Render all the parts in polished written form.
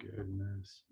Goodness.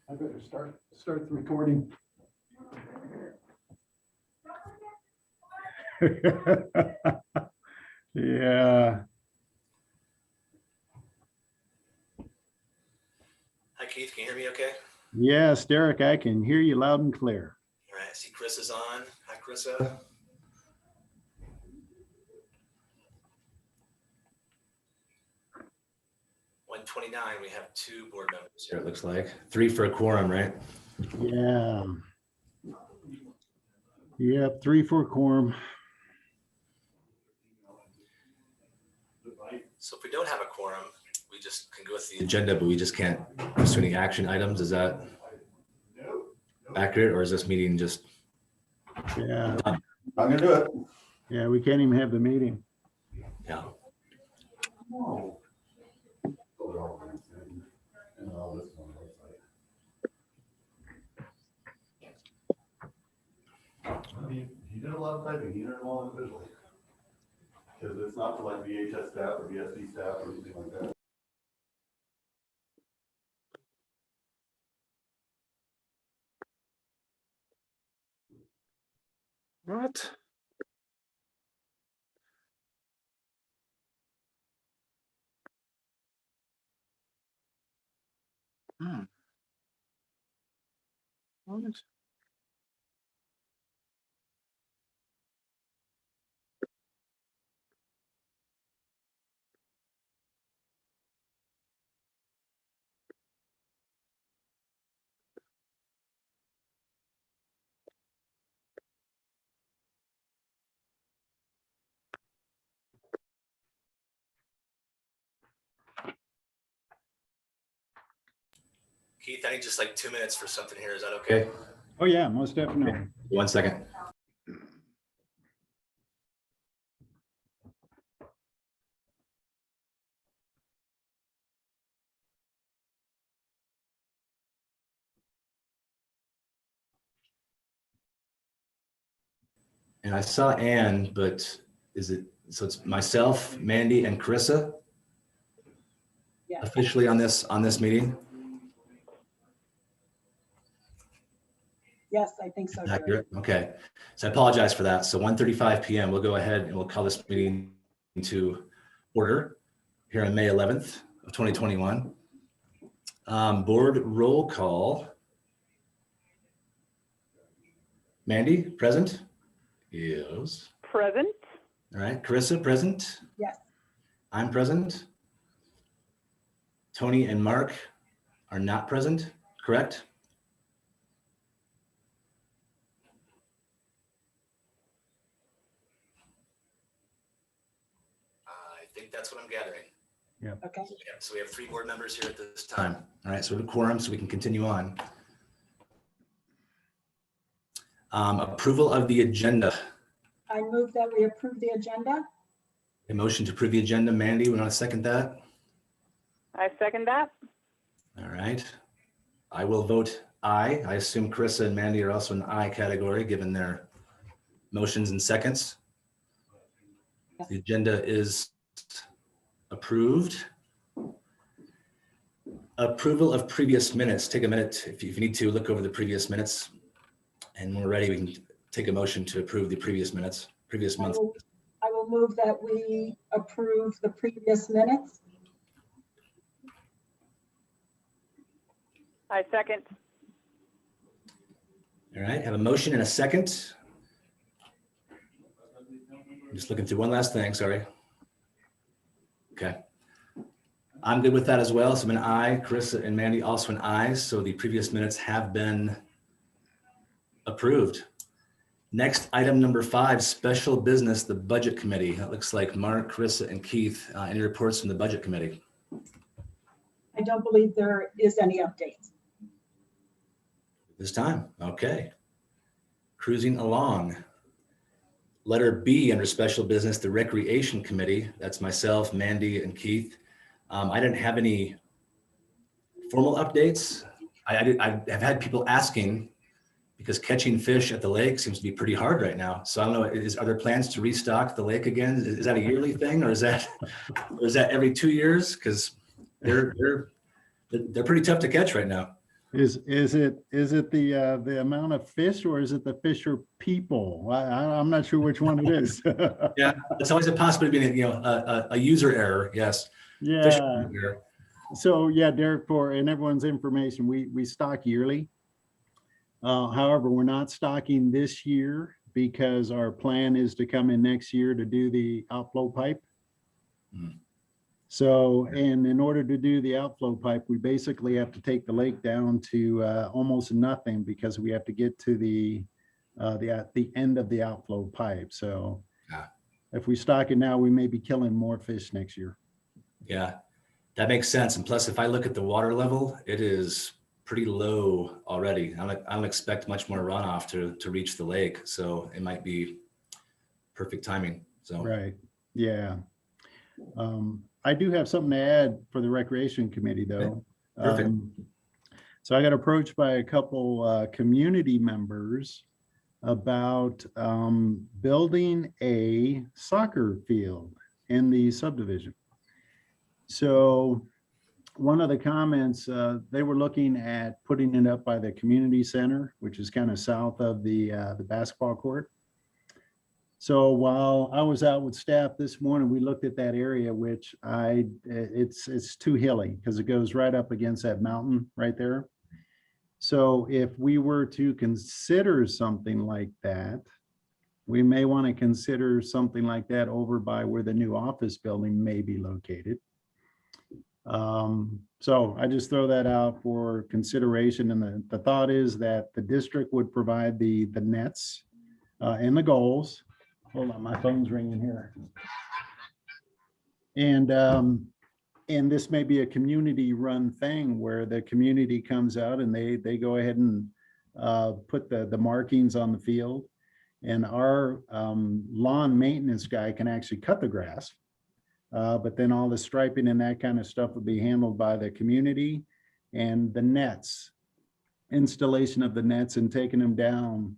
I better start the recording. Yeah. Hi, Keith. Can you hear me okay? Yes, Derek, I can hear you loud and clear. All right. I see Chris is on. Hi, Chrissa. $129. We have 2 board members here, it looks like. 3 for a quorum, right? Yeah. Yep, 3 for quorum. So if we don't have a quorum, we just can go with the agenda, but we just can't pursue any action items. Is that accurate, or is this meeting just? Yeah. done? I'm gonna do it. Yeah, we can't even have the meeting. Yeah. He did a lot of typing. He did them all individually. Because it's not for like VHS staff or VSD staff or anything like that. What? What? Keith, I need just like 2 minutes for something here. Is that okay? Oh, yeah, most definitely. 1 second. And I saw Ann, but is it, so it's myself, Mandy, and Carissa? Yeah. Officially on this meeting? Yes, I think so. Jerry. Accurate. Okay. So I apologize for that. So 1:35 p.m. We'll go ahead and we'll call this meeting to order here on May 11th of 2021. Board roll call. Mandy, present? Yes. Present. All right. Carissa, present? Yes. I'm present. Tony and Mark are not present, correct? I think that's what I'm gathering. Okay. So we have 3 board members here at this time. All right, so we have a quorum, so we can continue on. Approval of the agenda. I move that we approve the agenda. A motion to approve the agenda. Mandy, we want to second that? I second that. All right. I will vote aye. I assume Carissa and Mandy are also in the aye category, given their motions and seconds. The agenda is approved. Approval of previous minutes. Take a minute if you need to look over the previous minutes. And when we're ready, we can take a motion to approve the previous minutes, previous month. I will move that we approve the previous minutes. I second. All right, have a motion and a second. I'm just looking through one last thing, sorry. Okay. I'm good with that as well. So I'm an aye. Carissa and Mandy also an aye. So the previous minutes have been approved. Next, item number 5, special business, the budget committee. That looks like Mark, Carissa, and Keith. Any reports from the budget committee? I don't believe there is any updates. This time, okay. Cruising along. Letter B under special business, the recreation committee. That's myself, Mandy, and Keith. I didn't have any formal updates. I have had people asking because catching fish at the lake seems to be pretty hard right now. So I don't know, are there plans to restock the lake again? Is that a yearly thing, or is that every 2 years? Because they're pretty tough to catch right now. Is it the amount of fish, or is it the fisher people? I'm not sure which one it is. Yeah, it's always a possibility of being, a user error. Yes. Yeah. Fisher error. So yeah, Derek, and everyone's information, we stock yearly. However, we're not stocking this year because our plan is to come in next year to do the outflow pipe. Mm. So, and in order to do the outflow pipe, we basically have to take the lake down to almost nothing because we have to get to the end of the outflow pipe. So if we stock it now, we may be killing more fish next year. Yeah, that makes sense. And plus, if I look at the water level, it is pretty low already. I don't expect much more runoff to reach the lake. So it might be perfect timing. So Right. Yeah. I do have something to add for the recreation committee though. Perfect. So I got approached by a couple community members about building a soccer field in the subdivision. So one of the comments, they were looking at putting it up by the community center, which is kind of south of the basketball court. So while I was out with staff this morning, we looked at that area, which it's too hilly because it goes right up against that mountain right there. So if we were to consider something like that, we may want to consider something like that over by where the new office building may be located. So I just throw that out for consideration. And the thought is that the district would provide the nets and the goals. Hold on, my phone's ringing here. And this may be a community run thing where the community comes out and they go ahead and put the markings on the field. And our lawn maintenance guy can actually cut the grass. But then all the striping and that kind of stuff would be handled by the community, and the nets, installation of the nets and taking them down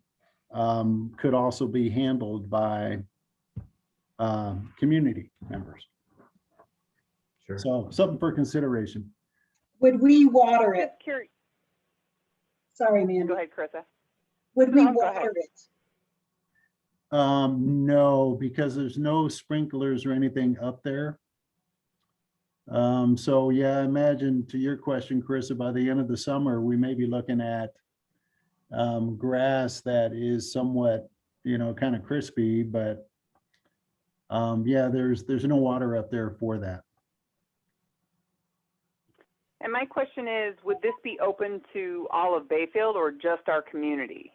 could also be handled by community members. Sure. So something for consideration. Would we water it? Curious. Sorry, Mandy. Go ahead, Carissa. Would we No, go ahead. water it? No, because there's no sprinklers or anything up there. So yeah, imagine to your question, Carissa, by the end of the summer, we may be looking at grass that is somewhat, kind of crispy, but yeah, there's no water up there for that. And my question is, would this be open to all of Bayfield or just our community?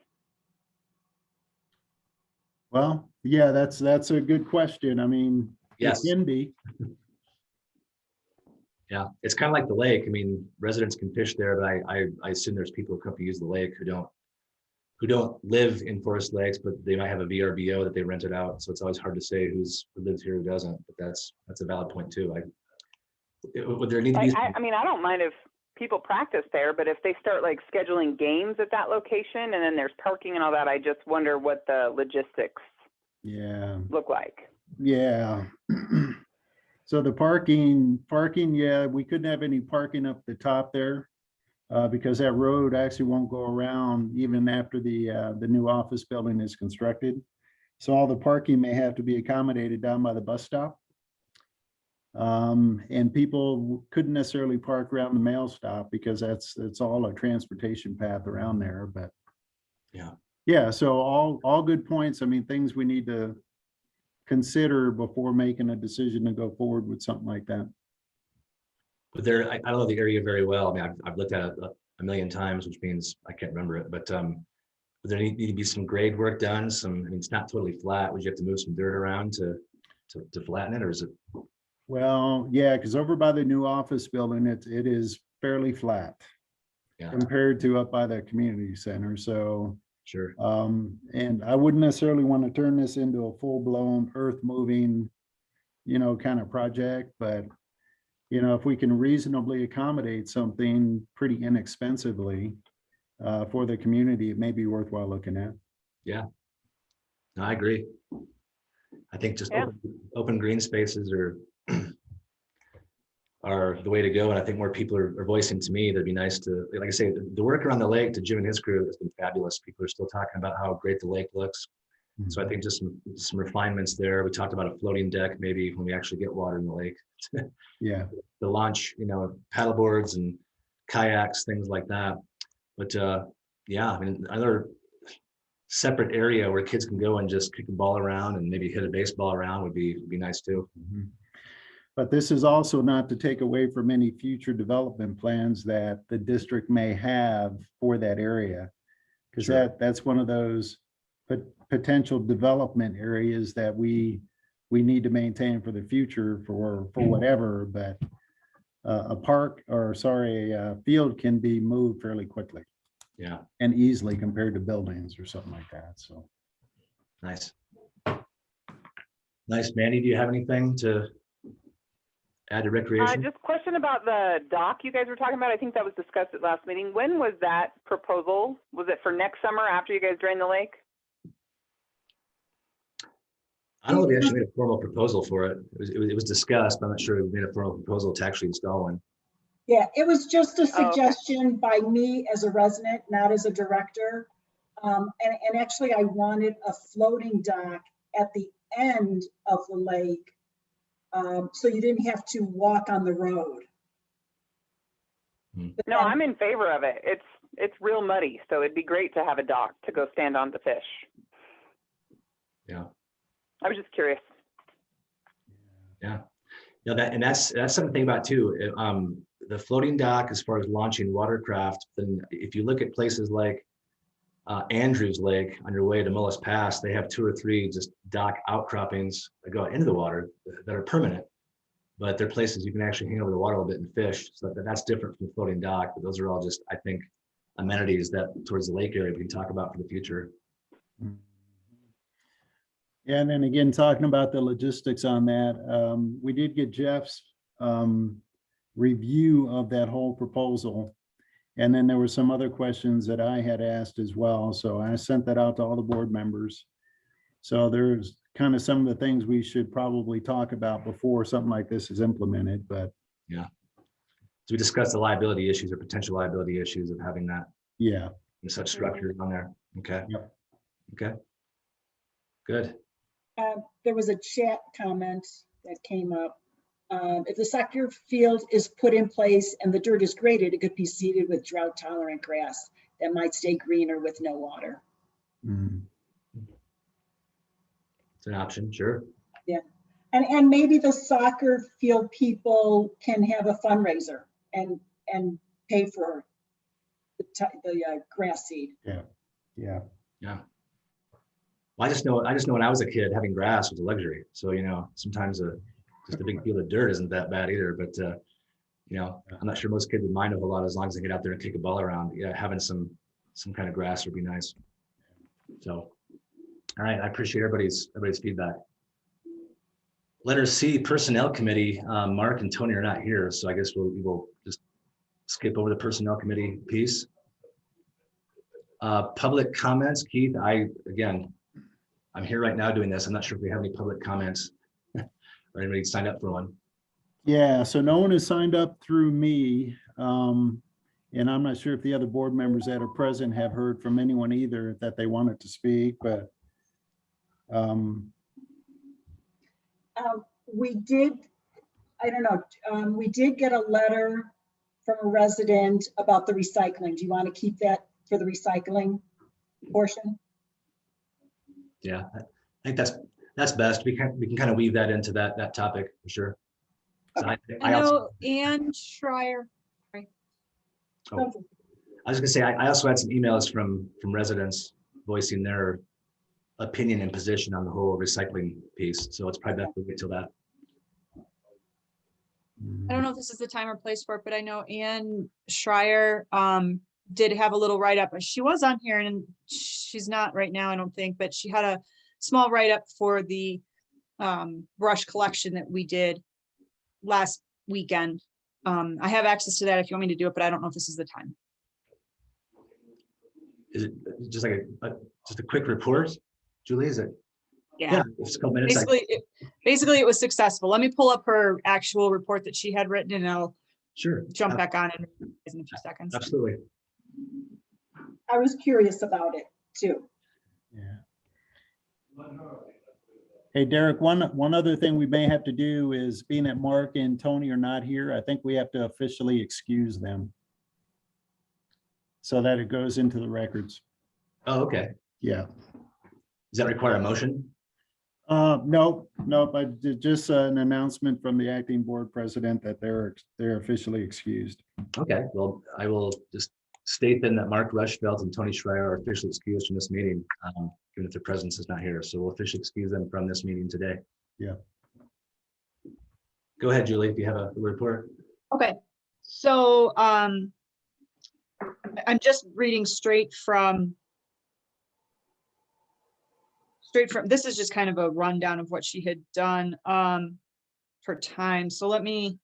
Well, yeah, that's a good question. I mean, Yes. it can be. Yeah, it's kind of like the lake. I mean, residents can fish there, but I assume there's people who come to use the lake who don't who don't live in Forest Lakes, but they might have a VRBO that they rented out. So it's always hard to say who lives here, who doesn't. But that's a valid point too. Would there need to be? I mean, I don't mind if people practice there, but if they start like scheduling games at that location and then there's parking and all that, I just wonder what the logistics Yeah, look like. yeah. So the parking, yeah, we couldn't have any parking up the top there because that road actually won't go around even after the new office building is constructed. So all the parking may have to be accommodated down by the bus stop. And people couldn't necessarily park around the mail stop because it's all a transportation path around there, but yeah, so all good points. I mean, things we need to consider before making a decision to go forward with something like that. But I don't know the area very well. I mean, I've looked at it a million times, which means I can't remember it, but there need to be some grade work done. I mean, it's not totally flat. Would you have to move some dirt around to flatten it, or is it? Well, yeah, because over by the new office building, it is fairly flat compared to up by the community center. So sure. And I wouldn't necessarily want to turn this into a full-blown earth moving, kind of project, but if we can reasonably accommodate something pretty inexpensively for the community, it may be worthwhile looking at. Yeah, no, I agree. I think just open green spaces are the way to go. And I think more people are voicing to me, that'd be nice to, like I say, the work around the lake to Jim and his crew has been fabulous. People are still talking about how great the lake looks. Mm-hmm. So I think just some refinements there. We talked about a floating deck, maybe when we actually get water in the lake. Yeah. To launch, paddle boards and kayaks, things like that. But yeah, I mean, another separate area where kids can go and just kick a ball around and maybe hit a baseball around would be nice too. Mm-hmm. But this is also not to take away from any future development plans that the district may have for that area. Because that's one of those potential development areas that we need to maintain for the future for whatever, but a field can be moved fairly quickly. Yeah. And easily compared to buildings or something like that. So nice. Nice. Mandy, do you have anything to add to recreation? Just question about the dock you guys were talking about. I think that was discussed at last meeting. When was that proposal? Was it for next summer after you guys drain the lake? I don't know if we actually made a formal proposal for it. It was discussed, but I'm not sure we made a formal proposal to actually install one. Yeah, it was just a suggestion by me as a resident, not as a director. And actually I wanted a floating dock at the end of the lake. So you didn't have to walk on the road. No, I'm in favor of it. It's real muddy, so it'd be great to have a dock to go stand on to fish. Yeah. I was just curious. Yeah. That's something to think about too. The floating dock, as far as launching watercraft, then if you look at places like Andrews Lake on your way to Mullis Pass, they have 2 or 3 just dock outcroppings that go into the water that are permanent, but they're places you can actually hang over the water a little bit and fish. So that's different from the floating dock, but those are all just, I think, amenities that towards the lake area we can talk about for the future. Yeah, and then again, talking about the logistics on that, we did get Jeff's review of that whole proposal. And then there were some other questions that I had asked as well. So I sent that out to all the board members. So there's kind of some of the things we should probably talk about before something like this is implemented, but. Yeah. So we discussed the liability issues or potential liability issues of having that. Yeah. Such structure on there. Okay. Yep. Okay. Good. There was a chat comment that came up. If the soccer field is put in place and the dirt is graded, it could be seeded with drought tolerant grass that might stay greener with no water. Mm. It's an option, sure. Yeah, and maybe the soccer field people can have a fundraiser and pay for the grass seed. Yeah. Yeah. Yeah. Well, I just know when I was a kid, having grass was a luxury. So, sometimes just a big field of dirt isn't that bad either. But, I'm not sure most kids would mind a whole lot as long as they get out there and kick a ball around. Yeah, having some kind of grass would be nice. So, all right, I appreciate everybody's feedback. Letter C, Personnel Committee. Mark and Tony are not here, so I guess we will just skip over the Personnel Committee piece. Public comments, Keith. I'm here right now doing this. I'm not sure if we have any public comments or anybody signed up for one. Yeah, so no one has signed up through me. And I'm not sure if the other board members that are present have heard from anyone either that they wanted to speak, but We did, I don't know, we did get a letter from a resident about the recycling. Do you want to keep that for the recycling portion? Yeah, I think that's best. We can kind of weave that into that topic for sure. So I know Ann Schreier. I was gonna say, I also had some emails from residents voicing their opinion and position on the whole recycling piece. So it's probably best to wait till that. I don't know if this is the time or place for it, but I know Ann Schreier did have a little write-up. She was on here and she's not right now, I don't think, but she had a small write-up for the brush collection that we did last weekend. I have access to that if you want me to do it, but I don't know if this is the time. Is it just like just a quick report, Julie? Is it? Yeah. Just a couple minutes. Basically it was successful. Let me pull up her actual report that she had written and I'll Sure. jump back on in a few seconds. Absolutely. I was curious about it too. yeah. Hey, Derek, one other thing we may have to do is, being that Mark and Tony are not here, I think we have to officially excuse them so that it goes into the records. Oh, okay. Yeah. Does that require a motion? Nope, I did just an announcement from the acting board president that they're officially excused. Okay, well, I will just state then that Mark Rushfelt and Tony Schreier are officially excused from this meeting, even if their presence is not here. So we'll officially excuse them from this meeting today. Yeah. Go ahead, Julie, if you have a report. Okay, so I'm just reading straight from, this is just kind of a rundown of what she had done for time. So let me,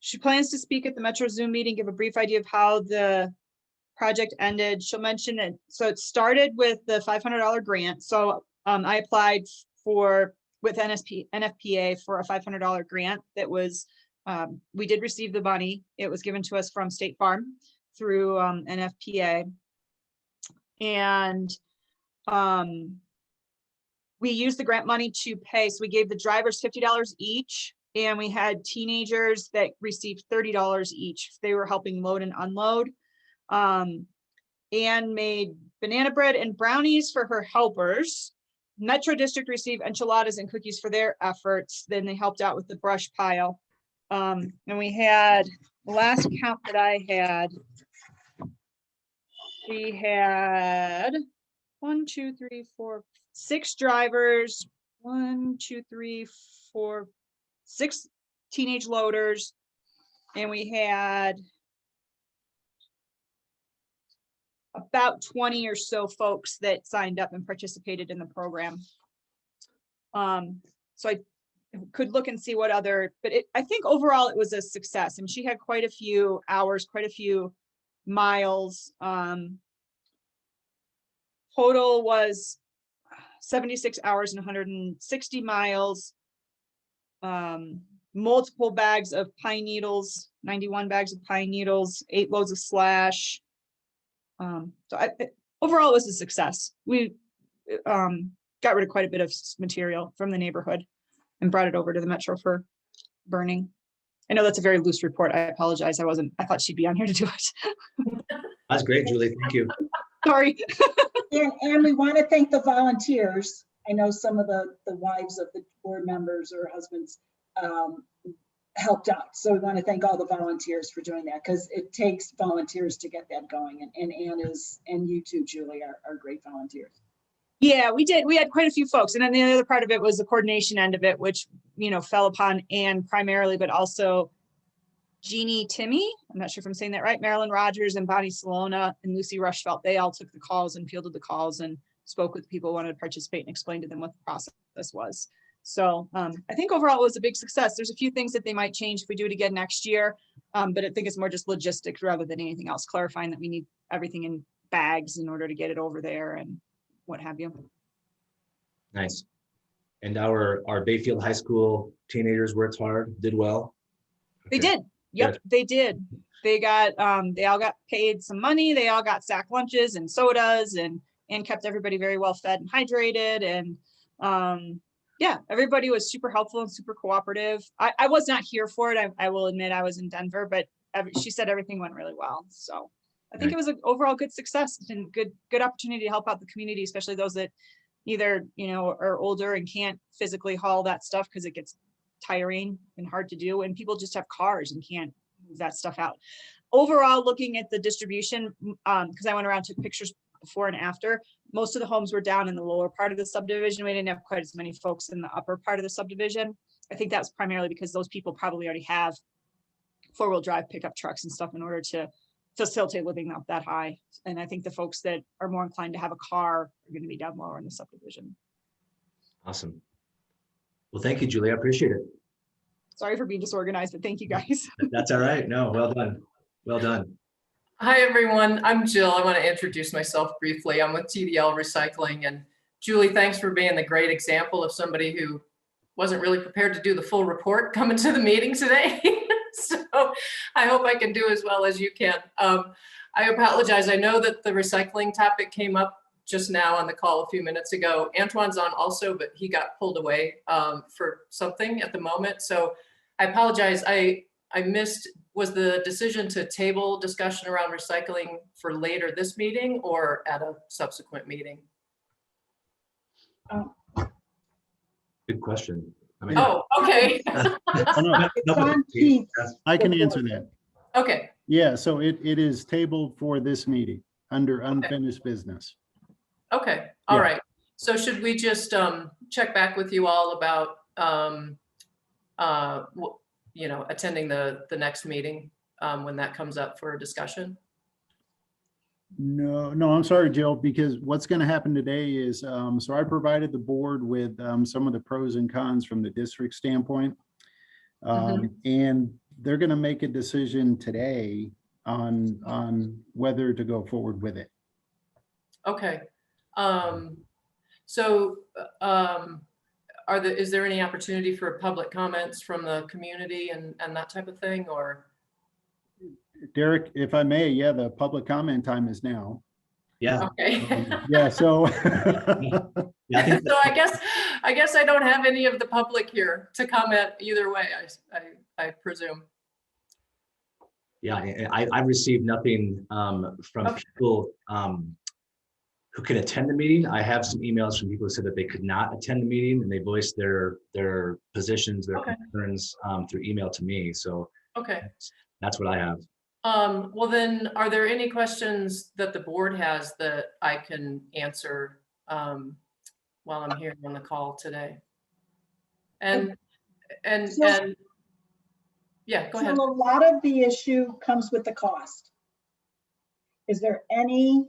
she plans to speak at the Metro Zoom meeting, give a brief idea of how the project ended. She'll mention it. So it started with the $500 grant. So I applied with NFPA for a $500 grant that was, we did receive the money. It was given to us from State Farm through NFPA. And we used the grant money to pay. So we gave the drivers $50 each. And we had teenagers that received $30 each. They were helping load and unload. Anne made banana bread and brownies for her helpers. Metro District received enchiladas and cookies for their efforts. Then they helped out with the brush pile. And we had, the last count that I had, we had 1, 2, 3, 4, 6 drivers, 1, 2, 3, 4, 6 teenage loaders, and we had about 20 or so folks that signed up and participated in the program. So I could look and see what other, but I think overall it was a success. And she had quite a few hours, quite a few miles. Total was 76 hours and 160 miles. Multiple bags of pine needles, 91 bags of pine needles, 8 loads of slash. Overall it was a success. We got rid of quite a bit of material from the neighborhood and brought it over to the Metro for burning. I know that's a very loose report. I apologize. I thought she'd be on here to do it. That's great, Julie. Thank you. Sorry. And we want to thank the volunteers. I know some of the wives of the board members or husbands helped out. So we want to thank all the volunteers for doing that, because it takes volunteers to get that going. And Anna's and you too, Julie, are great volunteers. Yeah, we did. We had quite a few folks. And then the other part of it was the coordination end of it, which, fell upon Anne primarily, but also Jeannie Timmy, I'm not sure if I'm saying that right, Marilyn Rogers and Bonnie Salona and Lucy Rushfelt, they all took the calls and fielded the calls and spoke with people who wanted to participate and explained to them what the process was. So I think overall it was a big success. There's a few things that they might change if we do it again next year, but I think it's more just logistics rather than anything else, clarifying that we need everything in bags in order to get it over there and what have you. Nice. And our Bayfield High School teenagers worked hard, did well. They Okay. did. Yep, they did. They got, they all got paid some money. They all got sack lunches and sodas and kept everybody very well fed and hydrated. And yeah, everybody was super helpful and super cooperative. I was not here for it. I will admit I was in Denver, but she said everything went really well. So I think it was an overall good success and good opportunity to help out the community, especially those that either, you know, are older and can't physically haul that stuff because it gets tiring and hard to do. And people just have cars and can't move that stuff out. Overall, looking at the distribution, because I went around, took pictures before and after, most of the homes were down in the lower part of the subdivision. We didn't have quite as many folks in the upper part of the subdivision. I think that's primarily because those people probably already have four-wheel drive pickup trucks and stuff in order to facilitate living up that high. And I think the folks that are more inclined to have a car are going to be down lower in the subdivision. Awesome. Well, thank you, Julie. I appreciate it. Sorry for being disorganized, but thank you guys. That's all right. No, well done. Well done. Hi, everyone. I'm Jill. I want to introduce myself briefly. I'm with TDL Recycling. And Julie, thanks for being the great example of somebody who wasn't really prepared to do the full report coming to the meeting today. So I hope I can do as well as you can. I apologize. I know that the recycling topic came up just now on the call a few minutes ago. Antoine's on also, but he got pulled away for something at the moment. So I apologize. I missed, was the decision to table discussion around recycling for later this meeting or at a subsequent meeting? Good question. I mean, Oh, okay. Oh, no, It's on Keith. I can answer that. Okay, Yeah, so it is tabled for this meeting under unfinished business. okay, all Yeah. right. So should we just check back with you all about you know, attending the next meeting when that comes up for discussion? No, I'm sorry, Jill, because what's going to happen today is, so I provided the board with some of the pros and cons from the district standpoint. And they're going to make a decision today on whether to go forward with it. Okay. So is there any opportunity for public comments from the community and that type of thing, or? Derek, if I may, yeah, the public comment time is now. yeah. Okay. Yeah, so. Yeah, I think So I guess I don't have any of the public here to comment either way, I presume. yeah, I've received nothing from people who can attend the meeting. I have some emails from people who said that they could not attend the meeting and they voiced their positions, their concerns through email to me. So Okay. that's what I have. Well then, are there any questions that the board has that I can answer while I'm here on the call today? And yeah, go ahead. So a lot of the issue comes with the cost. Is there any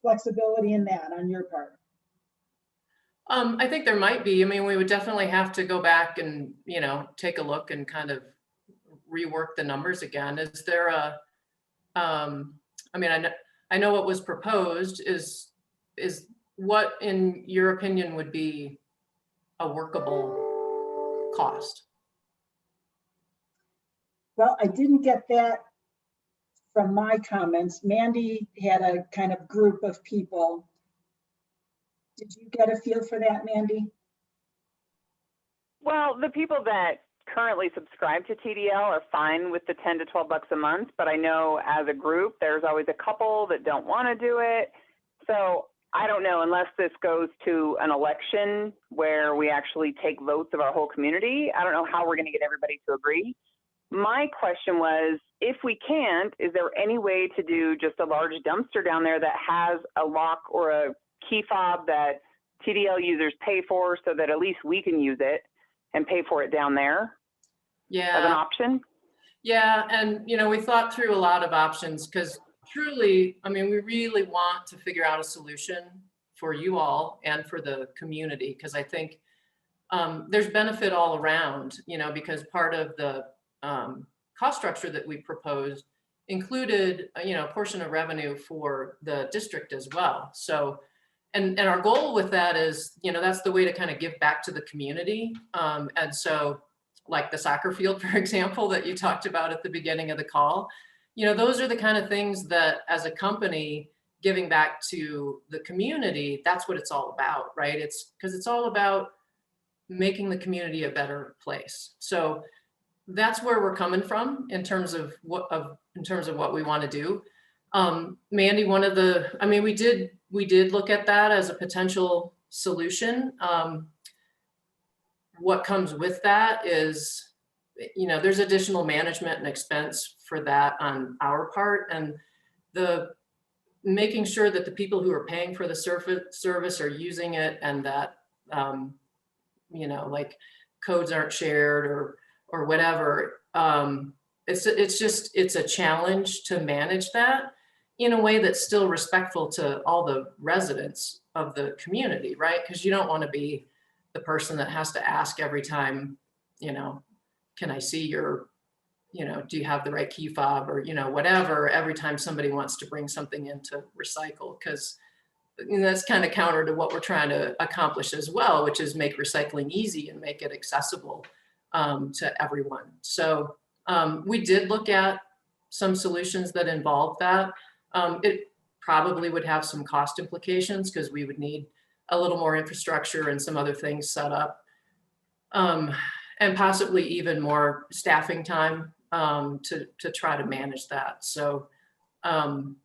flexibility in that on your part? I think there might be. I mean, we would definitely have to go back and, you know, take a look and kind of rework the numbers again. Is there a, I mean, I know what was proposed is what, in your opinion, would be a workable cost? Well, I didn't get that from my comments. Mandy had a kind of group of people. Did you get a feel for that, Mandy? Well, the people that currently subscribe to TDL are fine with the 10 to 12 bucks a month, but I know as a group, there's always a couple that don't want to do it. So I don't know, unless this goes to an election where we actually take votes of our whole community, I don't know how we're going to get everybody to agree. My question was, if we can't, is there any way to do just a large dumpster down there that has a lock or a key fob that TDL users pay for so that at least we can use it and pay for it down there as an option? Yeah, and we thought through a lot of options because truly, I mean, we really want to figure out a solution for you all and for the community because I think there's benefit all around, because part of the cost structure that we proposed included, a portion of revenue for the district as well. So, and our goal with that is, that's the way to kind of give back to the community. And so, like the soccer field, for example, that you talked about at the beginning of the call, those are the kind of things that as a company giving back to the community, that's what it's all about, right? It's because it's all about making the community a better place. So that's where we're coming from in terms of what we want to do. Mandy, we did look at that as a potential solution. What comes with that is, there's additional management and expense for that on our part, and the making sure that the people who are paying for the service are using it, and that like codes aren't shared or whatever. It's a challenge to manage that in a way that's still respectful to all the residents of the community, right? Because you don't want to be the person that has to ask every time, can I see your, do you have the right key fob or, whatever, every time somebody wants to bring something in to recycle, because that's kind of counter to what we're trying to accomplish as well, which is make recycling easy and make it accessible to everyone. So we did look at some solutions that involve that. It probably would have some cost implications because we would need a little more infrastructure and some other things set up, and possibly even more staffing time to try to manage that. So, then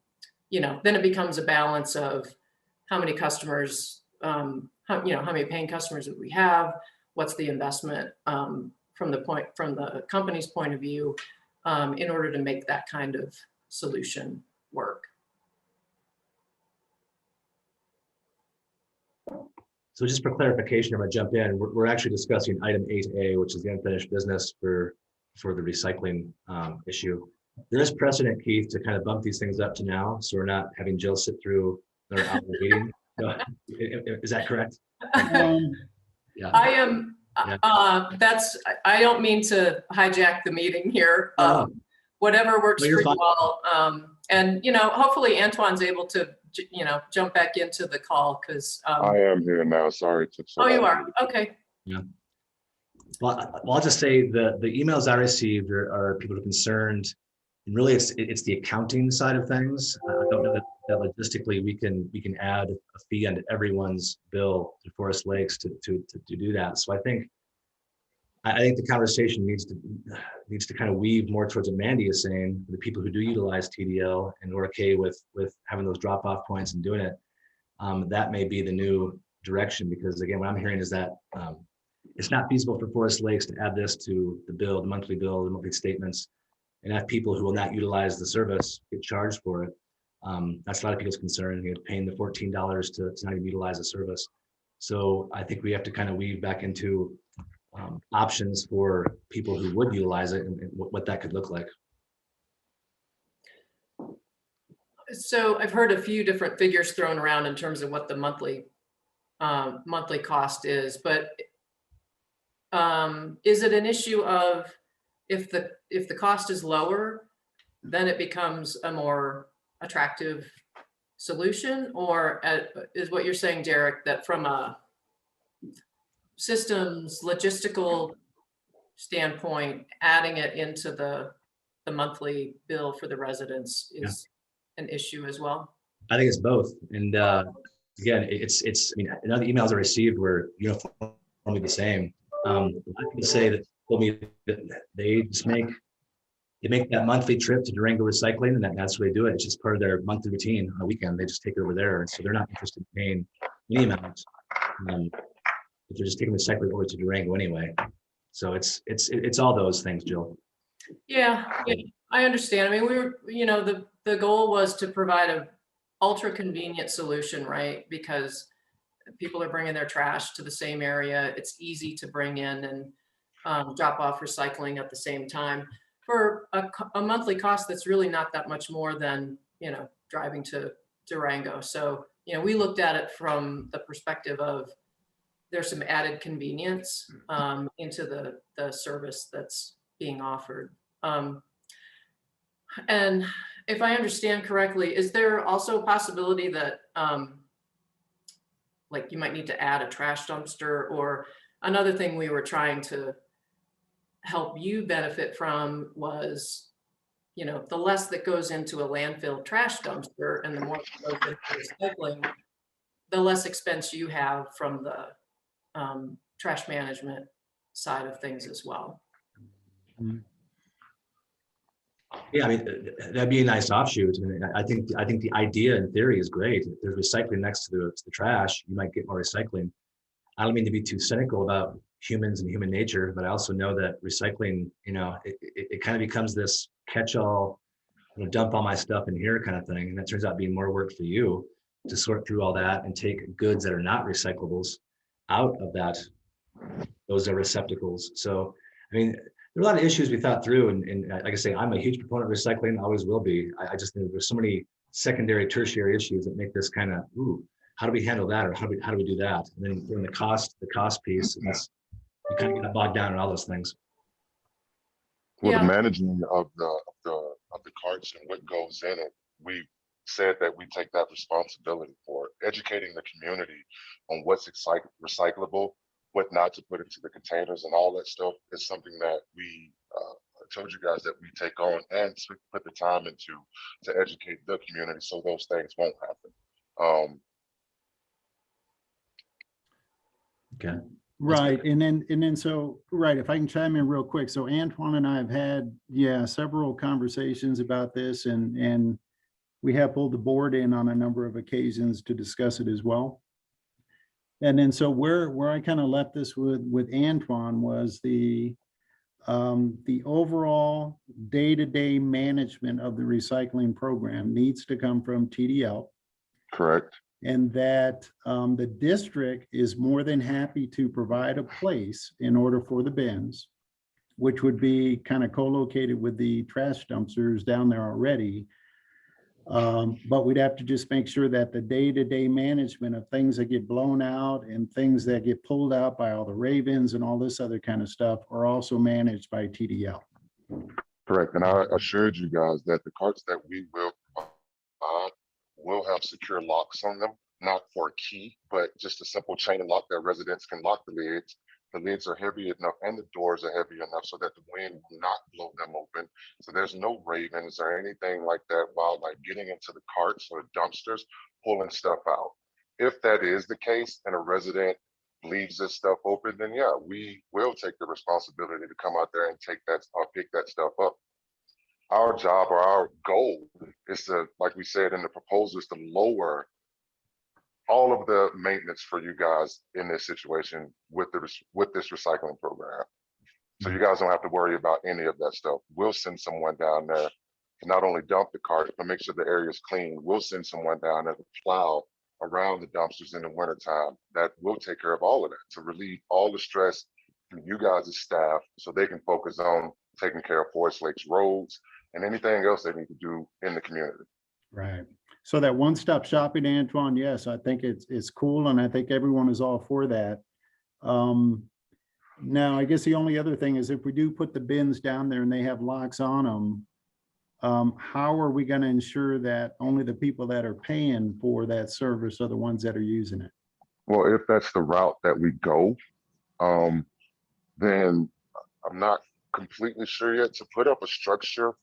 it becomes a balance of how many customers, how many paying customers that we have, what's the investment from the company's point of view in order to make that kind of solution work. So just for clarification, if I jump in, we're actually discussing item 8A, which is the unfinished business for the recycling issue. There is precedent, Keith, to kind of bump these things up to now, so we're not having Jill sit through another hour meeting. Is that correct? Yeah. I am. Yeah. I don't mean to hijack the meeting here. Whatever works for you all. And hopefully Antoine's able to jump back into the call because I am here now. Sorry. Oh, you are. Okay. Yeah. Well, I'll just say the emails I received are people concerned, and really it's the accounting side of things. I don't know that logistically we can add a fee onto everyone's bill to Forest Lakes to do that. So I think the conversation needs to kind of weave more towards what Mandy is saying. The people who do utilize TDL and are okay with having those drop-off points and doing it, that may be the new direction. Because again, what I'm hearing is that it's not feasible for Forest Lakes to add this to the bill, the monthly bill, the monthly statements, and have people who will not utilize the service get charged for it. That's a lot of people's concern. Paying the $14 to not even utilize the service. So I think we have to kind of weave back into options for people who would utilize it and what that could look like. So I've heard a few different figures thrown around in terms of what the monthly cost is, but is it an issue of if the cost is lower, then it becomes a more attractive solution, or is what you're saying, Derek, that from a systems logistical standpoint, adding it into the monthly bill for the residents is an issue as well? I think it's both. And again, I mean, none of the emails I received were uniformly the same. I can say that told me that they just make that monthly trip to Durango Recycling, and that's where they do it. It's just part of their monthly routine on a weekend. They just take it over there, and so they're not interested in paying any amount. If they're just taking the recycling over to Durango anyway. So it's all those things, Jill. Yeah, I understand. I mean, the goal was to provide a ultra convenient solution, right? Because people are bringing their trash to the same area. It's easy to bring in and drop off recycling at the same time. for a monthly cost that's really not that much more than, driving to Durango. So, we looked at it from the perspective of there's some added convenience into the service that's being offered. And if I understand correctly, is there also a possibility that like you might need to add a trash dumpster? Or another thing we were trying to help you benefit from was, the less that goes into a landfill trash dumpster and the more that goes into recycling, the less expense you have from the trash management side of things as well. Yeah, I mean, that'd be a nice offshoot. I mean, I think the idea in theory is great. If there's recycling next to the trash, you might get more recycling. I don't mean to be too cynical about humans and human nature, but I also know that recycling, it kind of becomes this catch-all, dump all my stuff in here kind of thing. And that turns out being more work for you to sort through all that and take goods that are not recyclables out of those are receptacles. So, I mean, there are a lot of issues we thought through, and like I say, I'm a huge proponent of recycling, always will be. I just think there's so many secondary, tertiary issues that make this kind of, how do we handle that, or how do we do that? And then in the cost piece, you kind of get bogged down in all those things. Well, Yeah. the managing of the carts and what goes in it, we said that we take that responsibility for it. Educating the community on what's recyclable, what not to put into the containers, and all that stuff is something that we told you guys that we take on and to put the time into to educate the community so those things won't happen. Okay. Right. And then so, right, if I can chime in real quick. So Antoine and I have had, several conversations about this, and we have pulled the board in on a number of occasions to discuss it as well. And then so where I kind of left this with Antoine was the overall day-to-day management of the recycling program needs to come from TDL. Correct. And that the district is more than happy to provide a place in order for the bins, which would be kind of co-located with the trash dumpsters down there already. But we'd have to just make sure that the day-to-day management of things that get blown out and things that get pulled out by all the ravens and all this other kind of stuff are also managed by TDL. Correct. And I assured you guys that the carts that we will provide will have secure locks on them, not for a key, but just a simple chain lock that residents can lock the lids. The lids are heavy enough and the doors are heavy enough so that the wind will not blow them open. So there's no ravens or anything like that while like getting into the carts or dumpsters, pulling stuff out. If that is the case and a resident leaves this stuff open, then yeah, we will take the responsibility to come out there and take that or pick that stuff up. Our job or our goal is to, like we said in the proposal, is to lower all of the maintenance for you guys in this situation with this recycling program. So you guys don't have to worry about any of that stuff. We'll send someone down there to not only dump the cart, but make sure the area is clean. We'll send someone down there to plow around the dumpsters in the wintertime. That will take care of all of that to relieve all the stress from you guys as staff so they can focus on taking care of Forest Lakes roads and anything else they need to do in the community. Right. So that one-stop shopping, Antoine, yes, I think it's cool, and I think everyone is all for that. Now, I guess the only other thing is if we do put the bins down there and they have locks on them, how are we going to ensure that only the people that are paying for that service are the ones that are using it? Well, if that's the route that we go, then I'm not completely sure yet. To put up a structure,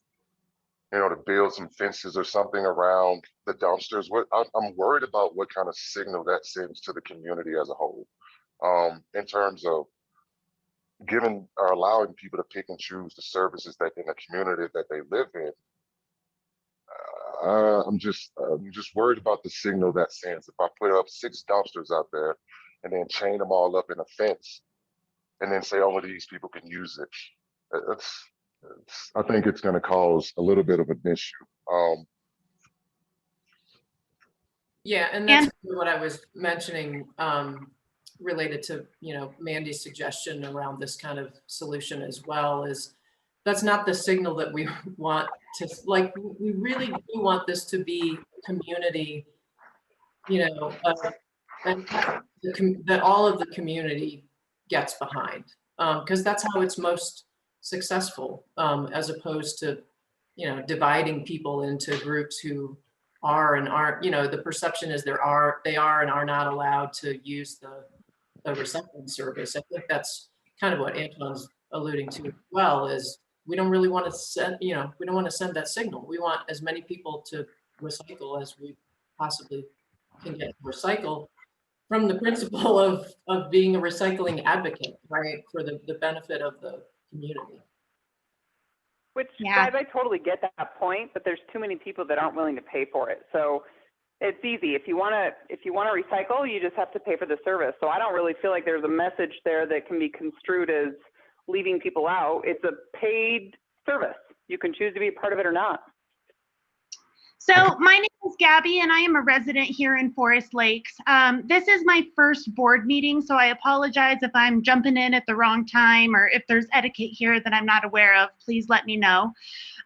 to build some fences or something around the dumpsters. I'm worried about what kind of signal that sends to the community as a whole, in terms of giving or allowing people to pick and choose the services that in the community that they live in. I'm just worried about the signal that sends. If I put up 6 dumpsters out there and then chain them all up in a fence and then say only these people can use it, I think it's going to cause a little bit of an issue. Yeah, and that's what I was mentioning related to, Mandy's suggestion around this kind of solution as well is, that's not the signal that we want to, like, we really do want this to be community, you know, and that all of the community gets behind, because that's how it's most successful, as opposed to, you know, dividing people into groups who are and aren't, you know, the perception is they are and are not allowed to use the recycling service. I think that's kind of what Antoine's alluding to as well, is we don't really want to send, you know, we don't want to send that signal. We want as many people to recycle as we possibly can get to recycle, from the principle of being a recycling advocate, right, for the benefit of the community. Which, Yeah. guys, I totally get that point, but there's too many people that aren't willing to pay for it. So it's easy. If you want to recycle, you just have to pay for the service. So I don't really feel like there's a message there that can be construed as leaving people out. It's a paid service. You can choose to be a part of it or not. So my name is Gabby and I am a resident here in Forest Lakes. This is my first board meeting, so I apologize if I'm jumping in at the wrong time or if there's etiquette here that I'm not aware of, please let me know.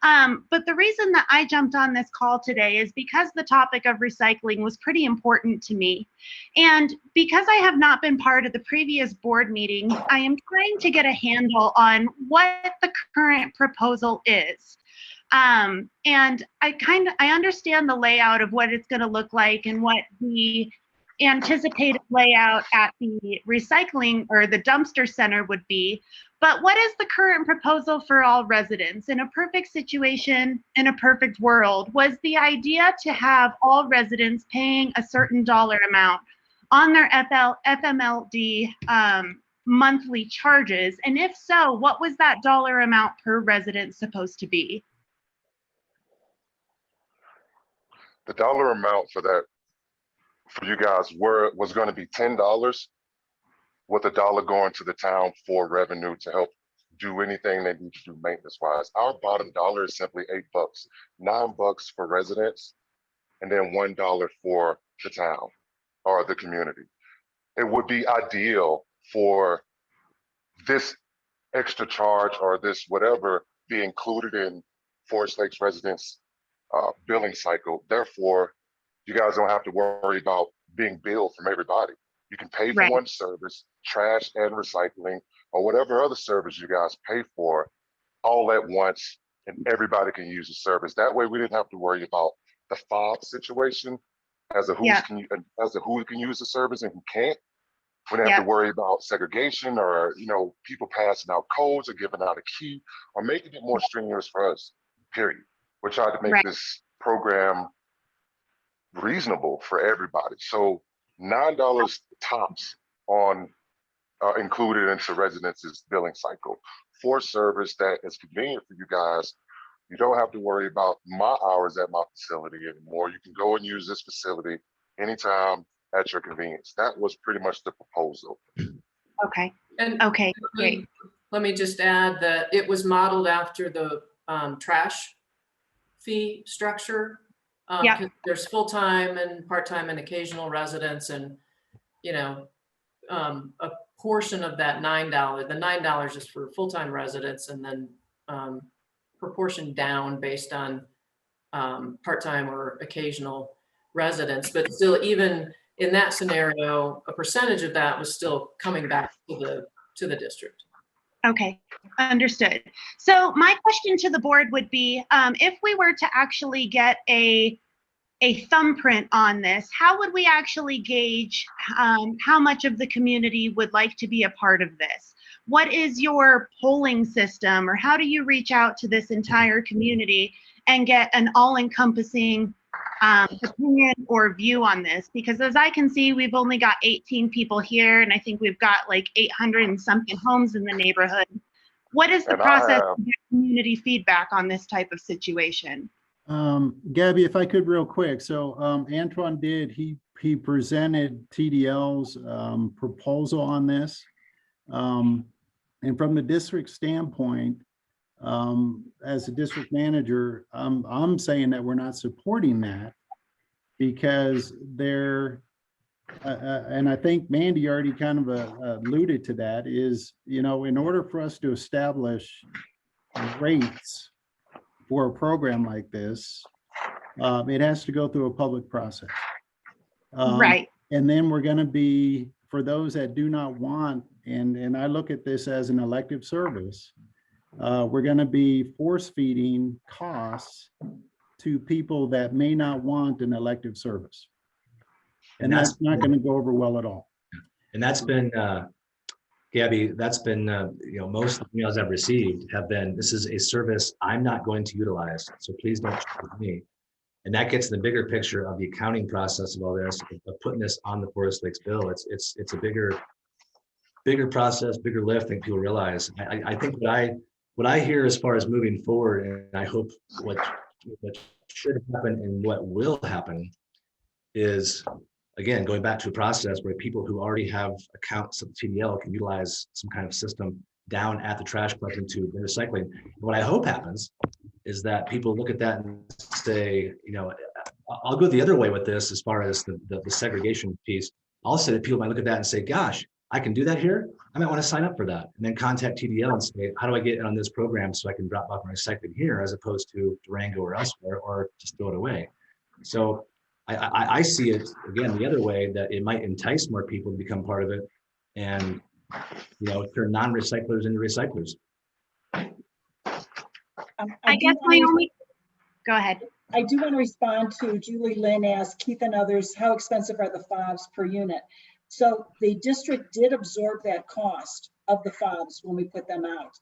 But the reason that I jumped on this call today is because the topic of recycling was pretty important to me. And because I have not been part of the previous board meeting, I am trying to get a handle on what the current proposal is. And I understand the layout of what it's going to look like and what the anticipated layout at the recycling or the dumpster center would be. But what is the current proposal for all residents? In a perfect situation, in a perfect world, was the idea to have all residents paying a certain dollar amount on their FLMD monthly charges? And if so, what was that dollar amount per resident supposed to be? The dollar amount for that, for you guys, was going to be $10, with $1 going to the town for revenue to help do anything they need to do maintenance wise. Our bottom dollar is simply $8, $9 for residents, and then $1 for the town or the community. It would be ideal for this extra charge or this whatever be included in Forest Lakes residents' billing cycle. Therefore, you guys don't have to worry about being billed from everybody. You can pay for Right. one service, trash and recycling, or whatever other service you guys pay for all at once, and everybody can use the service. That way we didn't have to worry about the fob situation as a who can use the service and who can't. We didn't have to worry about segregation or, you know, people passing out codes or giving out a key or making it more strenuous for us, period. We're trying to make this program reasonable for everybody. So $9 tops on included into residents' billing cycle for service that is convenient for you guys. You don't have to worry about my hours at my facility anymore. You can go and use this facility anytime at your convenience. That was pretty much the proposal. Okay. And Okay, great. let me just add that it was modeled after the trash fee structure. 'Cause there's full-time and part-time and occasional residents, and, you know, a portion of that $9, the $9 is for full-time residents, and then proportion down based on part-time or occasional residents. But still, even in that scenario, a percentage of that was still coming back to the district. Okay, understood. So my question to the board would be, if we were to actually get a thumbprint on this, how would we actually gauge how much of the community would like to be a part of this? What is your polling system, or how do you reach out to this entire community and get an all-encompassing opinion or view on this? Because as I can see, we've only got 18 people here, and I think we've got like 800 and something homes in the neighborhood. What is the process to get community feedback on this type of situation? Gabby, if I could real quick. So Antoine he presented TDL's proposal on this. And from the district standpoint, as a district manager, I'm saying that we're not supporting that because they're, and I think Mandy already kind of alluded to that, is, you know, in order for us to establish rates for a program like this, it has to go through a public process. Right. And then we're going to be, for those that do not want, and I look at this as an elective service, we're going to be force feeding costs to people that may not want an elective service. And that's not going to go over well at all. And that's been, Gabby, that's been, most of the emails I've received have been, this is a service I'm not going to utilize, so please don't charge me. And that gets the bigger picture of the accounting process of all this, of putting this on the Forest Lakes bill. It's a bigger process, bigger lift than people realize. I think what I hear as far as moving forward, and I hope what should happen and what will happen is, again, going back to a process where people who already have accounts at the TDL can utilize some kind of system down at the trash collection to the recycling. And what I hope happens is that people look at that and say, I'll go the other way with this as far as the segregation piece. I'll say that people might look at that and say, gosh, I can do that here. I might want to sign up for that, and then contact TDL and say, how do I get on this program so I can drop off my recycling here as opposed to Durango or elsewhere, or just throw it away. So I see it, again, the other way, that it might entice more people to become part of it and, turn non-recyclers into recyclers. I guess my only, go ahead. I do want to respond to Julie Lynn asked Keith and others, how expensive are the fobs per unit? So the district did absorb that cost of the fobs when we put them out.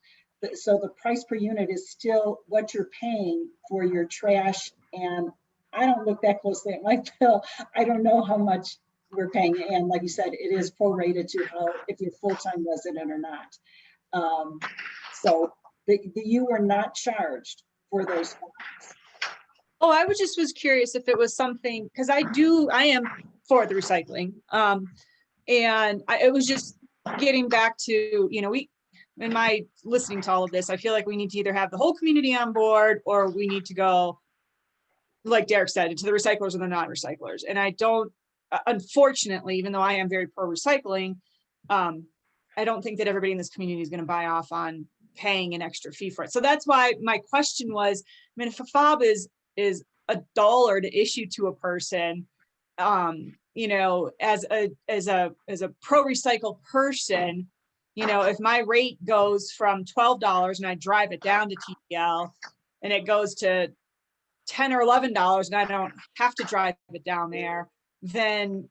So the price per unit is still what you're paying for your trash. And I don't look that closely at my bill. I don't know how much we're paying. And like you said, it is prorated to how, if you're full-time resident or not. So you were not charged for those fobs. Oh, I was curious if it was something, because I am for the recycling. And it was just getting back to, in my listening to all of this, I feel like we need to either have the whole community on board, or we need to go, like Derek said, to the recyclers and the non-recyclers. And I don't, unfortunately, even though I am very pro recycling, I don't think that everybody in this community is going to buy off on paying an extra fee for it. So that's why my question was, if a fob is $1 to issue to a person, as a pro recycle person, if my rate goes from $12 and I drive it down to TDL and it goes to $10 or $11 and I don't have to drive it down there, then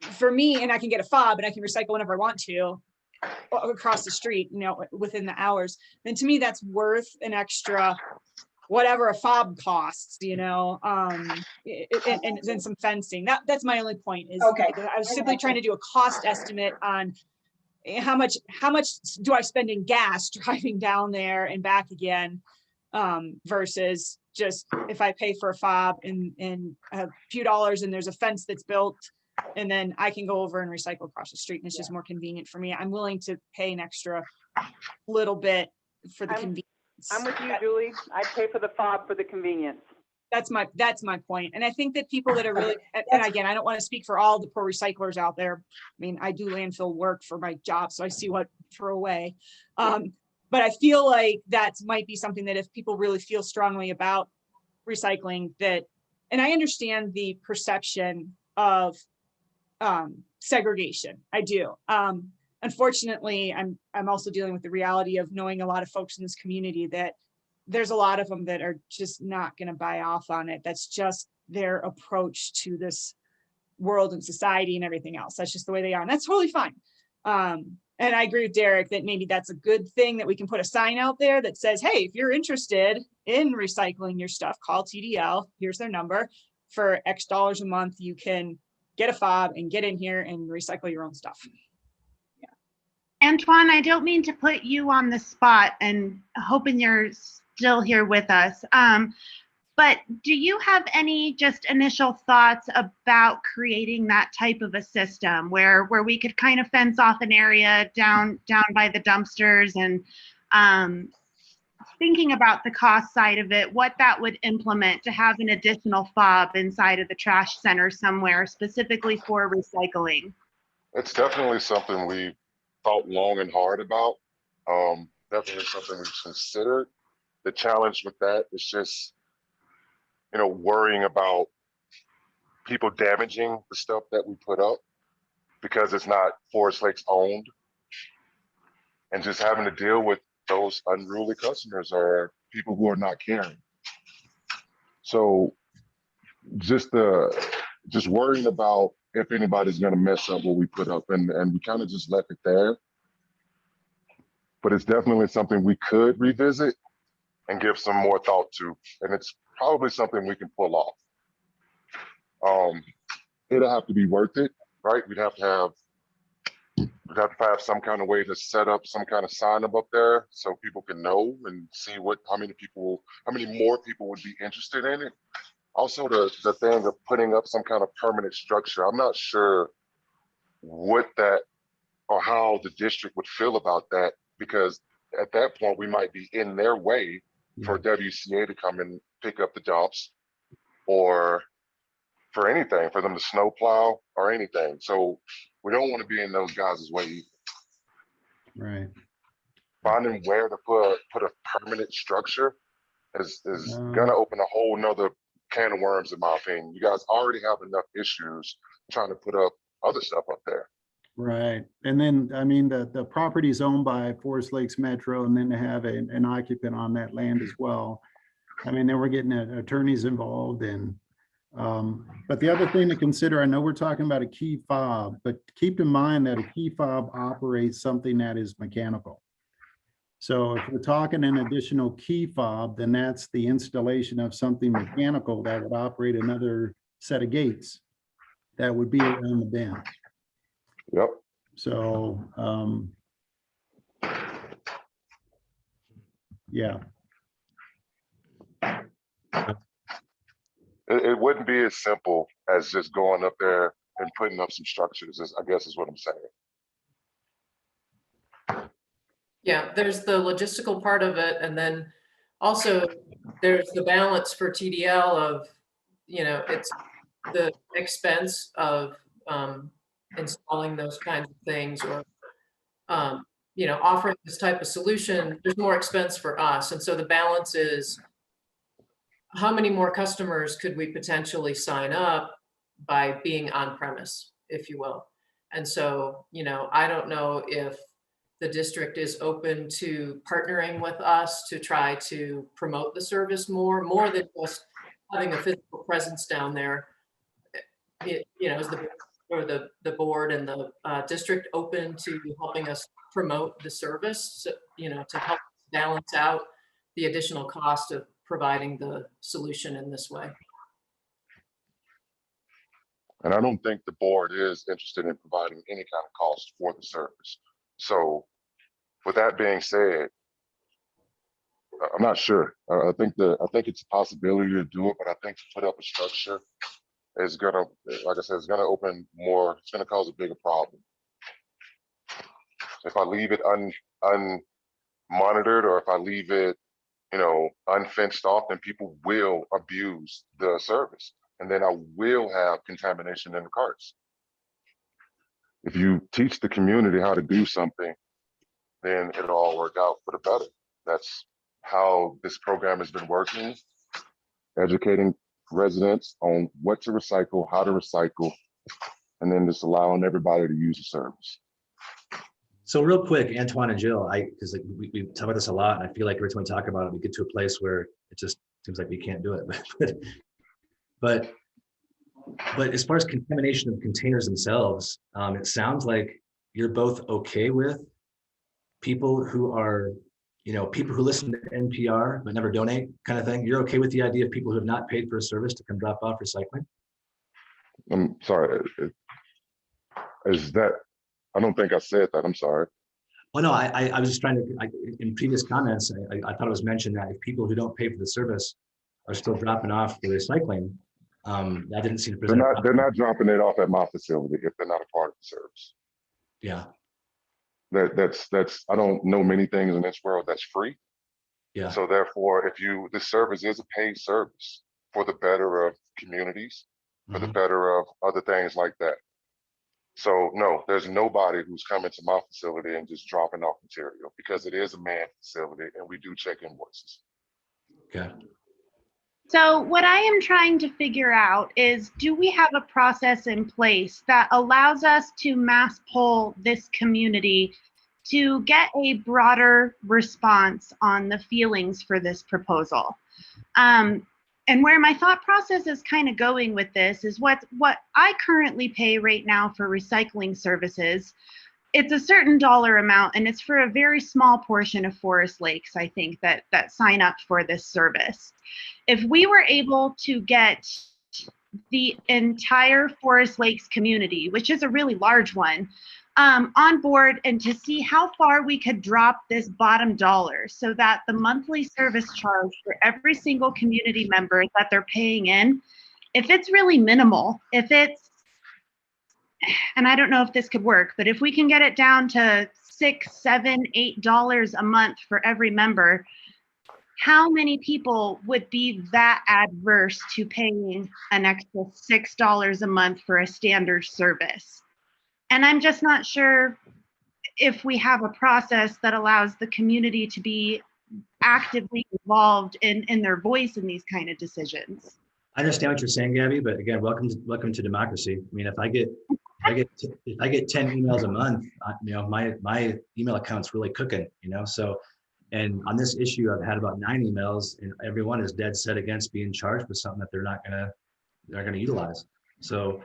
for me, and I can get a fob and I can recycle whenever I want to across the street, within the hours, then to me that's worth an extra whatever a fob costs, and then some fencing. That's my only point is, okay. I was simply trying to do a cost estimate on how much do I spend in gas driving down there and back again, versus just if I pay for a fob and a few dollars and there's a fence that's built and then I can go over and recycle across the street and it's just more convenient for me. I'm willing to pay an extra little bit for the convenience. I'm with you, Julie. I'd pay for the fob for the convenience. That's my point. And I think that people that are really, and again, I don't want to speak for all the pro recyclers out there. I mean, I do landfill work for my job, so I see what throw away. But I feel like that might be something that if people really feel strongly about recycling, that, and I understand the perception of segregation. I do. Unfortunately, I'm also dealing with the reality of knowing a lot of folks in this community that there's a lot of them that are just not going to buy off on it. That's just their approach to this world and society and everything else. That's just the way they are. And that's totally fine. And I agree with Derek that maybe that's a good thing that we can put a sign out there that says, hey, if you're interested in recycling your stuff, call TDL. Here's their number. For X dollars a month, you can get a fob and get in here and recycle your own stuff. Antoine, I don't mean to put you on the spot and hoping you're still here with us. But do you have any just initial thoughts about creating that type of a system where we could kind of fence off an area down by the dumpsters, and thinking about the cost side of it, what that would implement to have an additional fob inside of the trash center somewhere specifically for recycling? It's definitely something we thought long and hard about. definitely something we've considered. The challenge with that is just, worrying about people damaging the stuff that we put up because it's not Forest Lakes owned, and just having to deal with those unruly customers or people who are not caring. So just worrying about if anybody's going to mess up what we put up, and we kind of just left it there. But it's definitely something we could revisit and give some more thought to, and it's probably something we can pull off. It'll have to be worth it, right? We'd have to have some kind of way to set up some kind of sign up there so people can know and see how many more people would be interested in it. Also, the thing of putting up some kind of permanent structure, I'm not sure what that or how the district would feel about that, because at that point we might be in their way for WCA to come and pick up the dumps, or for anything, for them to snow plow or anything. So we don't want to be in those guys' way either. Right. Finding where to put a permanent structure is gonna open a whole nother can of worms, in my opinion. You guys already have enough issues trying to put up other stuff up there. Right. And then, I mean, the property is owned by Forest Lakes Metro, and then to have an occupant on that land as well. I mean, then we're getting attorneys involved, and but the other thing to consider, I know we're talking about a key fob, but keep in mind that a key fob operates something that is mechanical. So if we're talking an additional key fob, then that's the installation of something mechanical that would operate another set of gates that would be around the bend. Yep. So, yeah. It wouldn't be as simple as just going up there and putting up some structures, I guess is what I'm saying. Yeah, there's the logistical part of it, and then also there's the balance for TDL of, it's the expense of installing those kinds of things, or offering this type of solution. There's more expense for us, and so the balance is, how many more customers could we potentially sign up by being on premise, if you will? And so, I don't know if the district is open to partnering with us to try to promote the service more than just having a physical presence down there. Is the board and the district open to helping us promote the service, to help balance out the additional cost of providing the solution in this way? And I don't think the board is interested in providing any kind of cost for the service. So with that being said, I'm not sure. I think it's a possibility to do it, but I think to put up a structure is gonna, like I said, it's gonna open more. It's gonna cause a bigger problem. If I leave it unmonitored, or if I leave it, unfenced off, then people will abuse the service, and then I will have contamination in the carts. If you teach the community how to do something, then it'll all work out for the better. That's how this program has been working, educating residents on what to recycle, how to recycle, and then just allowing everybody to use the service. So real quick, Antoine and Jill, because we talk about this a lot, and I feel like every time we talk about it, we get to a place where it just seems like we can't do it. but as far as contamination of containers themselves, it sounds like you're both okay with people who are, people who listen to NPR but never donate, kind of thing. You're okay with the idea of people who have not paid for a service to come drop off recycling? I'm sorry. Is that? I don't think I said that. I'm sorry. Well, no, I was just trying to, in previous comments, I thought it was mentioned that if people who don't pay for the service are still dropping off the recycling, that didn't seem to present. They're not dropping it off at my facility if they're not a part of the service. Yeah. That's I don't know many things in this world that's free. Yeah. So therefore, this service is a paid service for the better of communities, for the better of other things like that. So no, there's nobody who's coming to my facility and just dropping off material because it is a manned facility and we do check invoices. Okay. So what I am trying to figure out is, do we have a process in place that allows us to mass poll this community to get a broader response on the feelings for this proposal? And where my thought process is kind of going with this is what I currently pay right now for recycling services. It's a certain dollar amount, and it's for a very small portion of Forest Lakes, I think, that sign up for this service. If we were able to get the entire Forest Lakes community, which is a really large one, on board, and to see how far we could drop this bottom dollar so that the monthly service charge for every single community member that they're paying in, if it's really minimal, if it's, and I don't know if this could work, but if we can get it down to $6, $7, $8 a month for every member, how many people would be that adverse to paying an extra $6 a month for a standard service? And I'm just not sure if we have a process that allows the community to be actively involved in their voice in these kind of decisions. I understand what you're saying, Gabby, but again, welcome to democracy. I mean, if I get 10 emails a month, my email account's really cooking, so, and on this issue, I've had about 9 emails and everyone is dead set against being charged with something that they're not gonna utilize. So,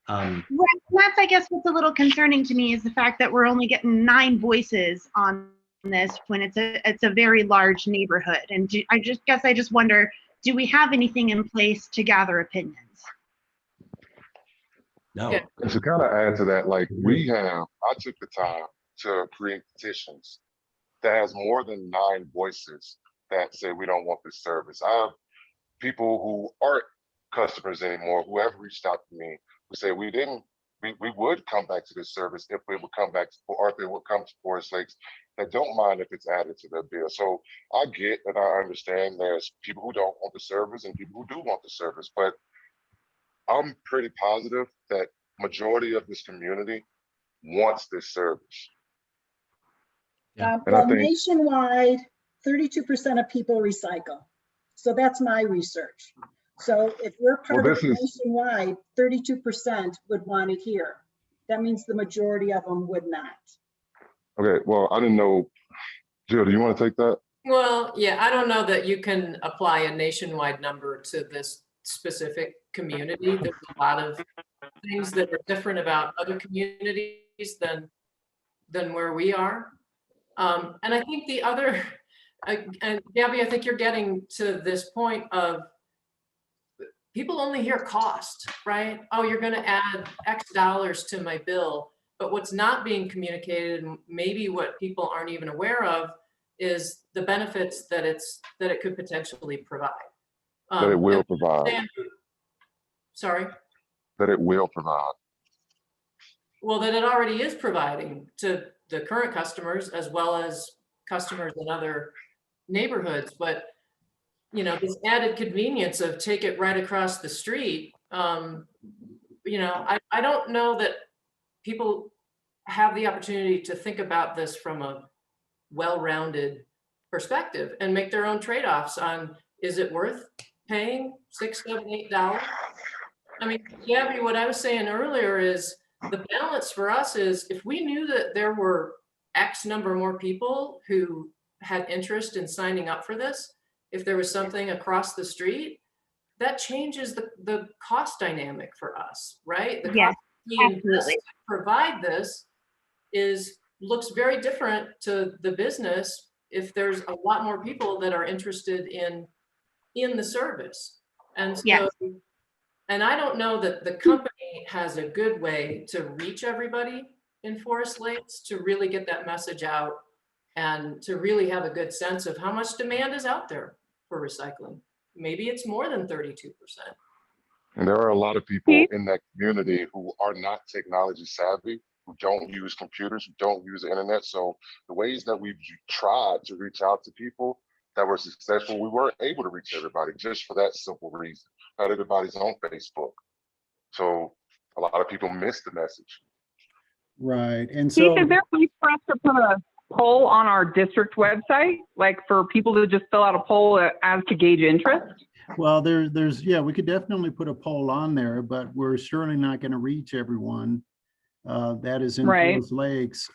Right. And that's, I guess, what's a little concerning to me is the fact that we're only getting 9 voices on this when it's a very large neighborhood. And I just wonder, do we have anything in place to gather opinions? no. Yeah. And to kind of add to that, like I took the time to create petitions that has more than 9 voices that say we don't want this service. I have people who aren't customers anymore who have reached out to me who say we would come back to this service if we would come back to, or if they would come to Forest Lakes, that don't mind if it's added to their bill. So I get and I understand there's people who don't want the service and people who do want the service, but I'm pretty positive that majority of this community wants this service. Yeah. And I Well, think- nationwide, 32% of people recycle. So that's my research. So if we're part Well, of this is- nationwide, 32% would want it here. That means the majority of them would not. Okay, well, I didn't know. Jill, do you want to take that? Well, yeah, I don't know that you can apply a nationwide number to this specific community. There's a lot of things that are different about other communities than where we are. And I think the other, and Gabby, I think you're getting to this point of people only hear cost, right? Oh, you're going to add X dollars to my bill. But what's not being communicated, and maybe what people aren't even aware of, is the benefits that it could potentially provide. That it will provide. Sorry? That it will provide. Well, that it already is providing to the current customers as well as customers in other neighborhoods. But, this added convenience of take it right across the street, I don't know that people have the opportunity to think about this from a well-rounded perspective and make their own trade-offs on, is it worth paying $6, $7, $8? I mean, Gabby, what I was saying earlier is the balance for us is if we knew that there were X number more people who had interest in signing up for this, if there was something across the street, that changes the cost dynamic for us, right? The Yes, cost we invest absolutely. to provide this looks very different to the business if there's a lot more people that are interested in the service. And so, Yes. and I don't know that the company has a good way to reach everybody in Forest Lakes to really get that message out and to really have a good sense of how much demand is out there for recycling. Maybe it's more than 32%. And there are a lot of people in that community who are not technology savvy, who don't use computers, who don't use the internet. So the ways that we've tried to reach out to people that were successful, we weren't able to reach everybody just for that simple reason. Not everybody's on Facebook. So a lot of people miss the message. Right. And Keith, so, is there a way for us to put a poll on our district website, like for people to just fill out a poll as to gauge interest? well, yeah, we could definitely put a poll on there, but we're surely not going to reach everyone that is in Right. Forest Lakes.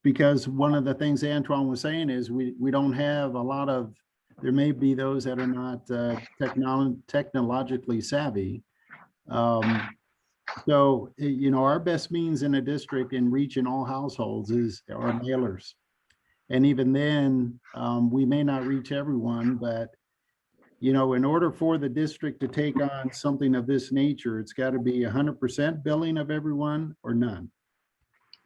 Because one of the things Antoine was saying is we don't have a lot of, there may be those that are not technologically savvy. So, you know, our best means in a district in reaching all households is our mailers. And even then, we may not reach everyone, but, you know, in order for the district to take on something of this nature, it's got to be 100% billing of everyone or none.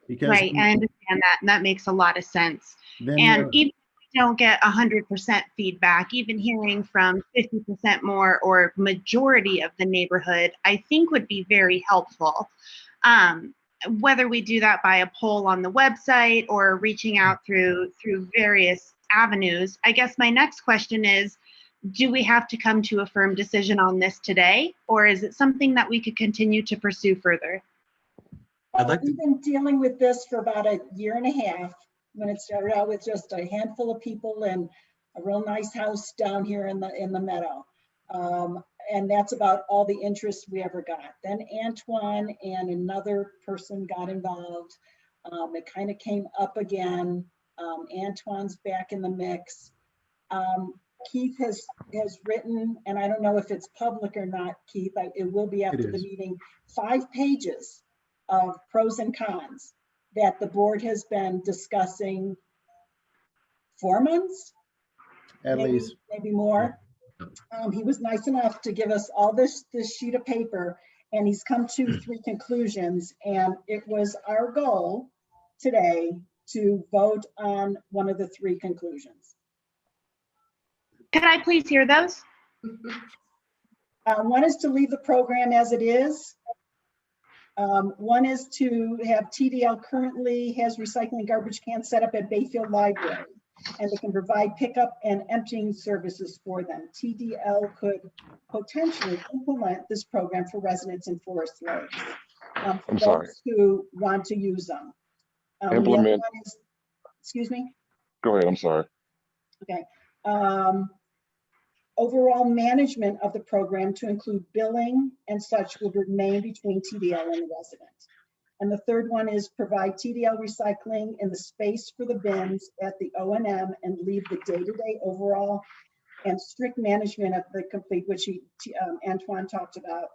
Because Right, I understand that, and that makes a lot of sense. then And even if we don't get 100% feedback, even hearing from 50% more or majority of the neighborhood, I think would be very helpful. Whether we do that by a poll on the website or reaching out through various avenues, I guess my next question is, do we have to come to a firm decision on this today, or is it something that we could continue to pursue further? I'd like to- We've been dealing with this for about a year and a half, when it started out with just a handful of people and a real nice house down here in the meadow. And that's about all the interest we ever got. Then Antoine and another person got involved. It kind of came up again. Antoine's back in the mix. Keith has written, and I don't know if it's public or not, Keith, it will be after the meeting, 5 pages of pros and cons that the board has been discussing 4 months, at least. maybe more. He was nice enough to give us all this sheet of paper, and he's come to 3 conclusions, and it was our goal today to vote on one of the 3 conclusions. Could I please hear those? One is to leave the program as it is. One is to have TDL currently has recycling garbage cans set up at Bayfield Library, and they can provide pickup and emptying services for them. TDL could potentially implement this program for residents in Forest Lakes. For those who want to use them. The other one is, excuse me? Go ahead, I'm sorry. Okay. Overall management of the program to include billing and such will remain between TDL and the resident. And the third one is provide TDL recycling in the space for the bins at the O&M and leave the day-to-day overall and strict management of the complete, which Antoine talked about.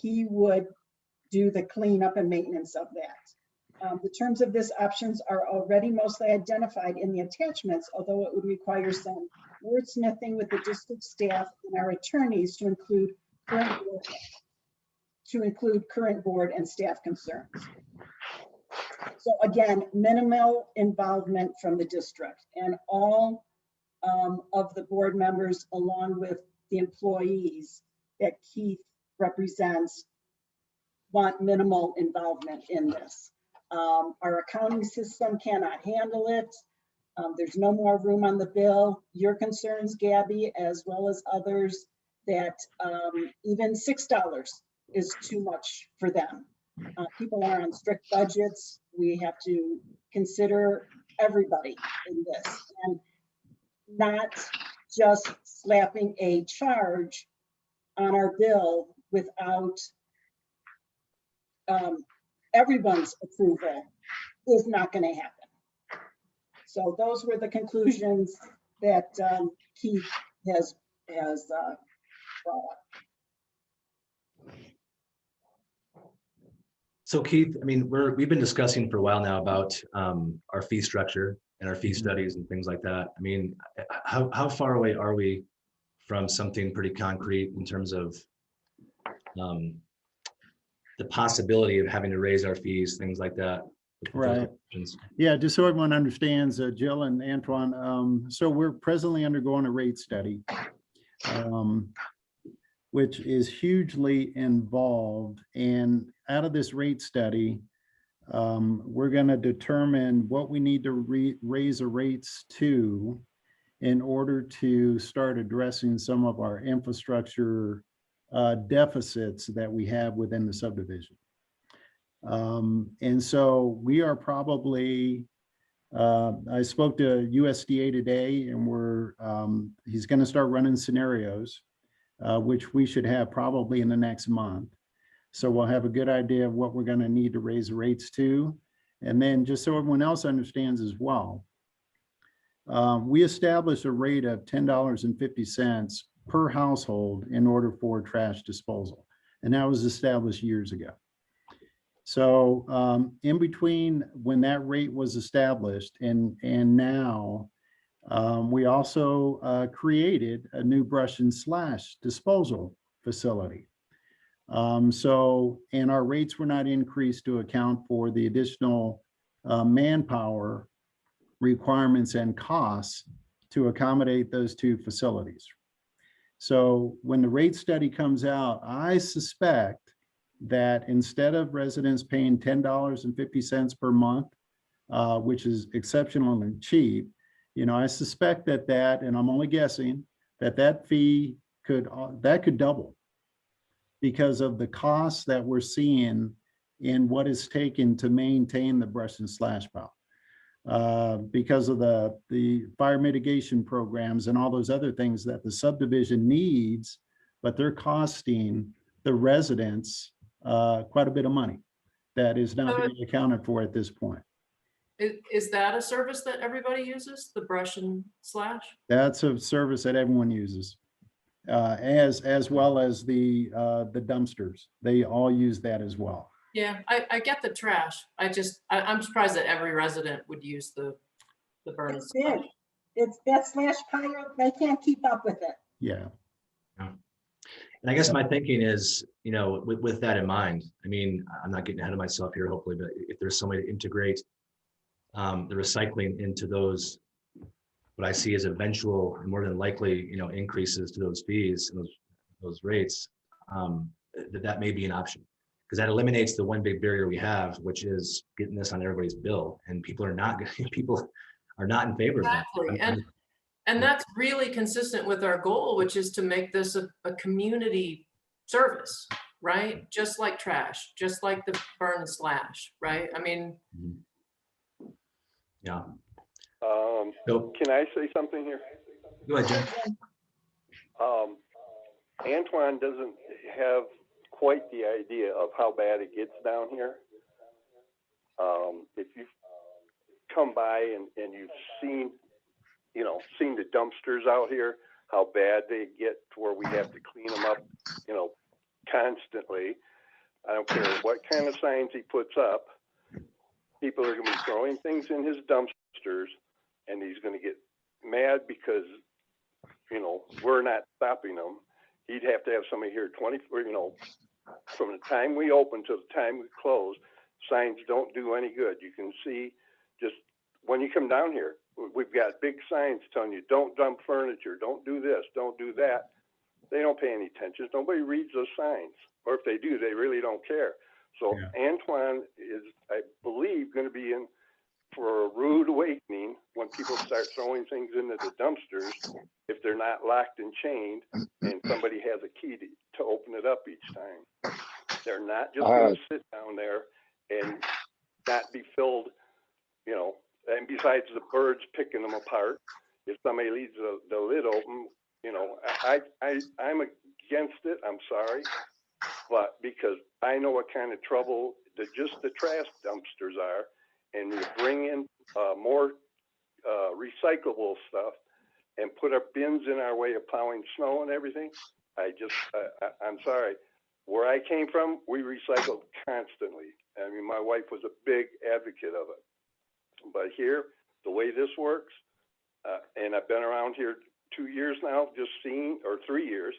He would do the cleanup and maintenance of that. The terms of this options are already mostly identified in the attachments, although it would require some wordsmithing with the district staff and our attorneys to include current board and staff concerns. So again, minimal involvement from the district, and all of the board members, along with the employees that Keith represents, want minimal involvement in this. Our accounting system cannot handle it. There's no more room on the bill. Your concerns, Gabby, as well as others, that even $6 is too much for them. People are on strict budgets. We have to consider everybody in this, and not just slapping a charge on our bill without everyone's approval is not going to happen. So those were the conclusions that Keith has brought up. So Keith, I mean, we've been discussing for a while now about our fee structure and our fee studies and things like that. I mean, how far away are we from something pretty concrete in terms of the possibility of having to raise our fees, things like that? Right. Yeah, just so everyone understands, Jill and Antoine, so we're presently undergoing a rate study, which is hugely involved. And out of this rate study, we're going to determine what we need to raise the rates to in order to start addressing some of our infrastructure deficits that we have within the subdivision. And so we are probably, I spoke to USDA today, and he's going to start running scenarios, which we should have probably in the next month. So we'll have a good idea of what we're going to need to raise rates to. And then just so everyone else understands as well, we established a rate of $10.50 per household in order for trash disposal. And that was established years ago. So in between when that rate was established and now, we also created a new brush and slash disposal facility. And our rates were not increased to account for the additional manpower requirements and costs to accommodate those two facilities. So when the rate study comes out, I suspect that instead of residents paying $10.50 per month, which is exceptionally cheap, I suspect that, and I'm only guessing, that fee could double because of the costs that we're seeing in what is taken to maintain the brush and slash pile. Because of the fire mitigation programs and all those other things that the subdivision needs, but they're costing the residents quite a bit of money that is not being accounted for at this point. Is that a service that everybody uses, the brush and slash? That's a service that everyone uses, as well as the dumpsters. They all use that as well. Yeah, I get the trash. I'm surprised that every resident would use the burn and It's slash. big. It's that slash pile, they can't keep up with it. Yeah. And I guess my thinking is, with that in mind, I mean, I'm not getting ahead of myself here, hopefully, but if there's some way to integrate the recycling into those, what I see as eventual and more than likely, increases to those fees and those rates, that may be an option. Because that eliminates the one big barrier we have, which is getting this on everybody's bill, and people are not in favor of that. Exactly. And that's really consistent with our goal, which is to make this a community service, right? Just like trash, just like the burn and slash, right? I mean, yeah. Can I say something here? Go ahead, Jim. Antoine doesn't have quite the idea of how bad it gets down here. If you've come by and you've seen the dumpsters out here, how bad they get to where we have to clean them up, constantly. I don't care what kind of signs he puts up. People are going to be throwing things in his dumpsters, and he's going to get mad because, we're not stopping them. He'd have to have somebody here 24, from the time we open to the time we close. Signs don't do any good. You can see just when you come down here, we've got big signs telling you, don't dump furniture, don't do this, don't do that. They don't pay any attention. Nobody reads those signs. Or if they do, they really don't care. So yeah. Antoine is, I believe, going to be in for a rude awakening when people start throwing things into the dumpsters if they're not locked and chained and somebody has a key to open it up each time. They're not just going to sit down there and not be filled, and besides the birds picking them apart, if somebody leaves the lid open, I'm against it. I'm sorry. But because I know what kind of trouble just the trash dumpsters are, and we bring in more recyclable stuff and put our bins in our way of plowing snow and everything, I'm sorry. Where I came from, we recycled constantly. I mean, my wife was a big advocate of it. But here, the way this works, and I've been around here 2 years now, just seeing, or 3 years,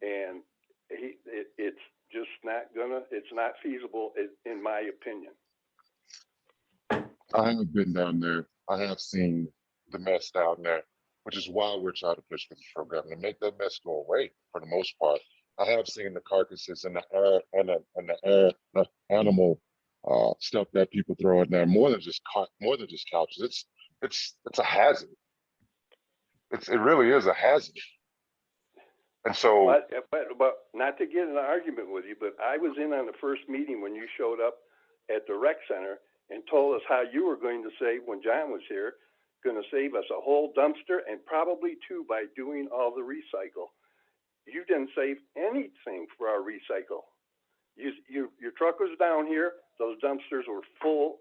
and it's just it's not feasible in my opinion. I haven't been down there. I have seen the mess down there, which is why we're trying to push for this program to make that mess go away for the most part. I have seen the carcasses and the animal stuff that people throw in there, more than just couches. It's a hazard. It really is a hazard. And so, but not to get in an argument with you, but I was in on the first meeting when you showed up at the rec center and told us how you were going to save, when John was here, going to save us a whole dumpster and probably two by doing all the recycle. You didn't save anything for our recycle. Your truck was down here. Those dumpsters were full.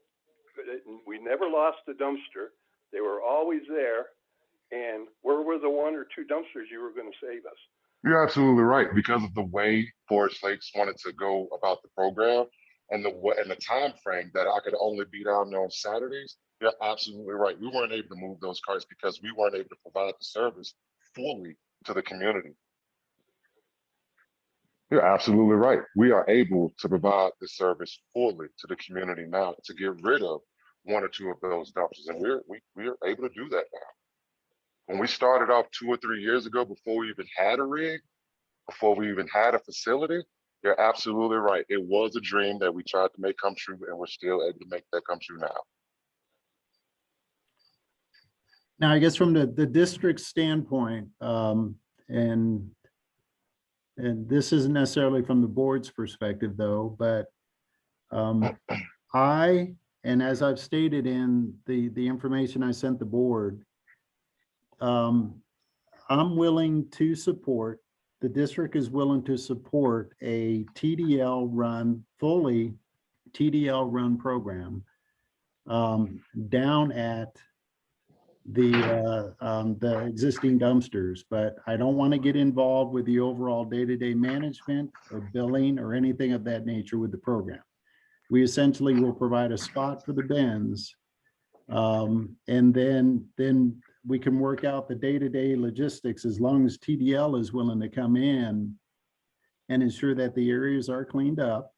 We never lost a dumpster. They were always there. And where were the one or two dumpsters you were going to save us? You're absolutely right. Because of the way Forest Lakes wanted to go about the program and the time frame that I could only be down there on Saturdays, you're absolutely right. We weren't able to move those carts because we weren't able to provide the service fully to the community. You're absolutely right. We are able to provide the service fully to the community now to get rid of one or two of those dumpsters, and we're able to do that now. When we started off 2 or 3 years ago, before we even had a rig, before we even had a facility, you're absolutely right. It was a dream that we tried to make come true, and we're still able to make that come true now. Now, I guess from the district standpoint, and this isn't necessarily from the board's perspective though, but and as I've stated in the information I sent the board, I'm willing to support, the district is willing to support a TDL run, fully TDL run program down at the existing dumpsters, but I don't want to get involved with the overall day-to-day management or billing or anything of that nature with the program. We essentially will provide a spot for the bins, and then we can work out the day-to-day logistics as long as TDL is willing to come in and ensure that the areas are cleaned up,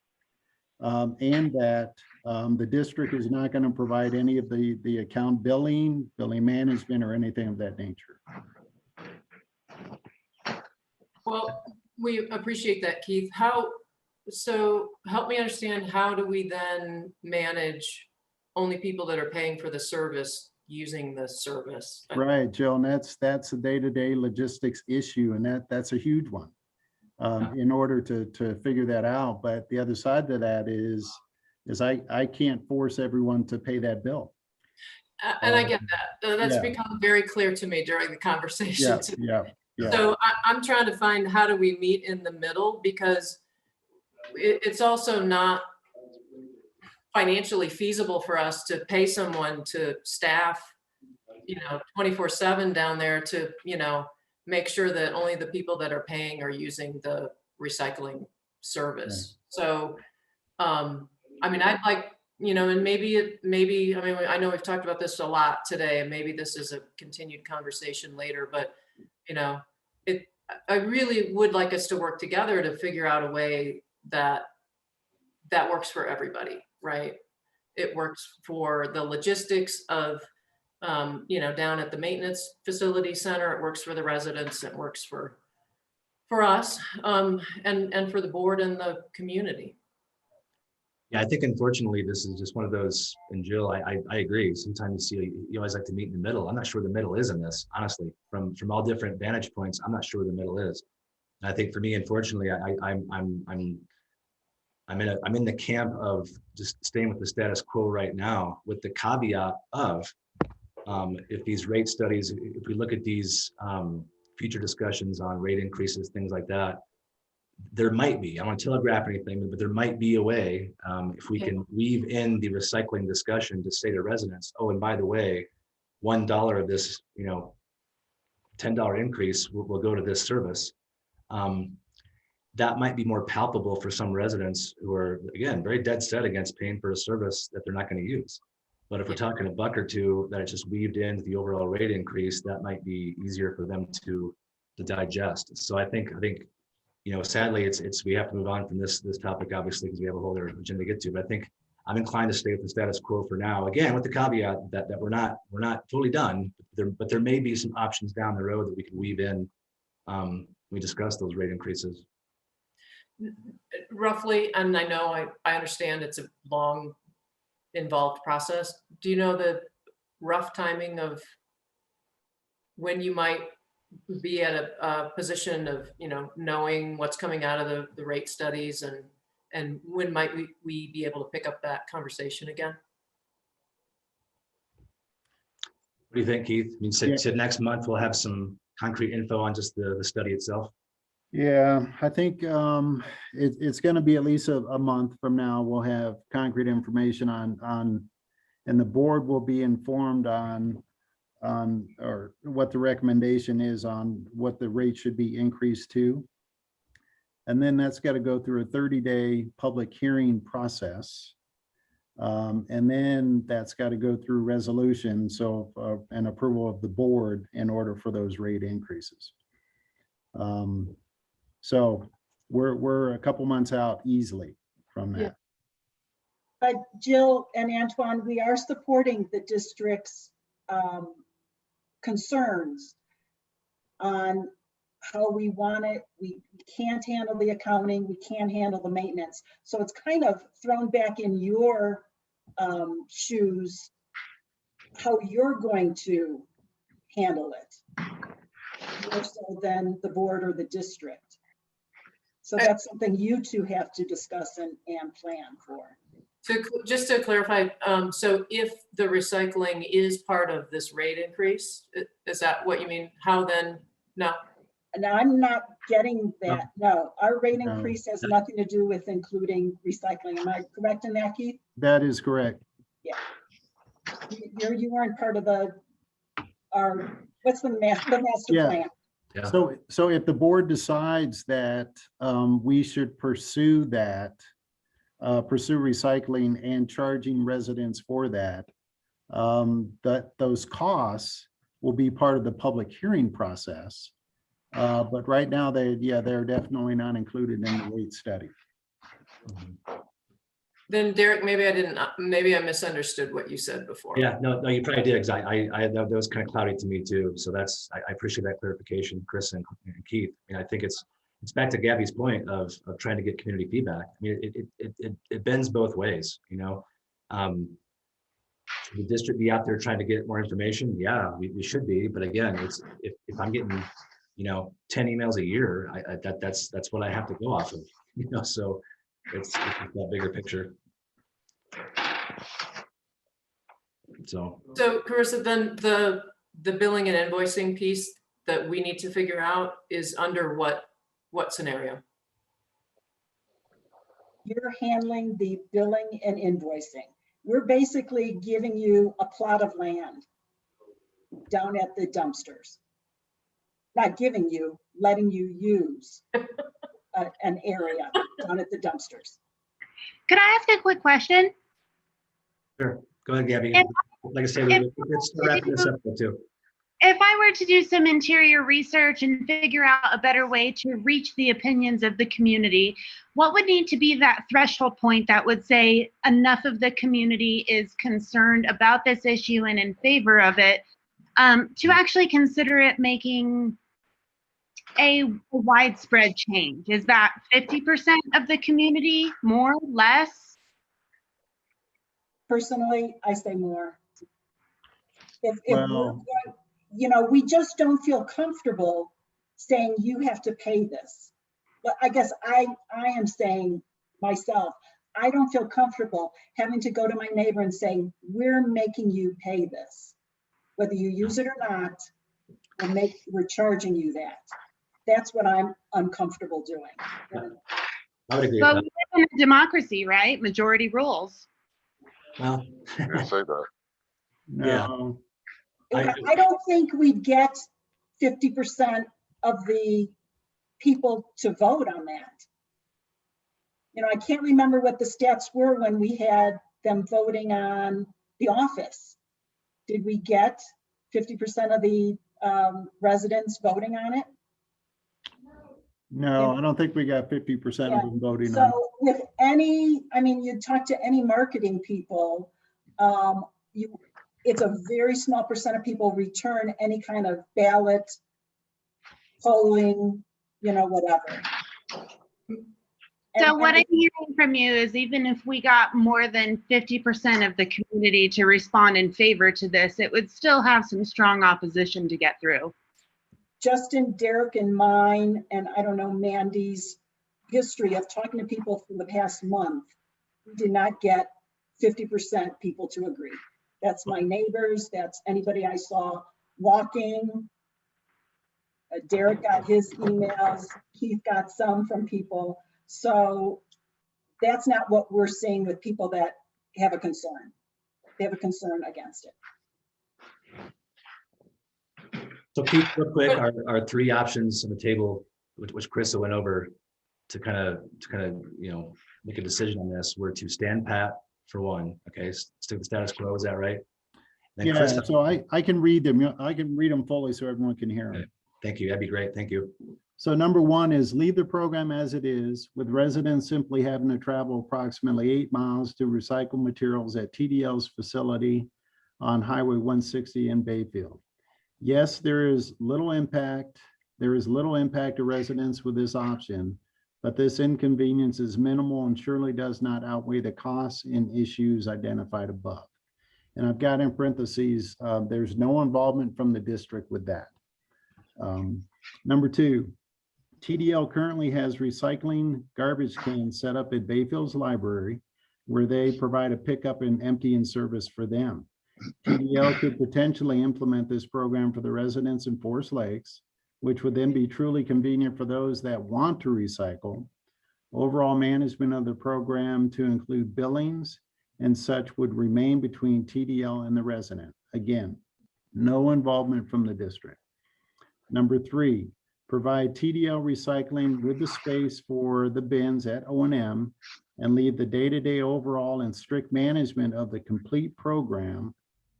and that the district is not going to provide any of the account billing management, or anything of that nature. Well, we appreciate that, Keith. So help me understand, how do we then manage only people that are paying for the service using the service? Right, Jill, and that's a day-to-day logistics issue, and that's a huge one. In order to figure that out, but the other side to that is I can't force everyone to pay that bill. And I get that. That's yeah. become very clear to me during the conversation. Yeah. So I'm trying to find, how do we meet in the middle? Because it's also not financially feasible for us to pay someone to staff, 24/7 down there to, make sure that only the people that are paying are using the recycling service. So, I mean, I'd like, and maybe, I mean, I know we've talked about this a lot today, and maybe this is a continued conversation later, but, I really would like us to work together to figure out a way that works for everybody, right? It works for the logistics of, down at the maintenance facility center. It works for the residents. It works for us, and for the board and the community. Yeah, I think unfortunately this is just one of those, and Jill, I agree. Sometimes you always like to meet in the middle. I'm not sure the middle is in this, honestly. From all different vantage points, I'm not sure where the middle is. And I think for me, unfortunately, I'm in the camp of just staying with the status quo right now, with the caveat of if these rate studies, if we look at these future discussions on rate increases, things like that, there might be, I don't want to telegraph anything, but there might be a way, if we can weave in the recycling discussion to say to residents, oh, and by the way, $1 of this, $10 increase will go to this service. That might be more palpable for some residents who are, again, very dead set against paying for a service that they're not going to use. But if we're talking a buck or two that it's just weaved into the overall rate increase, that might be easier for them to digest. So I think sadly, we have to move on from this topic, obviously, because we have a whole other agenda to get to. But I think I'm inclined to stay with the status quo for now. Again, with the caveat that we're not totally done, but there may be some options down the road that we can weave in. We discuss those rate increases. Roughly, and I know I understand it's a long, involved process. Do you know the rough timing of when you might be at a position of, knowing what's coming out of the rate studies and And when might we be able to pick up that conversation again? What do you think, Keith? You Yeah. said next month we'll have some concrete info on just the study itself. Yeah, I think it's going to be at least a month from now. We'll have concrete information on, and the board will be informed on or what the recommendation is on what the rate should be increased to. And then that's got to go through a 30-day public hearing process. And then that's got to go through resolution, so an approval of the board in order for those rate increases. So we're a couple months out easily from that. Yeah. But Jill and Antoine, we are supporting the district's concerns on how we want it. We can't handle the accounting, we can't handle the maintenance. So it's kind of thrown back in your shoes, how you're going to handle it, more so than the board or the district. So that's something you two have to discuss and plan for. Just to clarify, so if the recycling is part of this rate increase, is that what you mean? How then? No. And I'm not getting that. No, our rate No. increase has nothing to do with including recycling. Am I correct in that, Keith? That is correct. Yeah. You weren't part of what's the master Yeah. plan? Yeah. So if the board decides that we should pursue that, pursue recycling and charging residents for that, that those costs will be part of the public hearing process. But right now they're definitely not included in the rate study. Then Derek, maybe I misunderstood what you said before. Yeah, no, you probably did. Exactly. That was kind of cloudy to me too. So I appreciate that clarification, Chris and Keith. I mean, I think it's back to Gabby's point of trying to get community feedback. I mean, it bends both ways, you know. Should the district be out there trying to get more information? Yeah, we should be. But again, it's if I'm getting, 10 emails a year, that's what I have to go off of, so it's that bigger picture. So Carissa, then the billing and invoicing piece that we need to figure out is under what scenario? You're handling the billing and invoicing. We're basically giving you a plot of land down at the dumpsters. Not giving you, letting you use an area down at the dumpsters. Could I ask a quick question? sure, go ahead, Gabby. If- Like I say, let's wrap this up too. If I were to do some interior research and figure out a better way to reach the opinions of the community, what would need to be that threshold point that would say enough of the community is concerned about this issue and in favor of it, to actually consider it making a widespread change? Is that 50% of the community, more, less? Personally, I say more. If Well- we just don't feel comfortable saying you have to pay this. But I guess I am saying myself, I don't feel comfortable having to go to my neighbor and say, we're making you pay this. Whether you use it or not, we're charging you that. That's what I'm uncomfortable doing. I would agree But with we live in a democracy, right? Majority rules. that. Well, Didn't say that. Yeah. No, I don't think we'd get 50% of the people to vote on that. I can't remember what the stats were when we had them voting on the office. Did we get 50% of the residents voting on it? no, I don't think we got 50% of them voting on. So with you talk to any marketing people, it's a very small percent of people return any kind of ballot, polling, whatever. So what I'm hearing from you is even if we got more than 50% of the community to respond in favor to this, it would still have some strong opposition to get through. Justin, Derek, and mine, and I don't know, Mandy's history of talking to people from the past month, we did not get 50% people to agree. That's my neighbors, that's anybody I saw walking. Derek got his emails, Keith got some from people. So that's not what we're seeing with people that have a concern. They have a concern against it. So Keith, real quick, our three options on the table, which Chris went over to kind of, make a decision on this, were to stand pat for one. Okay, stick the status quo. Is that right? Then Yeah, Chris, so I can read them. I can read them fully so everyone can hear them. Okay. Thank you. That'd be great. Thank you. So number one is leave the program as it is, with residents simply having to travel approximately 8 miles to recycle materials at TDL's facility on Highway 160 in Bayfield. Yes, there is little impact. There is little impact to residents with this option, but this inconvenience is minimal and surely does not outweigh the costs and issues identified above. And I've got in parentheses, there's no involvement from the district with that. Number two, TDL currently has recycling garbage cans set up at Bayfield's library where they provide a pickup and emptying service for them. TDL could potentially implement this program for the residents in Forest Lakes, which would then be truly convenient for those that want to recycle. Overall management of the program to include billings and such would remain between TDL and the resident. Again, no involvement from the district. Number three, provide TDL recycling with the space for the bins at O&M and leave the day-to-day overall and strict management of the complete program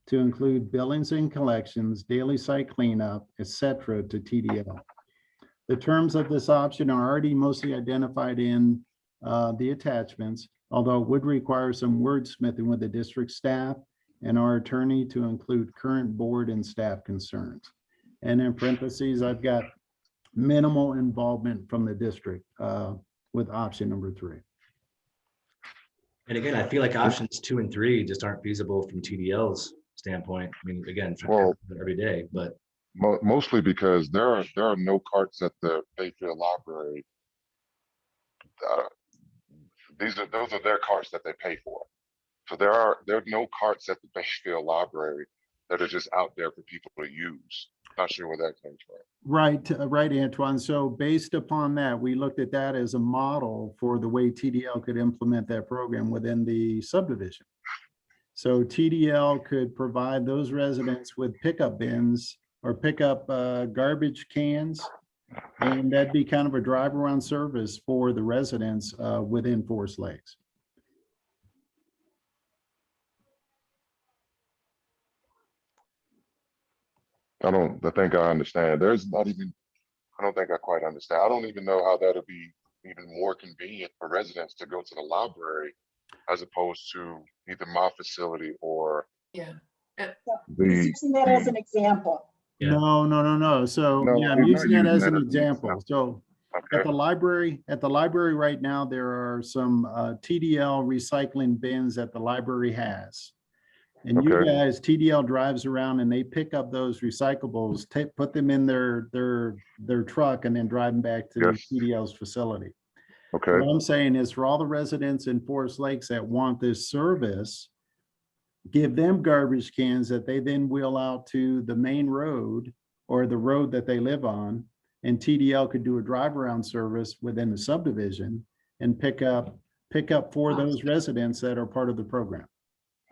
to include billings and collections, daily site cleanup, etc. to TDL. The terms of this option are already mostly identified in the attachments, although it would require some wordsmithing with the district staff and our attorney to include current board and staff concerns. And in parentheses, I've got minimal involvement from the district with option number three. And again, I feel like options 2 and 3 just aren't feasible from TDL's standpoint. I mean, again, Well, every day, but Mostly because there are no carts at the Bayfield Library. Those are their carts that they pay for. So there are no carts at the Bayfield Library that are just out there for people to use. Not sure where that came from. Right, Antoine. So based upon that, we looked at that as a model for the way TDL could implement that program within the subdivision. So TDL could provide those residents with pickup bins or pickup garbage cans, and that'd be kind of a drive around service for the residents within Forest Lakes. I think I understand. I don't think I quite understand. I don't even know how that'll be even more convenient for residents to go to the library as opposed to either my facility or Yeah. He's using that as an example. Yeah. No. So No, yeah, I'm I'm not using that using as that an as an example. example. So Okay. at the library right now, there are some TDL recycling bins that the library has. And you Okay. guys, TDL drives around and they pick up those recyclables, put them in their truck and then drive them back to Yes. TDL's facility. Okay. What I'm saying is for all the residents in Forest Lakes that want this service, give them garbage cans that they then wheel out to the main road or the road that they live on. And TDL could do a drive around service within the subdivision and pick up for those residents that are part of the program.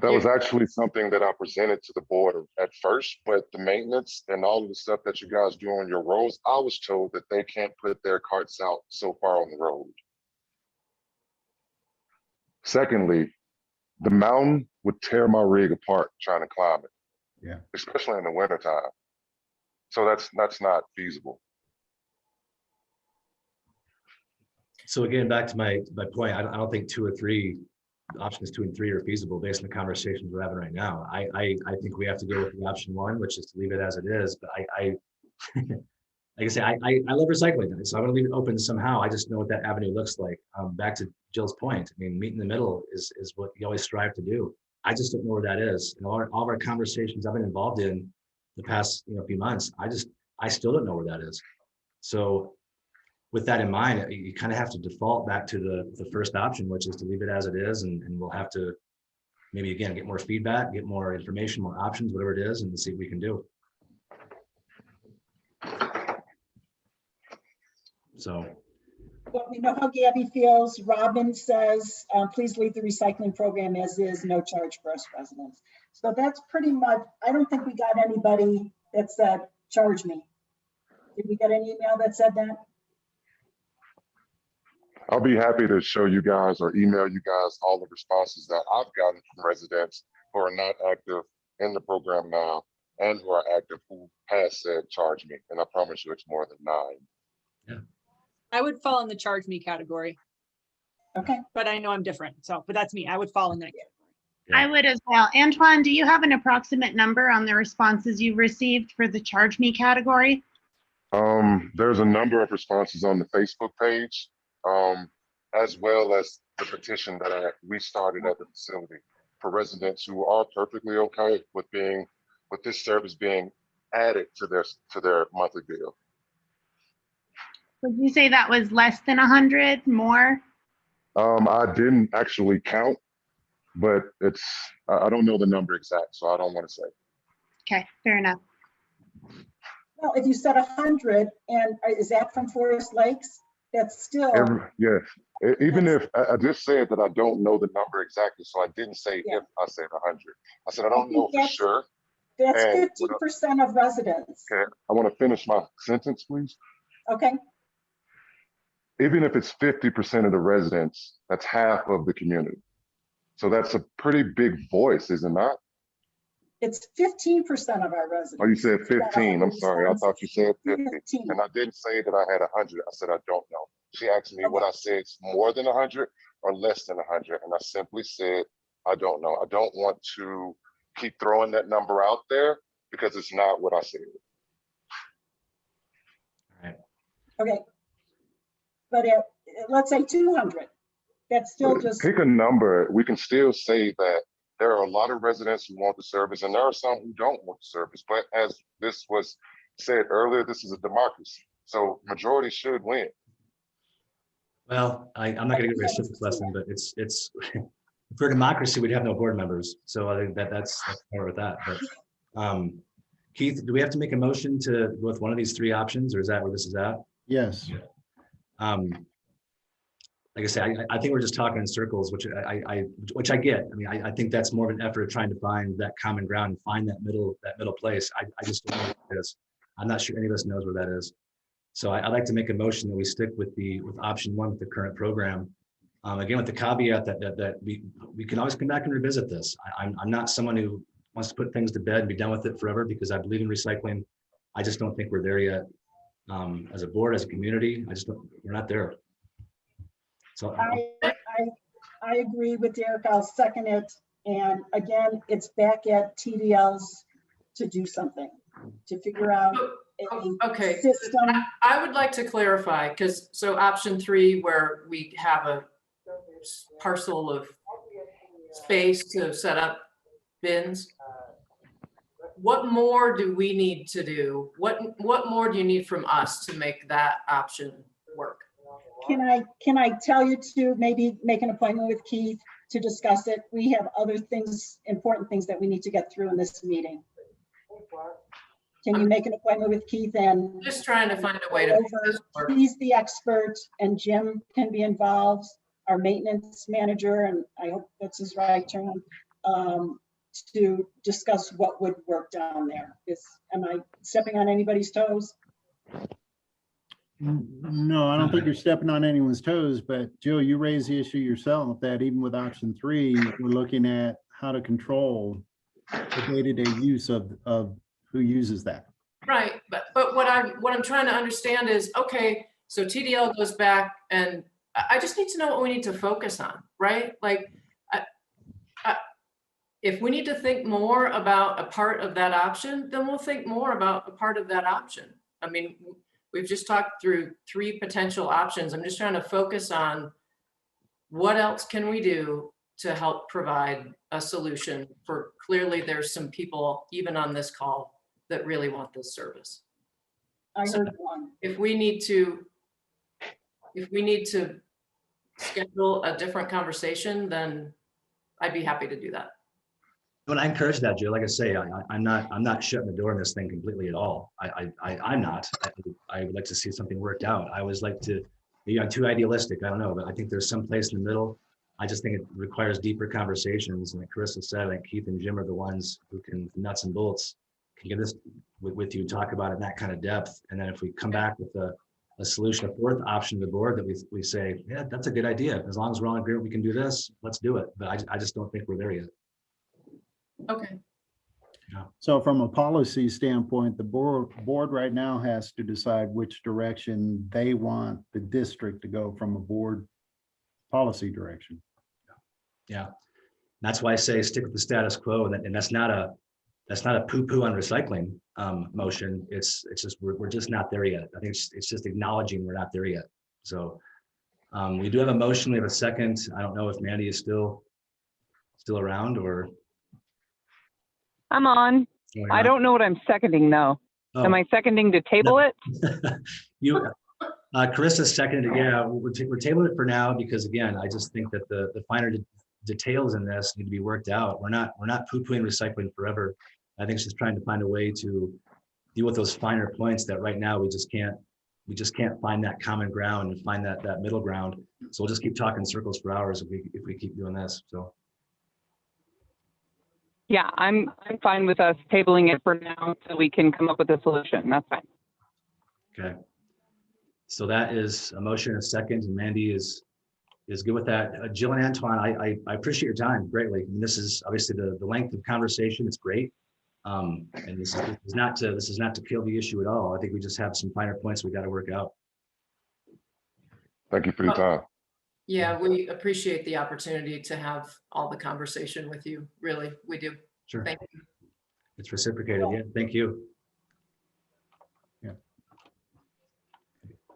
That was actually something that I presented to the board at first, but the maintenance and all of the stuff that you guys do on your roads, I was told that they can't put their carts out so far on the road. Secondly, the mountain would tear my rig apart trying to climb it. Yeah. Especially in the wintertime. So that's not feasible. so again, back to my point, I don't think 2 or 3 options 2 and 3 are feasible based on the conversations we're having right now. I think we have to go with the option 1, which is to leave it as it is. But I like I say, I love recycling, so I'm going to leave it open somehow. I just know what that avenue looks like. Back to Jill's point, I mean, meet in the middle is what you always strive to do. I just don't know where that is. And all of our conversations I've been involved in the past few months, I still don't know where that is. So with that in mind, you kind of have to default back to the first option, which is to leave it as it is, and we'll have to maybe again get more feedback, get more information, more options, whatever it is, and see what we can do. So. Well, we know how Gabby feels. Robin says, please leave the recycling program as is, no charge for us residents. So that's pretty much, I don't think we got anybody that said, charge me. Did we get an email that said that? I'll be happy to show you guys or email you guys all the responses that I've gotten from residents who are not active in the program now and who are active who has said charge me. And I promise you it's more than 9. Yeah. I would fall in the charge me category, Okay. but I know I'm different. So, but that's me. I would fall in that category. I would as well. Antoine, do you have an approximate number on the responses you've received for the charge me category? There's a number of responses on the Facebook page, as well as the petition that we started at the facility for residents who are perfectly okay with this service being added to their monthly bill. Would you say that was less than 100, more? I didn't actually count, but I don't know the number exact, so I don't want to say. Okay, fair enough. Well, if you said 100, and is that from Forest Lakes? That's still. Yes, even if I just said that I don't know the number exactly, so I didn't say if I said 100. I said I don't know for sure. That's 50% of residents. Okay, I want to finish my sentence, please. Okay. Even if it's 50% of the residents, that's half of the community. So that's a pretty big voice, is it not? It's 15% of our residents. Oh, you said 15. I'm sorry. I thought you said 50. And I didn't say that I had 100. I said I don't know. She asked me what I said, more than 100 or less than 100. And I simply said, I don't know. I don't want to keep throwing that number out there because it's not what I said. All right. Okay. But let's say 200. That's still just. Pick a number. We can still say that there are a lot of residents who want the service and there are some who don't want the service. But as this was said earlier, this is a democracy. So majority should win. Well, I'm not going to give a civics lesson, but it's for democracy, we'd have no board members. So I think that's more with that. But Keith, do we have to make a motion to go with one of these 3 options, or is that where this is at? Yes. Like I said, I think we're just talking in circles, which I get. I mean, I think that's more of an effort of trying to find that common ground and find that middle place. I just don't know what it is. I'm not sure any of us knows where that is. So I'd like to make a motion that we stick with option 1 with the current program. Again, with the caveat that we can always come back and revisit this. I'm not someone who wants to put things to bed and be done with it forever because I believe in recycling. I just don't think we're there yet. As a board, as a community, we're not there. So I agree with Derek. I'll second it. And again, it's back at TDL's to do something, to figure out a system. I would like to clarify, because so option 3, where we have a parcel of space to set up bins, what more do we need to do? What more do you need from us to make that option work? Can I tell you to maybe make an appointment with Keith to discuss it? We have other things, important things that we need to get through in this meeting. Can you make an appointment with Keith and just trying to find a way to make this work. He's the expert and Jim can be involved, our maintenance manager, and I hope that's his right term, to discuss what would work down there. Am I stepping on anybody's toes? No, I don't think you're stepping on anyone's toes, but Jill, you raised the issue yourself that even with option 3, we're looking at how to control the day-to-day use of who uses that. Right, but what I'm trying to understand is, okay, so TDL goes back, and I just need to know what we need to focus on, right? Like, if we need to think more about a part of that option, then we'll think more about a part of that option. I mean, we've just talked through 3 potential options. I'm just trying to focus on what else can we do to help provide a solution for, clearly there's some people even on this call that really want this service. I heard one. If we need to if we need to schedule a different conversation, then I'd be happy to do that. But I encourage that, Joe. Like I say, I'm not shutting the door on this thing completely at all. I'm not. I would like to see something worked out. I always like to, maybe I'm too idealistic, I don't know, but I think there's some place in the middle. I just think it requires deeper conversations. And like Carissa said, I think Keith and Jim are the ones who can, nuts and bolts, can get this with you, talk about it in that kind of depth. And then if we come back with a solution, a fourth option to the board that we say, yeah, that's a good idea. As long as we're all in agreement, we can do this, let's do it. But I just don't think we're there yet. Okay. So from a policy standpoint, the board right now has to decide which direction they want the district to go from a board policy direction. Yeah, that's why I say stick with the status quo, and that's not a poo-poo on recycling motion. It's just we're just not there yet. I think it's just acknowledging we're not there yet. So we do have a motion. We have a second. I don't know if Mandy is still around or. I'm on. Oh, you're I not? don't know what I'm seconding though. Oh. Am I seconding to table it? You, Carissa seconded. Yeah, we're tabling it for now because again, I just think that the finer details in this need to be worked out. We're not poo-pooing recycling forever. I think she's trying to find a way to deal with those finer points that right now we just can't find that common ground and find that middle ground. So we'll just keep talking circles for hours if we keep doing this. So. Yeah, I'm fine with us tabling it for now so we can come up with a solution. That's fine. Okay. So that is a motion and a second, and Mandy is good with that. Jill and Antoine, I appreciate your time greatly. I mean, this is obviously the length of conversation. It's great. And this is not to kill the issue at all. I think we just have some finer points we got to work out. Thank you for your time. Yeah, we appreciate the opportunity to have all the conversation with you. Really, we do. Sure. Thank you. It's reciprocated. Yeah, thank you. Yeah.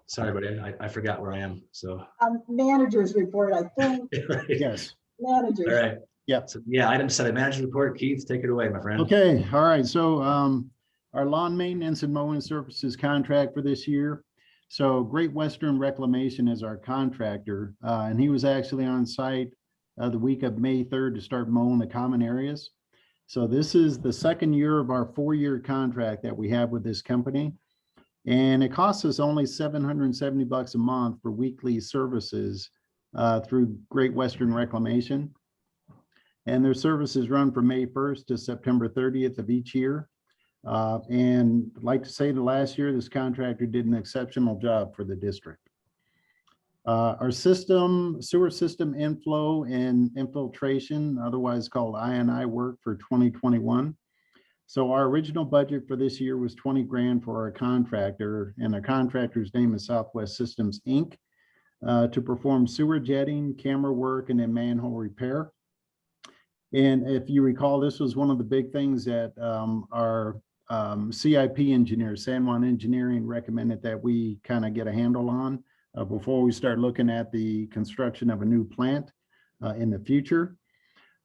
Sorry, buddy. I forgot where I am. So. Managers report, I think. Right. Yes. Managers. All right. Yeah. So, yeah, item 7, manager report. Keith, take it away, my friend. Okay. All right. So our lawn maintenance and mowing services contract for this year. So Great Western Reclamation is our contractor, and he was actually on site the week of May 3rd to start mowing the common areas. So this is the second year of our 4-year contract that we have with this company. And it costs us only $770 a month for weekly services through Great Western Reclamation. And their services run from May 1st to September 30th of each year. And I'd like to say the last year, this contractor did an exceptional job for the district. Our sewer system inflow and infiltration, otherwise called I&I work for 2021. So our original budget for this year was 20 grand for our contractor, and our contractor's name is Southwest Systems, Inc., to perform sewer jetting, camera work, and then manhole repair. And if you recall, this was one of the big things that our CIP engineer, San Juan Engineering, recommended that we kind of get a handle on before we start looking at the construction of a new plant in the future.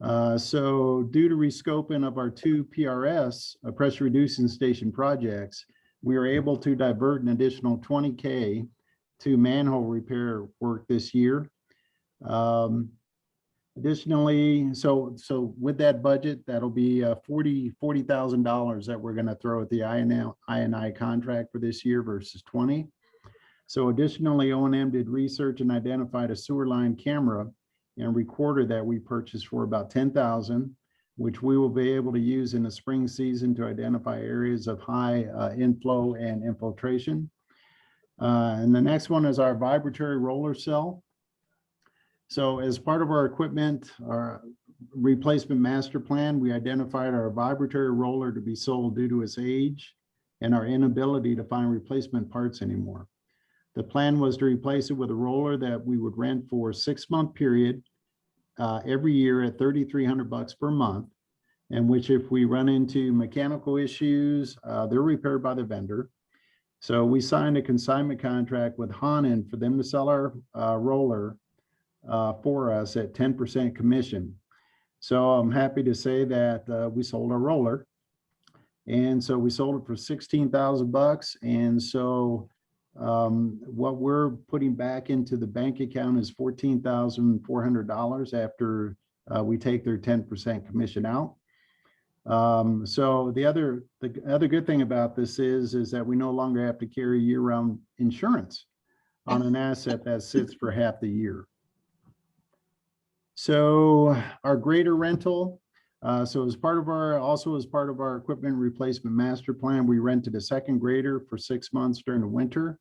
So due to rescoping of our 2 PRS, pressure reducing station projects, we were able to divert an additional 20K to manhole repair work this year. Additionally, so with that budget, that'll be $40,000 that we're going to throw at the I&I contract for this year versus 20. So additionally, O&M did research and identified a sewer line camera and recorder that we purchased for about $10,000, which we will be able to use in the spring season to identify areas of high inflow and infiltration. And the next one is our vibratory roller cell. So as part of our equipment, our replacement master plan, we identified our vibratory roller to be sold due to its age and our inability to find replacement parts anymore. The plan was to replace it with a roller that we would rent for a 6-month period every year at $3,300 per month, and which if we run into mechanical issues, they're repaired by the vendor. So we signed a consignment contract with Hanen for them to sell our roller for us at 10% commission. So I'm happy to say that we sold our roller. And so we sold it for $16,000. And so What we're putting back into the bank account is $14,400 after we take their 10% commission out. So the other good thing about this is that we no longer have to carry year-round insurance on an asset that sits for half the year. So our grader rental, so as part of our, also as part of our equipment replacement master plan, we rented a second grader for 6 months during the winter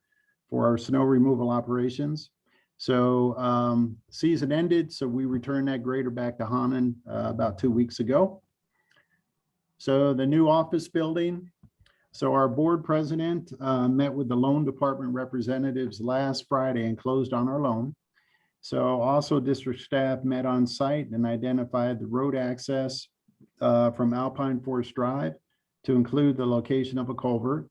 for our snow removal operations. So season ended, so we returned that grader back to Hanan about 2 weeks ago. So the new office building. So our board president met with the loan department representatives last Friday and closed on our loan. So also district staff met on site and identified the road access from Alpine Forest Drive to include the location of a culvert.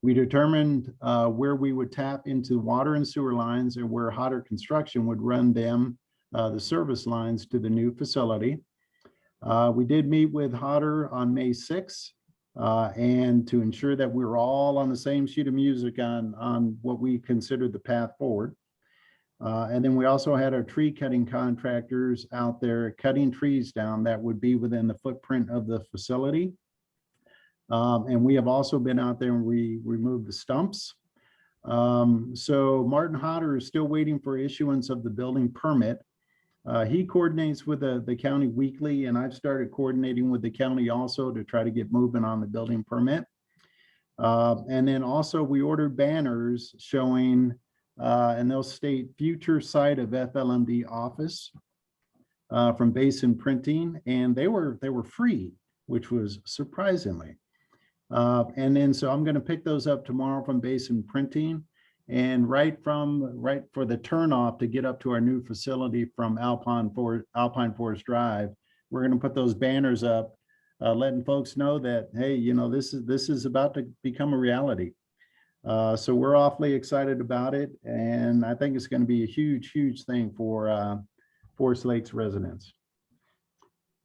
We determined where we would tap into water and sewer lines and where Hodder Construction would run them, the service lines to the new facility. We did meet with Hodder on May 6th and to ensure that we were all on the same sheet of music on what we considered the path forward. And then we also had our tree cutting contractors out there cutting trees down that would be within the footprint of the facility. And we have also been out there and we removed the stumps. So Martin Hodder is still waiting for issuance of the building permit. He coordinates with the county weekly, and I've started coordinating with the county also to try to get moving on the building permit. And then also we ordered banners showing, and they'll state future site of FLMD office from Basin Printing, and they were free, which was surprisingly. And then so I'm going to pick those up tomorrow from Basin Printing, and right for the turnoff to get up to our new facility from Alpine Forest Drive, we're going to put those banners up, letting folks know that, hey, you know, this is about to become a reality. So we're awfully excited about it, and I think it's going to be a huge thing for Forest Lakes residents.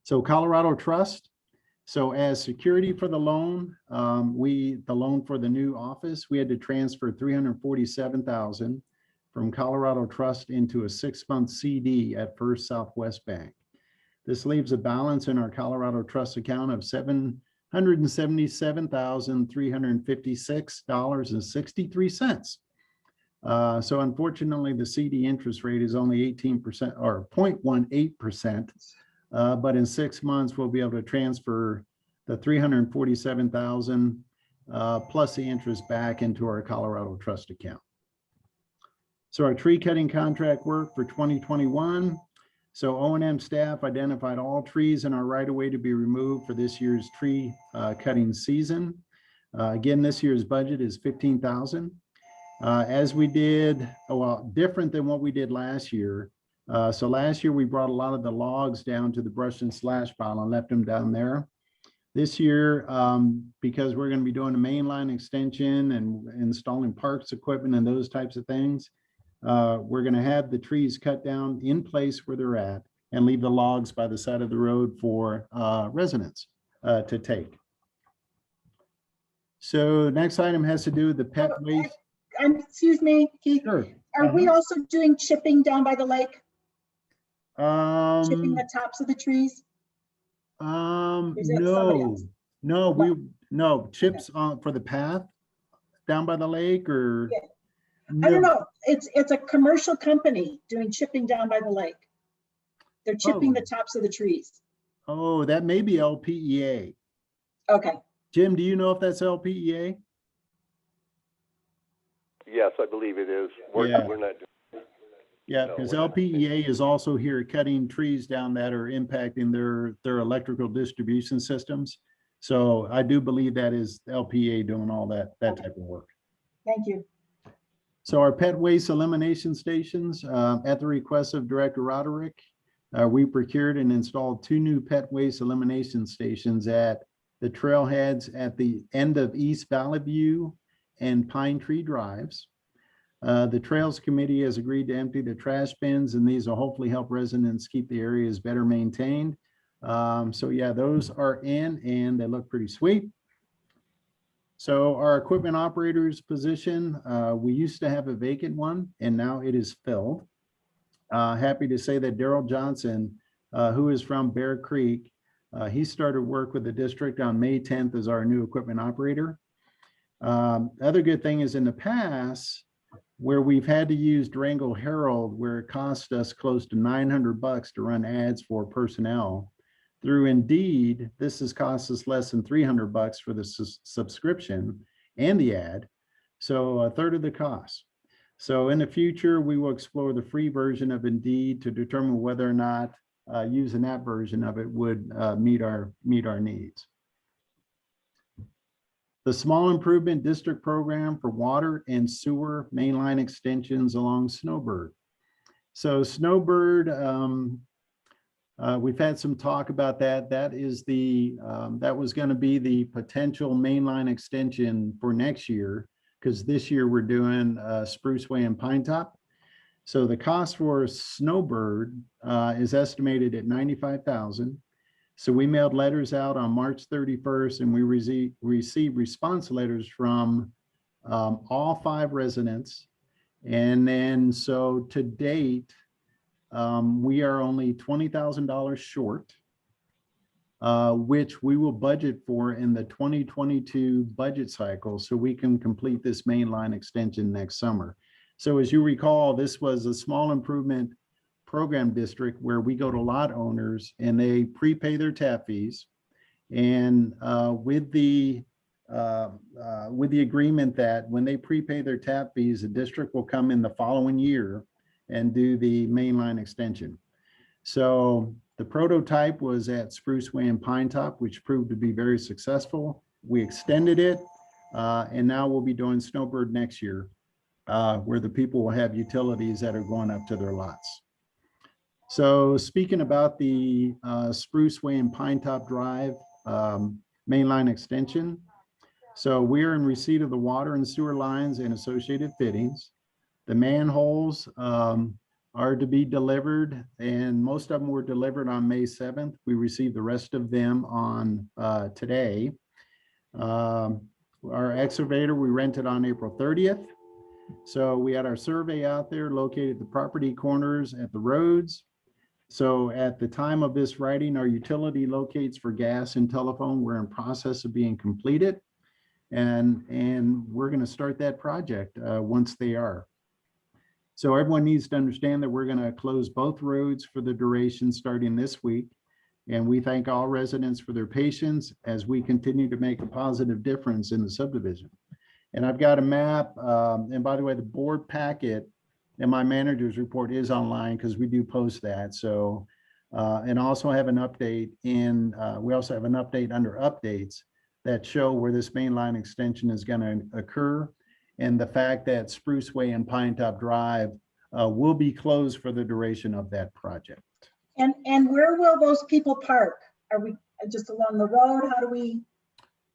So Colorado Trust. So as security for the loan, the loan for the new office, we had to transfer $347,000 from Colorado Trust into a 6-month CD at First Southwest Bank. This leaves a balance in our Colorado Trust account of $777,356.63. So unfortunately, the CD interest rate is only 18% or 0.18%. But in 6 months, we'll be able to transfer the $347,000 plus the interest back into our Colorado Trust account. So our tree cutting contract work for 2021. So O&M staff identified all trees in our right-of-way to be removed for this year's tree cutting season. Again, this year's budget is $15,000. As we did, well, different than what we did last year. So last year we brought a lot of the logs down to the brush and slash pile and left them down there. This year, because we're going to be doing a main line extension and installing parks equipment and those types of things, we're going to have the trees cut down in place where they're at and leave the logs by the side of the road for residents to take. So next item has to do with the pet waste. Excuse me, Keith. Sure. Are we also doing chipping down by the lake? Chipping Um, the tops of the trees? Is that somebody else? no chips for the path down by the lake, or Yeah. I don't know. It's a commercial company doing chipping down by the lake. They're chipping the tops of the trees. Oh, that may be LPEA. Okay. Jim, do you know if that's LPEA? Yes, I believe it is. Yeah. We're not doing. Yeah, No, because we're not. LPEA is also here cutting trees down that are impacting their electrical distribution systems. So I do believe that is LPEA doing all that type of work. Thank you. So our pet waste elimination stations, at the request of Director Roderick, we procured and installed 2 new pet waste elimination stations at the trailheads at the end of East Valley View and Pine Tree Drives. The Trails Committee has agreed to empty the trash bins, and these will hopefully help residents keep the areas better maintained. So yeah, those are in and they look pretty sweet. So our equipment operators position, we used to have a vacant one and now it is filled. Happy to say that Daryl Johnson, who is from Bear Creek, he started work with the district on May 10th as our new equipment operator. Other good thing is in the past, where we've had to use Durango Herald, where it cost us close to $900 to run ads for personnel. Through Indeed, this has cost us less than $300 for the subscription and the ad, so a third of the cost. So in the future, we will explore the free version of Indeed to determine whether or not using that version of it would meet our needs. The Small Improvement District Program for water and sewer mainline extensions along Snowbird. So Snowbird, we've had some talk about that. That is that was going to be the potential mainline extension for next year, because this year we're doing Spruce Way and Pine Top. So the cost for Snowbird is estimated at $95,000. So we mailed letters out on March 31st, and we received response letters from all 5 residents. And then so to date, we are only $20,000 short, which we will budget for in the 2022 budget cycle so we can complete this mainline extension next summer. So as you recall, this was a small improvement program district where we go to lot owners and they prepay their tap fees. And with the agreement that when they prepay their tap fees, the district will come in the following year and do the mainline extension. So the prototype was at Spruce Way and Pine Top, which proved to be very successful. We extended it, and now we'll be doing Snowbird next year, where the people will have utilities that are going up to their lots. So speaking about the Spruce Way and Pine Top Drive mainline extension, so we are in receipt of the water and sewer lines and associated fittings. The manholes are to be delivered, and most of them were delivered on May 7th. We received the rest of them on today. Our excavator we rented on April 30th. So we had our survey out there, located the property corners at the roads. So at the time of this writing, our utility locates for gas and telephone were in process of being completed. And we're going to start that project once they are. So everyone needs to understand that we're going to close both roads for the duration starting this week. And we thank all residents for their patience as we continue to make a positive difference in the subdivision. And I've got a map, and by the way, the board packet and my manager's report is online because we do post that. So, and also have an update we also have an update under updates that show where this mainline extension is going to occur, and the fact that Spruce Way and Pine Top Drive will be closed for the duration of that project. And where will those people park? Are we just along the road? How do we?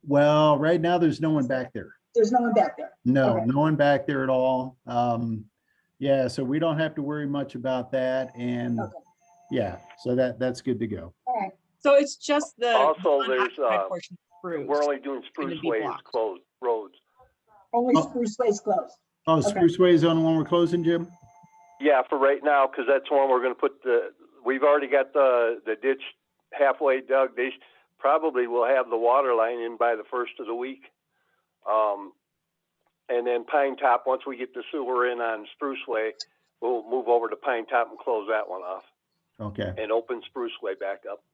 Well, right now there's no one back there. There's no one back there. No, Okay. no one back there at all. Yeah, so we don't have to worry much about that. And Okay. yeah, so that's good to go. All right. So it's just the Also, there's, unoccupied portion of Spruce. We're only doing Gonna Spruce be Way is blocked. closed roads. Only Oh. Spruce Way's closed. Oh, Okay. Spruce Way is the only one we're closing, Jim? Yeah, for right now, because that's one we're gonna put we've already got the ditch halfway dug. They probably will have the water line in by the first of the week. And then Pine Top, once we get the sewer in on Spruce Way, we'll move over to Pine Top and close that one off Okay, and open Spruce Way back up.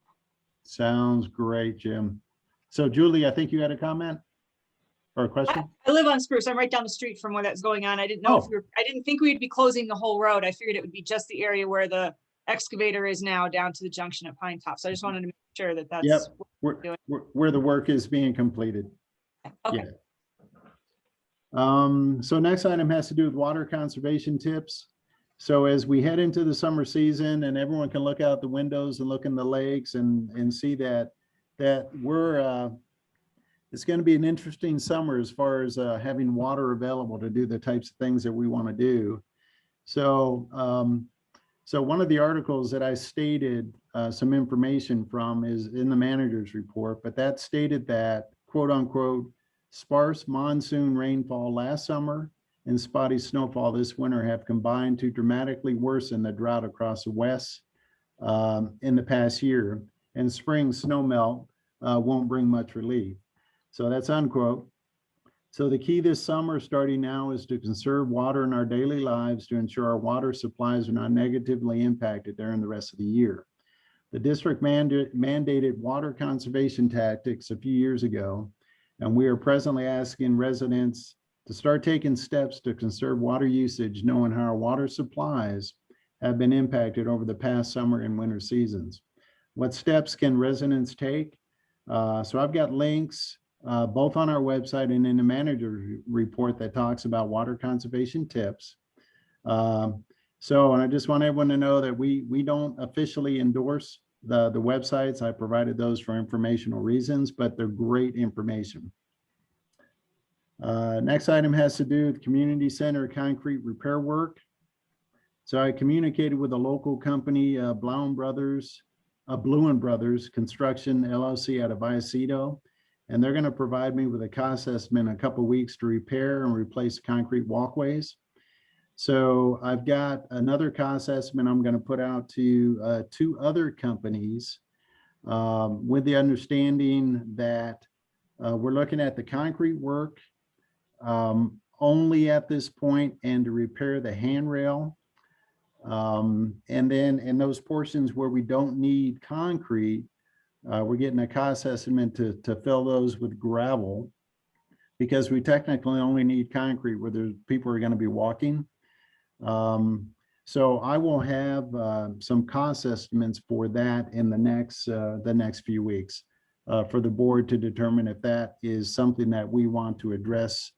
sounds great, Jim. So Julie, I think you had a comment or a question? I live on Spruce. I'm right down the street from where that's going on. I didn't know if Oh. I didn't think we'd be closing the whole road. I figured it would be just the area where the excavator is now down to the junction at Pine Top. So I just wanted to make sure that that's. Yep. doing. Where the work is being completed. Okay. Yeah. So next item has to do with water conservation tips. So as we head into the summer season and everyone can look out the windows and look in the lakes and see that we're, it's going to be an interesting summer as far as having water available to do the types of things that we want to do. So, so one of the articles that I stated some information from is in the manager's report, but that stated that quote unquote, sparse monsoon rainfall last summer and spotty snowfall this winter have combined to dramatically worsen the drought across the West in the past year, and spring snowmelt won't bring much relief. So that's unquote. So the key this summer, starting now, is to conserve water in our daily lives to ensure our water supplies are not negatively impacted during the rest of the year. The district mandated water conservation tactics a few years ago, and we are presently asking residents to start taking steps to conserve water usage, knowing how our water supplies have been impacted over the past summer and winter seasons. What steps can residents take? So I've got links both on our website and in the manager report that talks about water conservation tips. And I just want everyone to know that we don't officially endorse the websites. I provided those for informational reasons, but they're great information. Next item has to do with community center concrete repair work. So I communicated with a local company, Bluen Brothers Construction LLC out of Vallecito, and they're going to provide me with a cost estimate in a couple of weeks to repair and replace concrete walkways. So I've got another cost estimate I'm going to put out to 2 other companies with the understanding that we're looking at the concrete work only at this point and to repair the handrail. And then in those portions where we don't need concrete, we're getting a cost estimate to fill those with gravel, because we technically only need concrete where there's people are going to be walking. So I will have some cost estimates for that in the next few weeks for the board to determine if that is something that we want to address,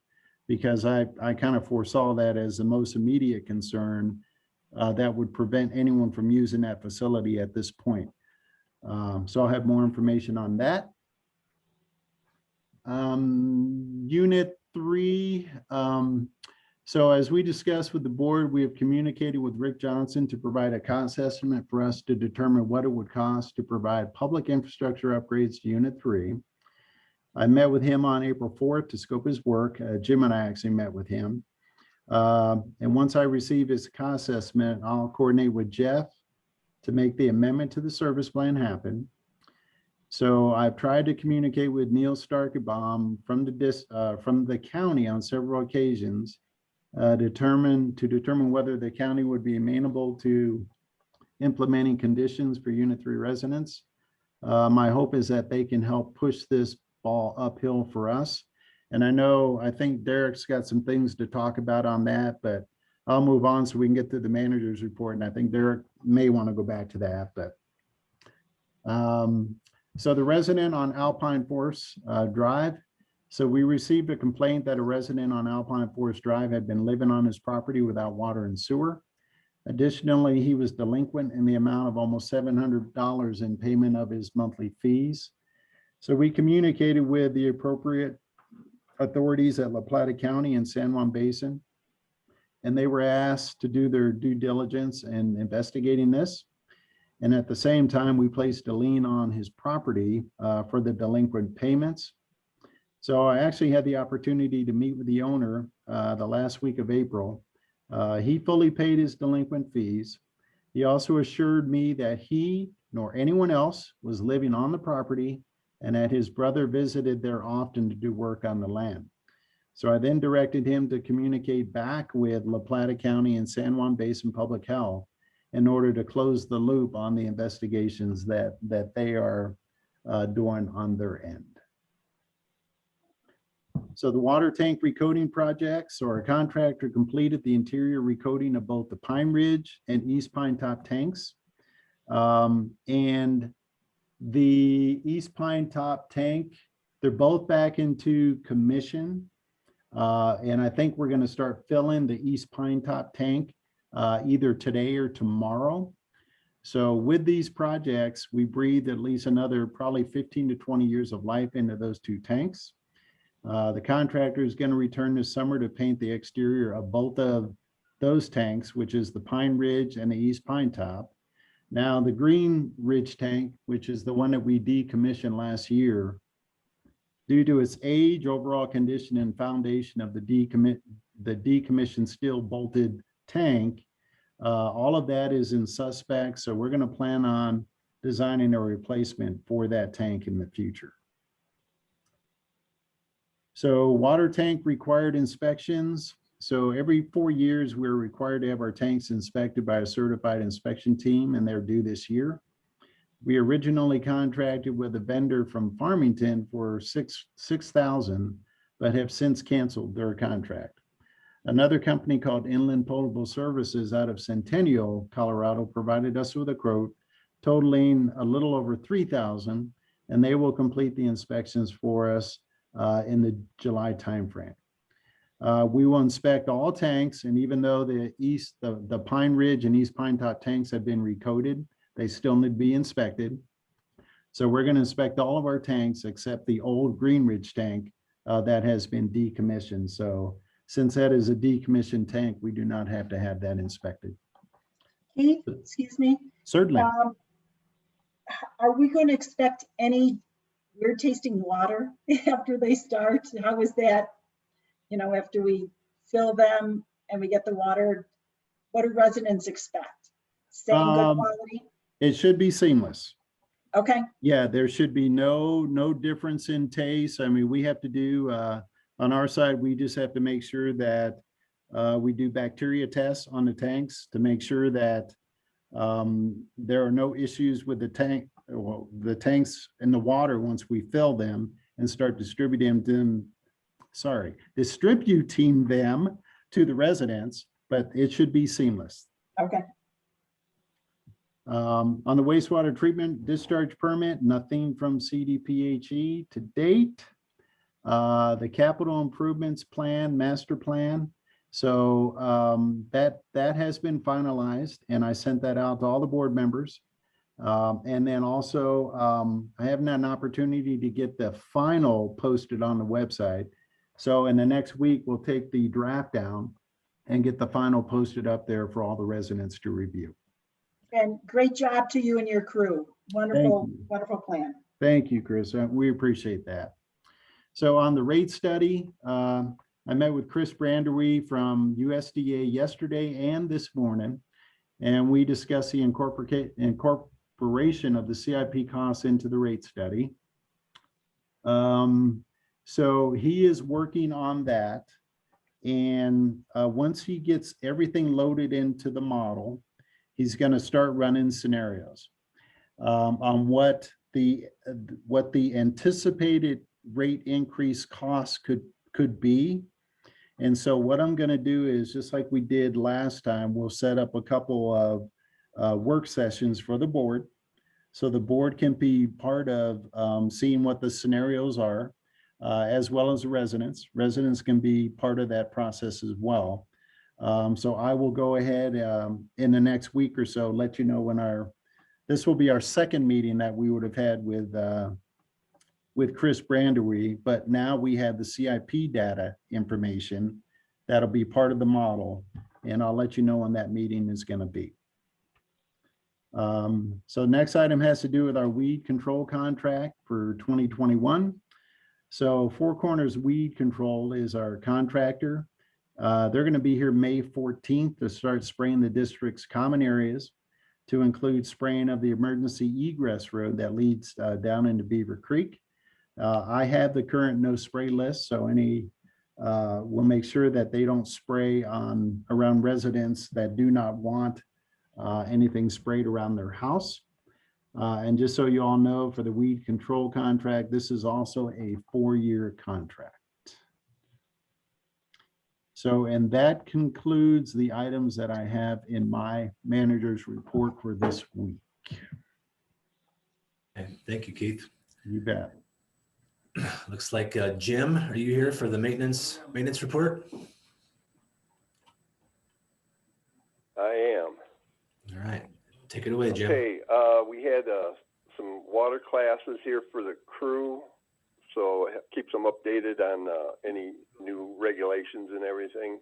because I kind of foresaw that as the most immediate concern that would prevent anyone from using that facility at this point. So I'll have more information on that. Unit 3. So as we discussed with the board, we have communicated with Rick Johnson to provide a cost estimate for us to determine what it would cost to provide public infrastructure upgrades to Unit 3. I met with him on April 4th to scope his work. Jim and I actually met with him. And once I receive his cost estimate, I'll coordinate with Jeff to make the amendment to the service plan happen. So I've tried to communicate with Neil Starkebaum from the county on several occasions, determine whether the county would be amenable to implementing conditions for Unit 3 residents. My hope is that they can help push this ball uphill for us. And I think Derek's got some things to talk about on that, but I'll move on so we can get to the manager's report. And I think Derek may want to go back to that, but so the resident on Alpine Forest Drive. So we received a complaint that a resident on Alpine Forest Drive had been living on his property without water and sewer. Additionally, he was delinquent in the amount of almost $700 in payment of his monthly fees. So we communicated with the appropriate authorities at La Plata County and San Juan Basin, and they were asked to do their due diligence in investigating this. And at the same time, we placed a lien on his property for the delinquent payments. So I actually had the opportunity to meet with the owner the last week of April. He fully paid his delinquent fees. He also assured me that he nor anyone else was living on the property, and that his brother visited there often to do work on the land. So I then directed him to communicate back with La Plata County and San Juan Basin Public Health in order to close the loop on the investigations that they are doing on their end. So the water tank recoating projects, or a contractor completed the interior recoating of both the Pine Ridge and East Pine Top tanks. And the East Pine Top tank, they're both back into commission. And I think we're going to start filling the East Pine Top tank either today or tomorrow. So with these projects, we breathe at least another probably 15 to 20 years of life into those 2 tanks. The contractor is going to return this summer to paint the exterior of both of those tanks, which is the Pine Ridge and the East Pine Top. Now, the Green Ridge tank, which is the one that we decommissioned last year, Due to its age, overall condition, and foundation of the decommissioned steel bolted tank, all of that is in suspect. So we're going to plan on designing a replacement for that tank in the future. So water tank required inspections. So every 4 years, we're required to have our tanks inspected by a certified inspection team, and they're due this year. We originally contracted with a vendor from Farmington for $6,000, but have since canceled their contract. Another company called Inland Potable Services out of Centennial, Colorado, provided us with a quote totaling a little over $3,000, and they will complete the inspections for us in the July timeframe. We will inspect all tanks, and even though the Pine Ridge and East Pine Top tanks have been recoded, they still need to be inspected. So we're going to inspect all of our tanks except the old Green Ridge tank that has been decommissioned. So since that is a decommissioned tank, we do not have to have that inspected. Keith, excuse me. Certainly. Are we going to expect any weird tasting water after they start? How is that? You know, after we fill them and we get the water, what do residents expect? Same good quality? It should be seamless. Okay. Yeah, there should be no difference in taste. I mean, we have to do, on our side, we just have to make sure that we do bacteria tests on the tanks to make sure that there are no issues with the tank, well, the tanks in the water once we fill them and start distributing them to the residents, but it should be seamless. Okay. On the wastewater treatment discharge permit, nothing from CDPHE to date. The capital improvements plan, master plan. So that has been finalized, and I sent that out to all the board members. And then also, I haven't had an opportunity to get the final posted on the website. So in the next week, we'll take the draft down and get the final posted up there for all the residents to review. And great job to you and your crew. Wonderful, wonderful plan. Thank you, Chris. We appreciate that. So on the rate study, I met with Chris Brandery from USDA yesterday and this morning, and we discussed the incorporation of the CIP costs into the rate study. So he is working on that. And once he gets everything loaded into the model, he's going to start running scenarios on what the anticipated rate increase costs could be. And so what I'm going to do is, just like we did last time, we'll set up a couple of work sessions for the board, so the board can be part of seeing what the scenarios are, as well as the residents. Residents can be part of that process as well. So I will go ahead in the next week or so, let you know when this will be our second meeting that we would have had with Chris Brandery, but now we have the CIP data information that'll be part of the model, and I'll let you know when that meeting is going to be. So next item has to do with our weed control contract for 2021. So Four Corners Weed Control is our contractor. They're going to be here May 14th to start spraying the district's common areas, to include spraying of the emergency egress road that leads down into Beaver Creek. I have the current no spray list, so we'll make sure that they don't spray around residents that do not want anything sprayed around their house. And just so you all know, for the weed control contract, this is also a 4-year contract. So, and that concludes the items that I have in my manager's report for this week. Okay, thank you, Keith. You bet. Looks like Jim, are you here for the maintenance report? I am. All right, take it away, Jim. Okay, we had some water classes here for the crew, so it keeps them updated on any new regulations and everything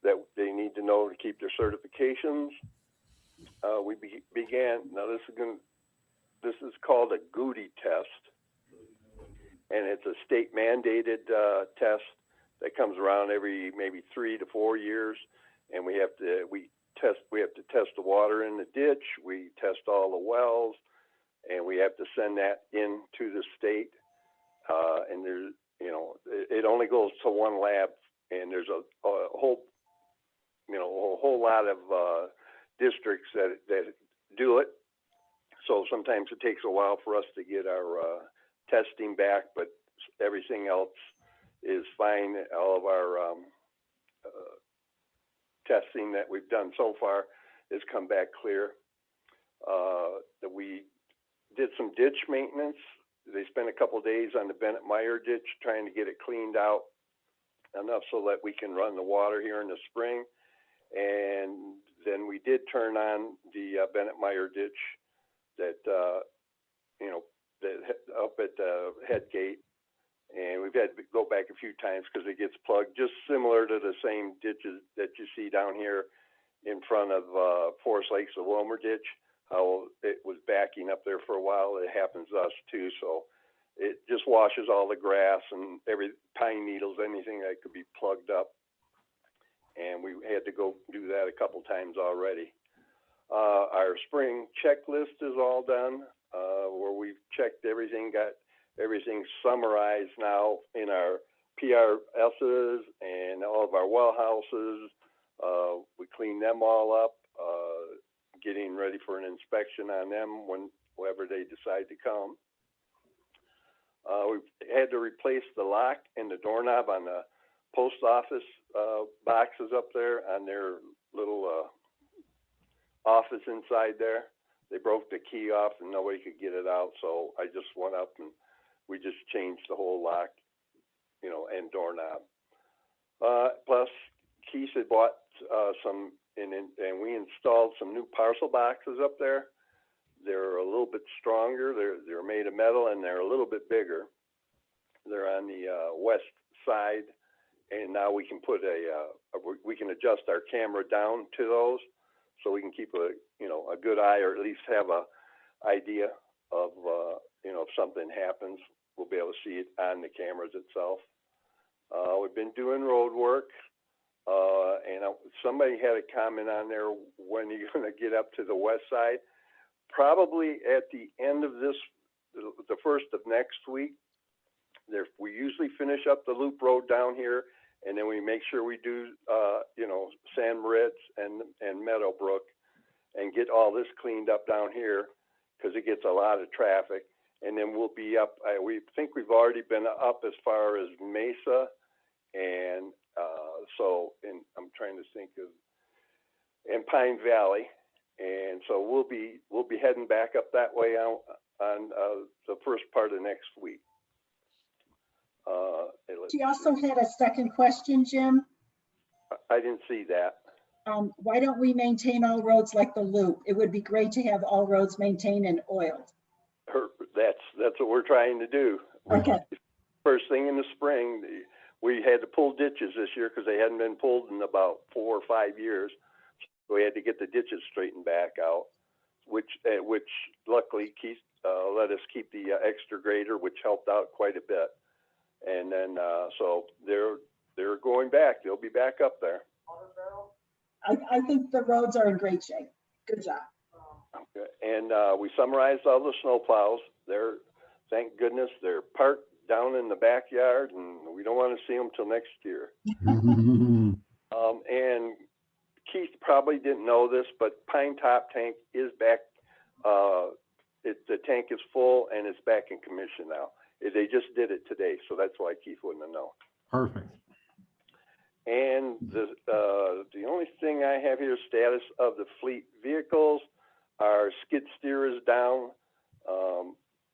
that they need to know to keep their certifications. We began, now this is called a Goody test, and it's a state mandated test that comes around every maybe 3 to 4 years, and we have to test the water in the ditch, we test all the wells, and we have to send that in to the state. And there's, you know, it only goes to one lab, and there's a whole, you know, a whole lot of districts that do it. So sometimes it takes a while for us to get our testing back, but everything else is fine. All of our testing that we've done so far has come back clear. That we did some ditch maintenance. They spent a couple of days on the Bennett Meyer ditch trying to get it cleaned out enough so that we can run the water here in the spring. And then we did turn on the Bennett Meyer ditch that, you know, that up at the head gate. And we've had to go back a few times because it gets plugged, just similar to the same ditches that you see down here in front of Forest Lakes, the Wilmer ditch, how it was backing up there for a while. It happens to us too. So it just washes all the grass and every pine needles, anything that could be plugged up. And we had to go do that a couple times already. Our spring checklist is all done, where we've checked everything, got everything summarized now in our PRSs and all of our well houses. We cleaned them all up, getting ready for an inspection on them whenever they decide to come. We've had to replace the lock and the doorknob on the post office boxes up there on their little office inside there. They broke the key off and nobody could get it out, so I just went up and we just changed the whole lock, you know, and doorknob. Plus, Keith had bought some, and we installed some new parcel boxes up there. They're a little bit stronger. They're made of metal and they're a little bit bigger. They're on the west side, and now we can put we can adjust our camera down to those, so we can keep a good eye, or at least have a idea of if something happens, we'll be able to see it on the cameras itself. We've been doing road work, and somebody had a comment on there, when are you going to get up to the west side? Probably at the end of the first of next week. We usually finish up the loop road down here, and then we make sure we do, San Moritz and Meadowbrook, and get all this cleaned up down here, because it gets a lot of traffic. And then we'll be up, we think we've already been up as far as Mesa, and and I'm trying to think of, and Pine Valley. And so we'll be heading back up that way on the first part of next week. She also had a second question, Jim. I didn't see that. Why don't we maintain all roads like the loop? It would be great to have all roads maintained and oiled. That's what we're trying to do. Okay. First thing in the spring, we had to pull ditches this year because they hadn't been pulled in about 4 or 5 years. So we had to get the ditches straightened back out, which luckily Keith let us keep the extra grader, which helped out quite a bit. And then so they're going back. They'll be back up there. I think the roads are in great shape. Good job. Okay. And we summarized all the snow plows. Thank goodness, they're parked down in the backyard, and we don't want to see them till next year. And Keith probably didn't know this, but Pine Top Tank is back. The tank is full and it's back in commission now. They just did it today, so that's why Keith wouldn't have known. Perfect. And the only thing I have here is status of the fleet vehicles. Our skid steer is down.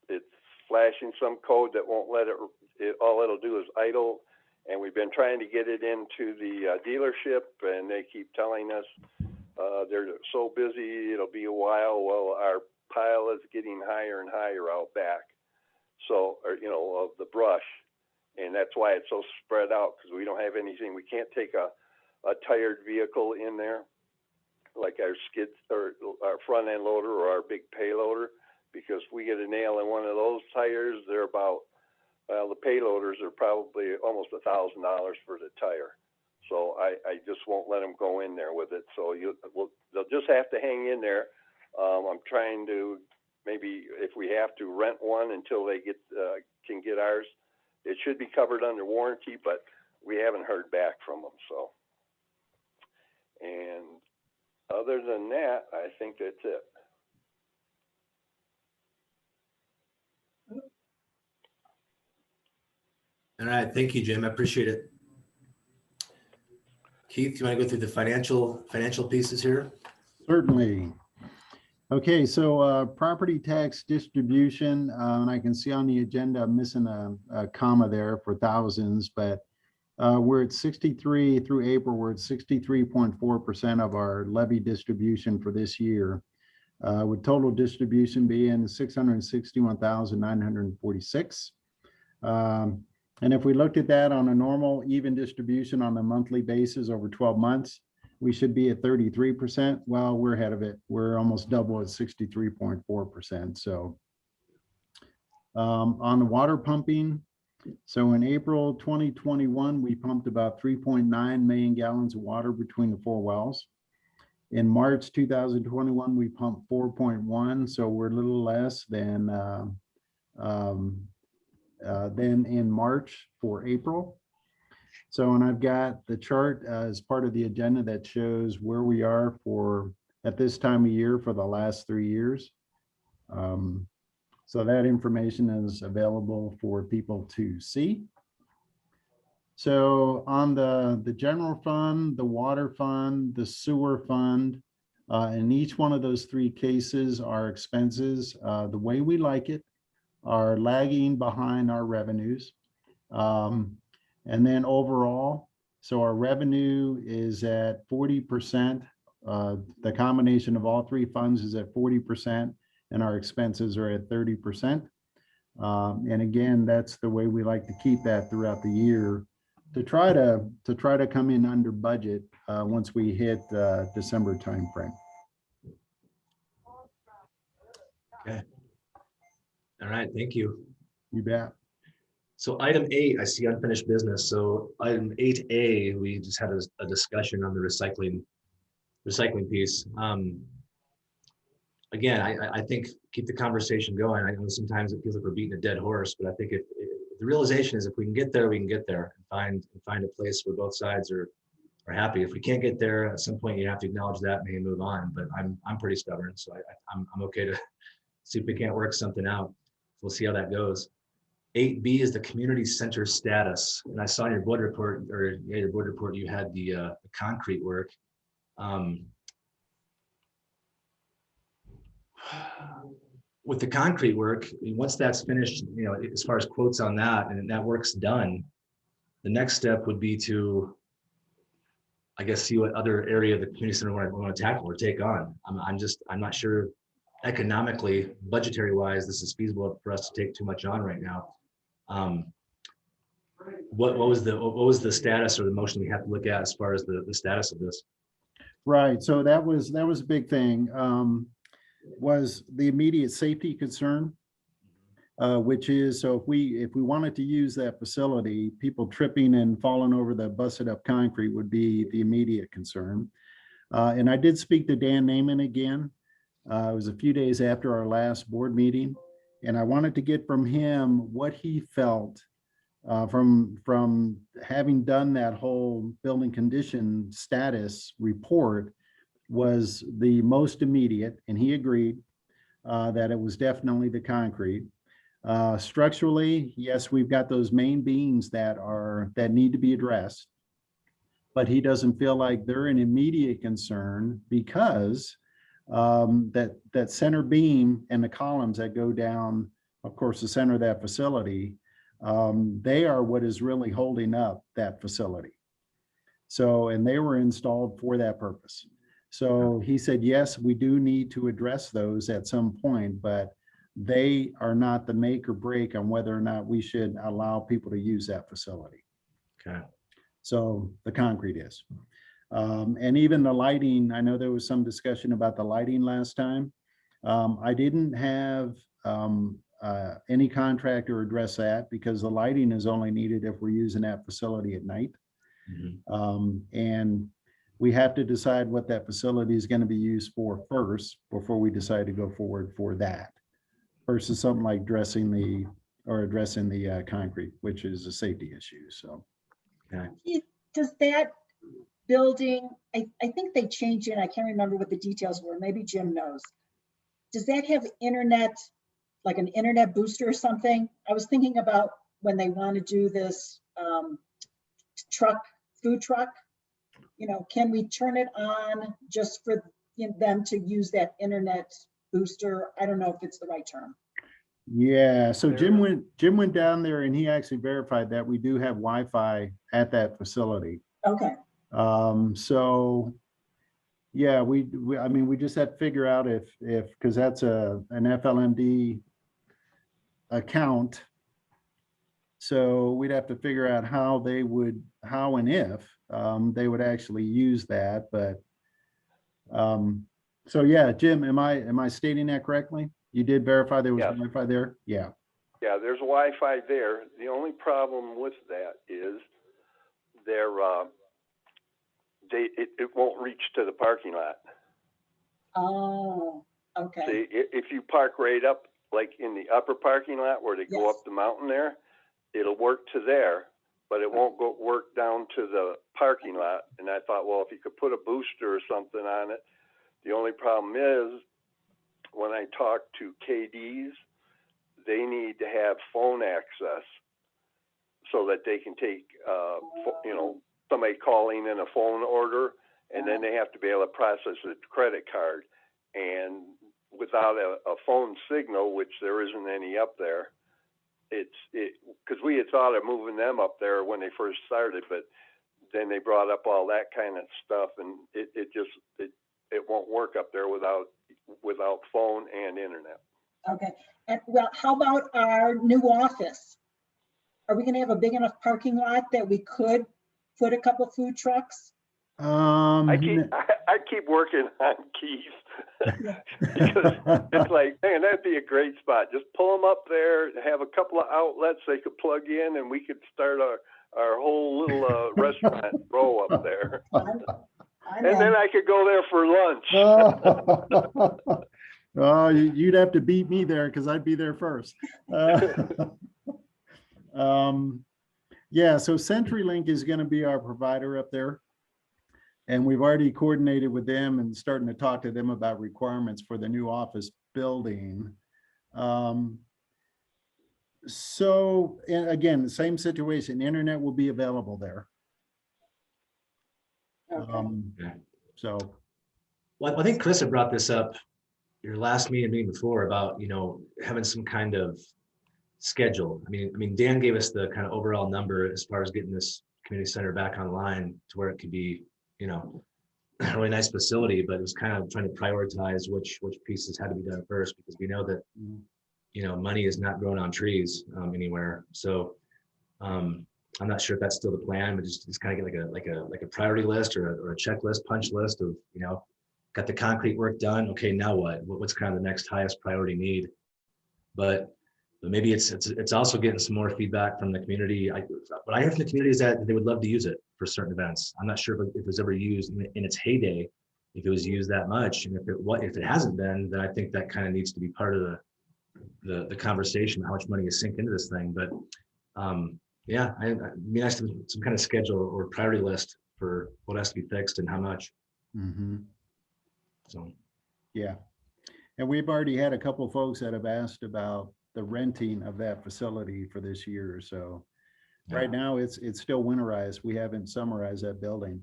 It's flashing some code that won't let it, all it'll do is idle. And we've been trying to get it into the dealership, and they keep telling us they're so busy, it'll be a while. Well, our pile is getting higher and higher out back. So, of the brush. And that's why it's so spread out, because we don't have anything. We can't take a tired vehicle in there, like our skid or our front end loader or our big payloader, because if we get a nail in one of those tires, they're about Well, the payloaders are probably almost $1,000 for the tire. So I just won't let them go in there with it. So they'll just have to hang in there. I'm trying to maybe if we have to rent one until they can get ours. It should be covered under warranty, but we haven't heard back from them. So, and other than that, I think that's it. All right, thank you, Jim. I appreciate it. Keith, you want to go through the financial pieces here? Certainly. Okay, so property tax distribution, and I can see on the agenda, I'm missing a comma there for thousands, but we're at 63 through April, we're at 63.4% of our levy distribution for this year, with total distribution being 661,946. And if we looked at that on a normal even distribution on a monthly basis over 12 months, we should be at 33%. Well, we're ahead of it. We're almost double at 63.4%. So on the water pumping, so in April 2021, we pumped about 3.9 million gallons of water between the 4 wells. In March 2021, we pumped 4.1, so we're a little less than in March for April. So, and I've got the chart as part of the agenda that shows where we are at this time of year for the last 3 years. So that information is available for people to see. So on the general fund, the water fund, the sewer fund, in each one of those 3 cases, our expenses, the way we like it, are lagging behind our revenues. And then overall, so our revenue is at 40%. The combination of all 3 funds is at 40%, and our expenses are at 30%. And again, that's the way we like to keep that throughout the year to try to come in under budget once we hit December timeframe. Okay. All right, thank you. You bet. So item 8, I see unfinished business. So item 8A, we just had a discussion on the recycling piece. Again, I think keep the conversation going. I know sometimes it feels like we're beating a dead horse, but I think if the realization is if we can get there, we can get there and find a place where both sides are happy. If we can't get there, at some point you have to acknowledge that and maybe move on. But I'm pretty stubborn, so I'm okay to see if we can't work something out. We'll see how that goes. 8B is the community center status. And I saw in your board report, you had the concrete work. With the concrete work, once that's finished, as far as quotes on that, and that work's done, the next step would be to, I guess, see what other area of the community center we want to tackle or take on. I'm not sure economically, budgetary wise, this is feasible for us to take too much on right now. What was the status or the motion we have to look at as far as the status of this? Right. So that was a big thing. Was the immediate safety concern, which is, so if we wanted to use that facility, people tripping and falling over the busted up concrete would be the immediate concern. And I did speak to Dan Naiman again. It was a few days after our last board meeting, and I wanted to get from him what he felt from having done that whole building condition status report was the most immediate, and he agreed that it was definitely the concrete. Structurally, yes, we've got those main beams that need to be addressed, but he doesn't feel like they're an immediate concern because that center beam and the columns that go down, of course, the center of that facility, they are what is really holding up that facility. So, and they were installed for that purpose. So he said, yes, we do need to address those at some point, but they are not the make or break on whether or not we should allow people to use that facility. Okay. So the concrete is. And even the lighting, I know there was some discussion about the lighting last time. I didn't have any contractor address that, because the lighting is only needed if we're using that facility at night. And we have to decide what that facility is going to be used for first before we decide to go forward for that, versus something like addressing the concrete, which is a safety issue. So Does that building, I think they changed it. I can't remember what the details were. Maybe Jim knows. Does that have internet, like an internet booster or something? I was thinking about when they want to do this food truck, can we turn it on just for them to use that internet booster? I don't know if it's the right term. yeah, so Jim went down there and he actually verified that we do have Wi-Fi at that facility. Okay. So yeah, I mean, we just have to figure out if because that's an FLMD account. So we'd have to figure out how and if they would actually use that. But so yeah, Jim, am I stating that correctly? You did verify there was Wi-Fi there? Yeah. Yeah, there's Wi-Fi there. The only problem with that is it won't reach to the parking lot. Oh, okay. See, if you park right up, like in the upper parking lot where they go up the mountain there, it'll work to there, but it won't work down to the parking lot. And I thought, well, if you could put a booster or something on it. The only problem is when I talk to KDs, they need to have phone access so that they can take, somebody calling in a phone order, and then they have to be able to process a credit card. And without a phone signal, which there isn't any up there, because we had thought of moving them up there when they first started, but then they brought up all that kind of stuff, and it won't work up there without phone and internet. Okay. And well, how about our new office? Are we going to have a big enough parking lot that we could put a couple food trucks? I keep working on Keith because it's like, man, that'd be a great spot. Just pull them up there, have a couple of outlets they could plug in, and we could start our whole little restaurant row up there. And then I could go there for lunch. Oh, you'd have to beat me there because I'd be there first. Yeah, so CenturyLink is going to be our provider up there. And we've already coordinated with them and starting to talk to them about requirements for the new office building. So, and again, the same situation, internet will be available there. So. Well, I think Chris had brought this up your last meeting before about, having some kind of schedule. I mean, Dan gave us the kind of overall number as far as getting this community center back online to where it could be, a really nice facility, but it was kind of trying to prioritize which pieces had to be done first, because we know that, money is not growing on trees anywhere. So I'm not sure if that's still the plan, but just kind of get like a priority list or a checklist, punch list of, got the concrete work done. Okay, now what? What's kind of the next highest priority need? But maybe it's also getting some more feedback from the community. What I hear from the community is that they would love to use it for certain events. I'm not sure if it was ever used in its heyday, if it was used that much, and if it hasn't been, then I think that kind of needs to be part of the conversation, how much money is synced into this thing. But yeah, it'd be nice to have some kind of schedule or priority list for what has to be fixed and how much. Mm-hmm. So yeah, and we've already had a couple of folks that have asked about the renting of that facility for this year. So right now it's still winterized. We haven't summerized that building,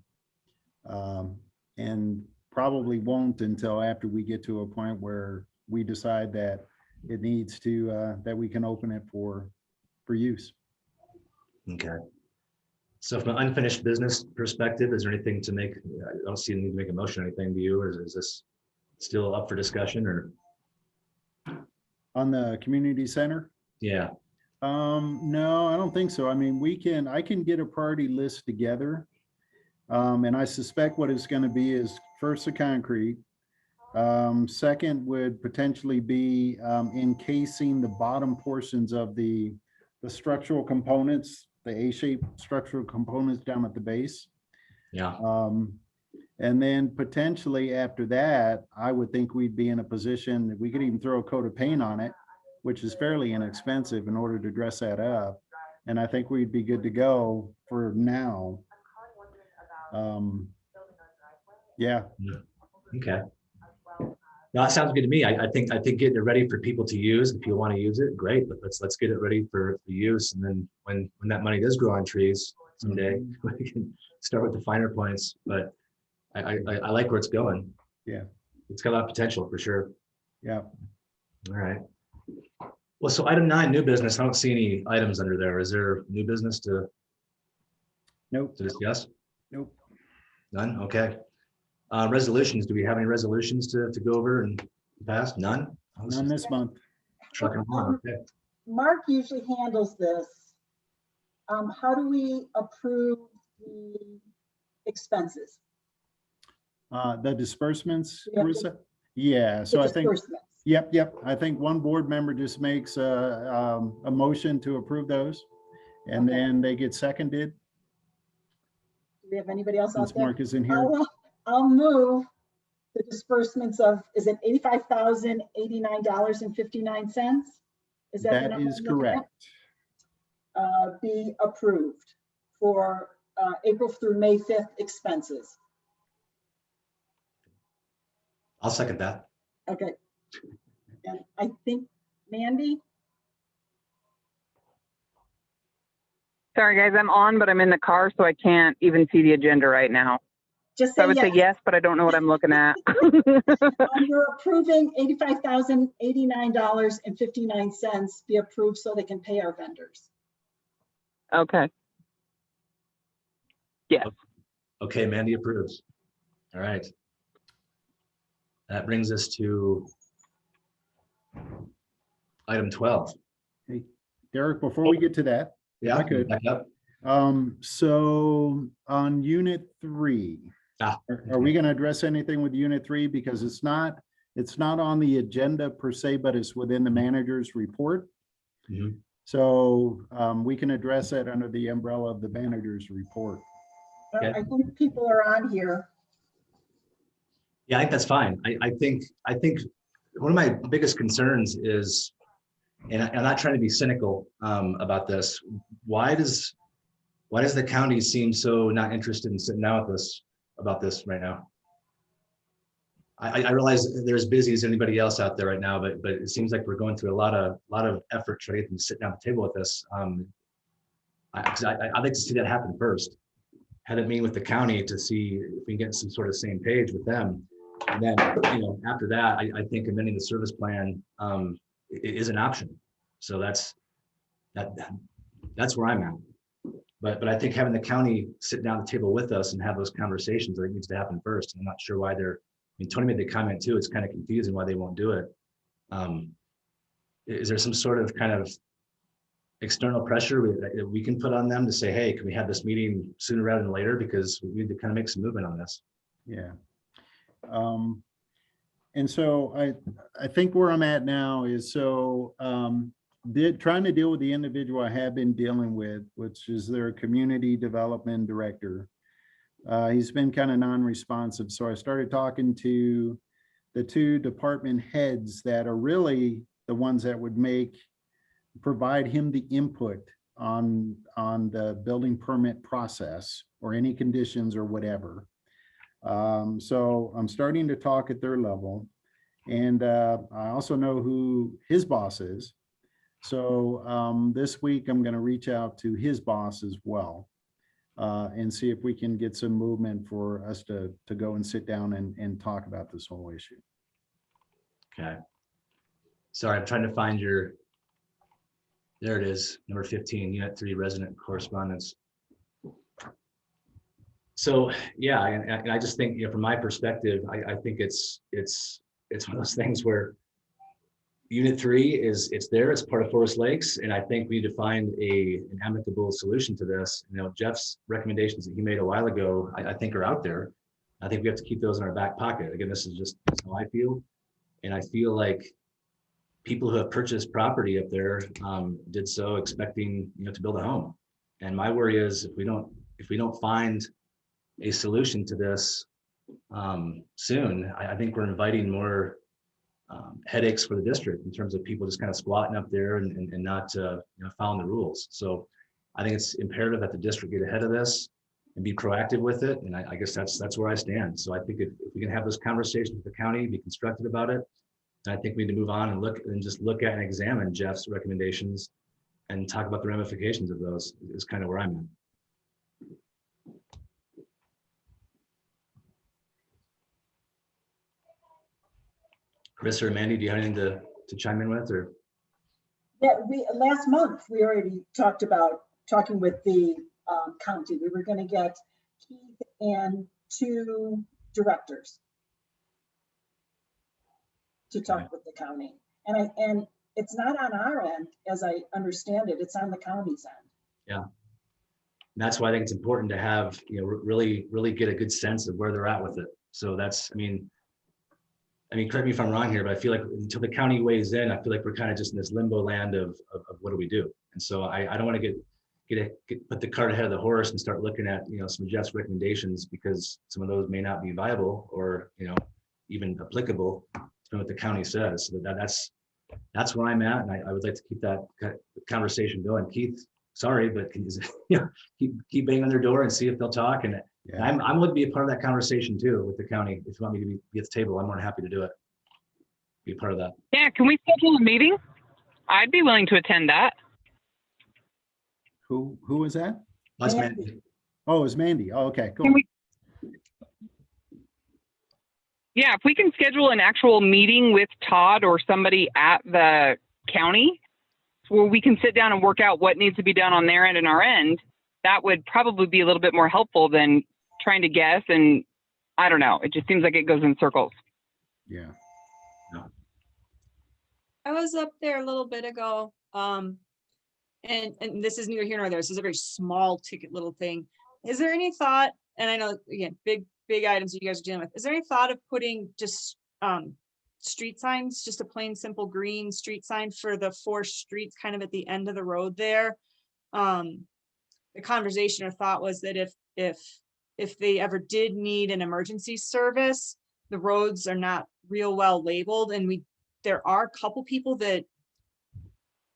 and probably won't until after we get to a point where we decide that it needs to that we can open it for use. Okay. So from an unfinished business perspective, is there anything to make? I don't see the need to make a motion or anything to you, or is this still up for discussion? Or on the community center? Yeah. No, I don't think so. I mean, I can get a priority list together. And I suspect what it's going to be is first the concrete, Second would potentially be encasing the bottom portions of the structural components, the A-shaped structural components down at the base. Yeah. And then potentially after that, I would think we'd be in a position that we could even throw a coat of paint on it, which is fairly inexpensive in order to dress that up. And I think we'd be good to go for now. Yeah. Okay. No, that sounds good to me. I think getting it ready for people to use, if you want to use it, great. But let's get it ready for use. And then when that money does grow on trees someday, we can start with the finer points. But I like where it's going. Yeah. It's got a lot of potential for sure. Yeah. All right. Well, so item 9, new business. I don't see any items under there. Is there new business to Nope. discuss? Nope. None? Okay. Resolutions. Do we have any resolutions to go over and pass? None? None this month. Trucking along. Okay. Mark usually handles this. How do we approve the expenses? The disbursements, Yeah. Carissa? Yeah, so The I think, disbursements. yep. I think one board member just makes a motion to approve those. And Okay. then they get seconded, Do we have anybody else out since there? Mark is in here. I'll move the disbursements of, is it $85,089.59? Is that the That number is I'm looking at? correct. Be approved for April through May 5th expenses. I'll second that. Okay. And I think Mandy, Sorry, guys, I'm on, but I'm in the car, so I can't even see the agenda right now. just So I say would say yes. yes, but I don't know what I'm looking at. You're approving $85,089.59 be approved so they can pay our vendors. Okay. Yes. Okay, Mandy approves. All right. That brings us to item 12. Hey, Derek, before we get to that, Yeah, I could. back up. So on unit 3, are we going to address anything with unit 3? Because it's not on the agenda per se, but it's within the manager's report. Mhm. So we can address that under the umbrella of the manager's report. Okay. I think people are on here. Yeah, I think that's fine. I think one of my biggest concerns is, and I'm not trying to be cynical about this. Why does the county seem so not interested in sitting down with us about this right now? I realize they're as busy as anybody else out there right now, but it seems like we're going through a lot of effort trying to get them to sit down at the table with us. I'd like to see that happen first. Had a meeting with the county to see if we can get some sort of same page with them. And then, after that, I think amending the service plan is an option. So that's where I'm at. But I think having the county sit down at the table with us and have those conversations, I think needs to happen first. I'm not sure why Tony made the comment too, it's kind of confusing why they won't do it. Is there some sort of kind of external pressure that we can put on them to say, hey, can we have this meeting sooner rather than later? Because we need to kind of make some movement on this. Yeah. And so I think where I'm at now is trying to deal with the individual I have been dealing with, which is their community development director. He's been kind of non-responsive. So I started talking to the 2 department heads that are really the ones that would provide him the input on the building permit process or any conditions or whatever. So I'm starting to talk at their level, and I also know who his boss is. So this week I'm going to reach out to his boss as well and see if we can get some movement for us to go and sit down and talk about this whole issue. Okay. Sorry, I'm trying to find there it is, number 15, Unit 3 resident correspondence. So yeah, and I just think, from my perspective, I think it's one of those things where Unit 3 it's there, it's part of Forest Lakes, and I think we need to find an amicable solution to this. Jeff's recommendations that he made a while ago, I think are out there. I think we have to keep those in our back pocket. Again, this is just how I feel. And I feel like people who have purchased property up there did so expecting, to build a home. And my worry is if we don't find a solution to this soon, I think we're inviting more headaches for the district in terms of people just kind of squatting up there and not following the rules. So I think it's imperative that the district get ahead of this and be proactive with it. And I guess that's where I stand. So I think if we can have those conversations with the county, be constructive about it, I think we need to move on and look at and examine Jeff's recommendations and talk about the ramifications of those is kind of where I'm at. Chris or Mandy, do you have anything to chime in with, or? Yeah, last month, we already talked about talking with the county. We were gonna get Keith and 2 directors to talk with the county. And it's not on our end, as I understand it, it's on the county's end. Yeah. And that's why I think it's important to have, really get a good sense of where they're at with it. So that's, I mean, correct me if I'm wrong here, but I feel like until the county weighs in, I feel like we're kind of just in this limbo land of what do we do? And so I don't want to put the cart ahead of the horse and start looking at, some Jeff's recommendations, because some of those may not be viable or, even applicable to what the county says. So that's where I'm at. And I would like to keep that conversation going. Keith, sorry, but can you keep banging on their door and see if they'll talk. And Yeah. I'm willing to be a part of that conversation too with the county. If you want me to be at the table, I'm more than happy to do it. Be a part of that. Yeah, can we schedule a meeting? I'd be willing to attend that. Who was that? That's Mandy. Mandy. Oh, it was Mandy. Oh, okay, cool. Can we? Yeah, if we can schedule an actual meeting with Todd or somebody at the county where we can sit down and work out what needs to be done on their end and our end, that would probably be a little bit more helpful than trying to guess. And I don't know, it just seems like it goes in circles. Yeah. I was up there a little bit ago. And this is neither here nor there. This is a very small ticket little thing. Is there any thought, and I know, again, big items that you guys are dealing with, is there any thought of putting just street signs, just a plain simple green street sign for the 4 streets kind of at the end of the road there? The conversation or thought was that if they ever did need an emergency service, the roads are not real well labeled, and there are a couple people that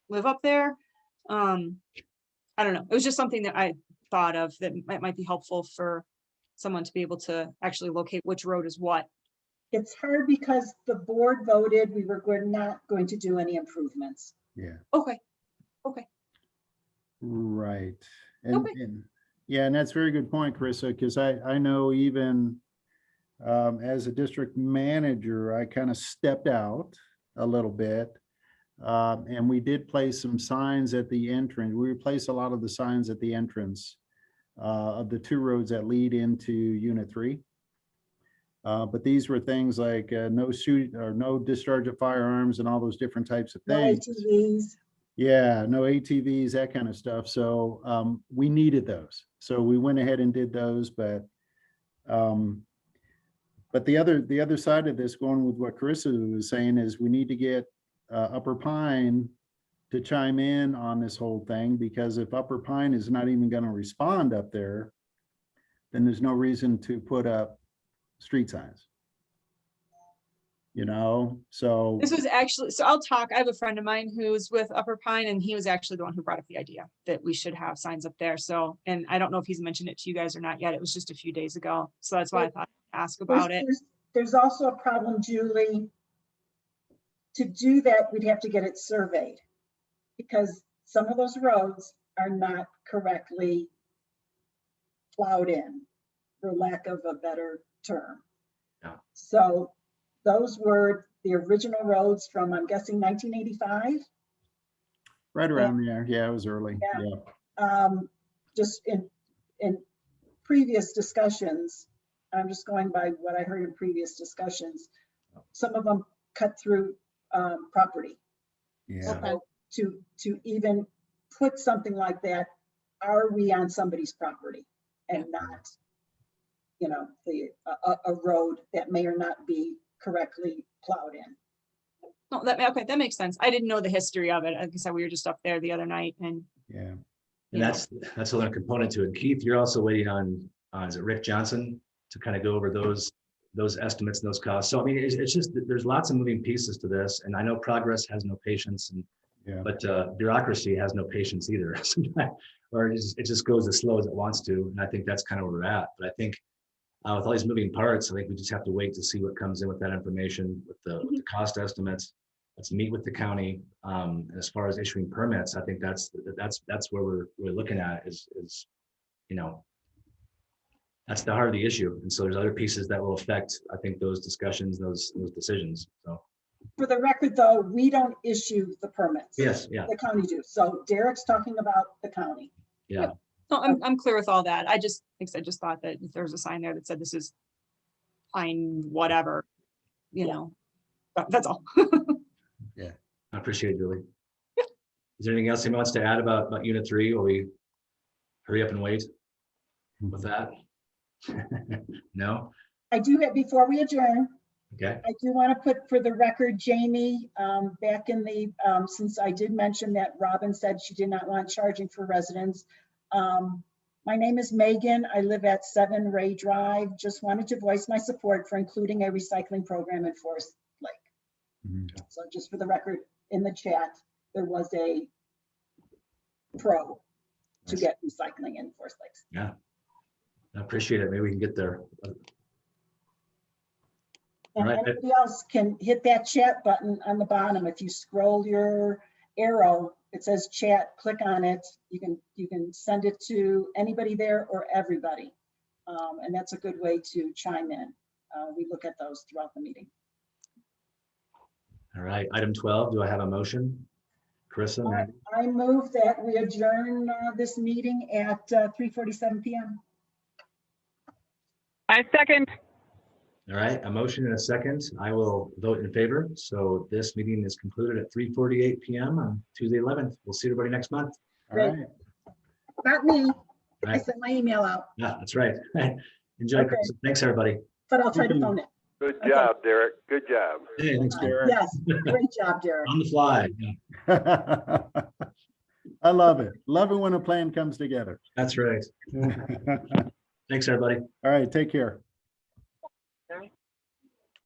live up there. I don't know. It was just something that I thought of that might be helpful for someone to be able to actually locate which road is what. It's hard because the board voted we're not going to do any improvements. Yeah. Okay. Right. Okay. And yeah, and that's a very good point, Carissa, because I know even as a district manager, I kind of stepped out a little bit. And we did place some signs at the entrance. We replaced a lot of the signs at the entrance of the 2 roads that lead into Unit 3. But these were things like no shoot or no discharge of firearms and all those different types of No things. ATVs. Yeah, no ATVs, that kind of stuff. So we needed those. So we went ahead and did those, but the other side of this, going with what Carissa was saying, is we need to get Upper Pine to chime in on this whole thing, because if Upper Pine is not even going to respond up there, then there's no reason to put up street signs. So This was actually, so I'll talk. I have a friend of mine who's with Upper Pine, and he was actually the one who brought up the idea that we should have signs up there. So, and I don't know if he's mentioned it to you guys or not yet. It was just a few days ago. So that's why I thought I'd ask about it. There's also a problem, Julie. To do that, we'd have to get it surveyed, because some of those roads are not correctly plowed in, for lack of a better term. Yeah. So those were the original roads from, I'm guessing, 1985. right around there. Yeah, it was early. Yeah. Yeah. Just in previous discussions, I'm just going by what I heard in previous discussions, some of them cut through property. Yeah. So to even put something like that, are we on somebody's property and not? you know, a road that may or not be correctly plowed in. No, okay, that makes sense. I didn't know the history of it. Like I said, we were just up there the other night and. Yeah. And that's another component to it. Keith, you're also waiting on is it Rick Johnson to kind of go over those estimates and those costs. So I mean, it's just that there's lots of moving pieces to this, and I know progress has no patience, but bureaucracy has no patience either. Or it just goes as slow as it wants to, and I think that's kind of where we're at. But I think with all these moving parts, I think we just have to wait to see what comes in with that information, with the cost estimates. Let's meet with the county. As far as issuing permits, I think that's where we're looking at is that's the heart of the issue. And so there's other pieces that will affect, I think, those discussions, those decisions. So For the record, though, we don't issue the permits. yes, yeah, The county do. So Derek's talking about the county. yeah. No, I'm clear with all that. I just thought that if there was a sign there that said this is fine, whatever, you know, that's all. I appreciate it, Julie. Is there anything else anyone wants to add about Unit 3, or we hurry up and wait with that? No? I do have, before we adjourn, Okay. I do want to put for the record, Jamie, back in the, since I did mention that Robin said she did not want charging for residents. My name is Megan. I live at 7 Ray Drive. Just wanted to voice my support for including a recycling program in Forest Lake. So just for the record, in the chat, there was a pro to Nice. get recycling in Forest Lakes. Yeah. I appreciate it. Maybe we can get there. And All right. anybody else can hit that chat button on the bottom. If you scroll your arrow, it says chat, click on it. You can send it to anybody there or everybody. And that's a good way to chime in. We look at those throughout the meeting. All right. Item 12, do I have a motion? Carissa? Mary? I move that we adjourn this meeting at 3:47 p.m. I second. All right, a motion and a second. I will vote in favor. So this meeting is concluded at 3:48 p.m. on Tuesday 11th. We'll see everybody next month. All right. Not me. All I right. sent my email out, Yeah, that's right. Enjoy. Okay. Chris. Thanks, everybody. but I'll try to phone it. Good Okay. job, Derek. Good job. Hey, thanks, Derek. Yes, great job, Derek. On the fly. Yeah, I love it. Love it when a plan comes together. that's right. Thanks, everybody. All right, take care.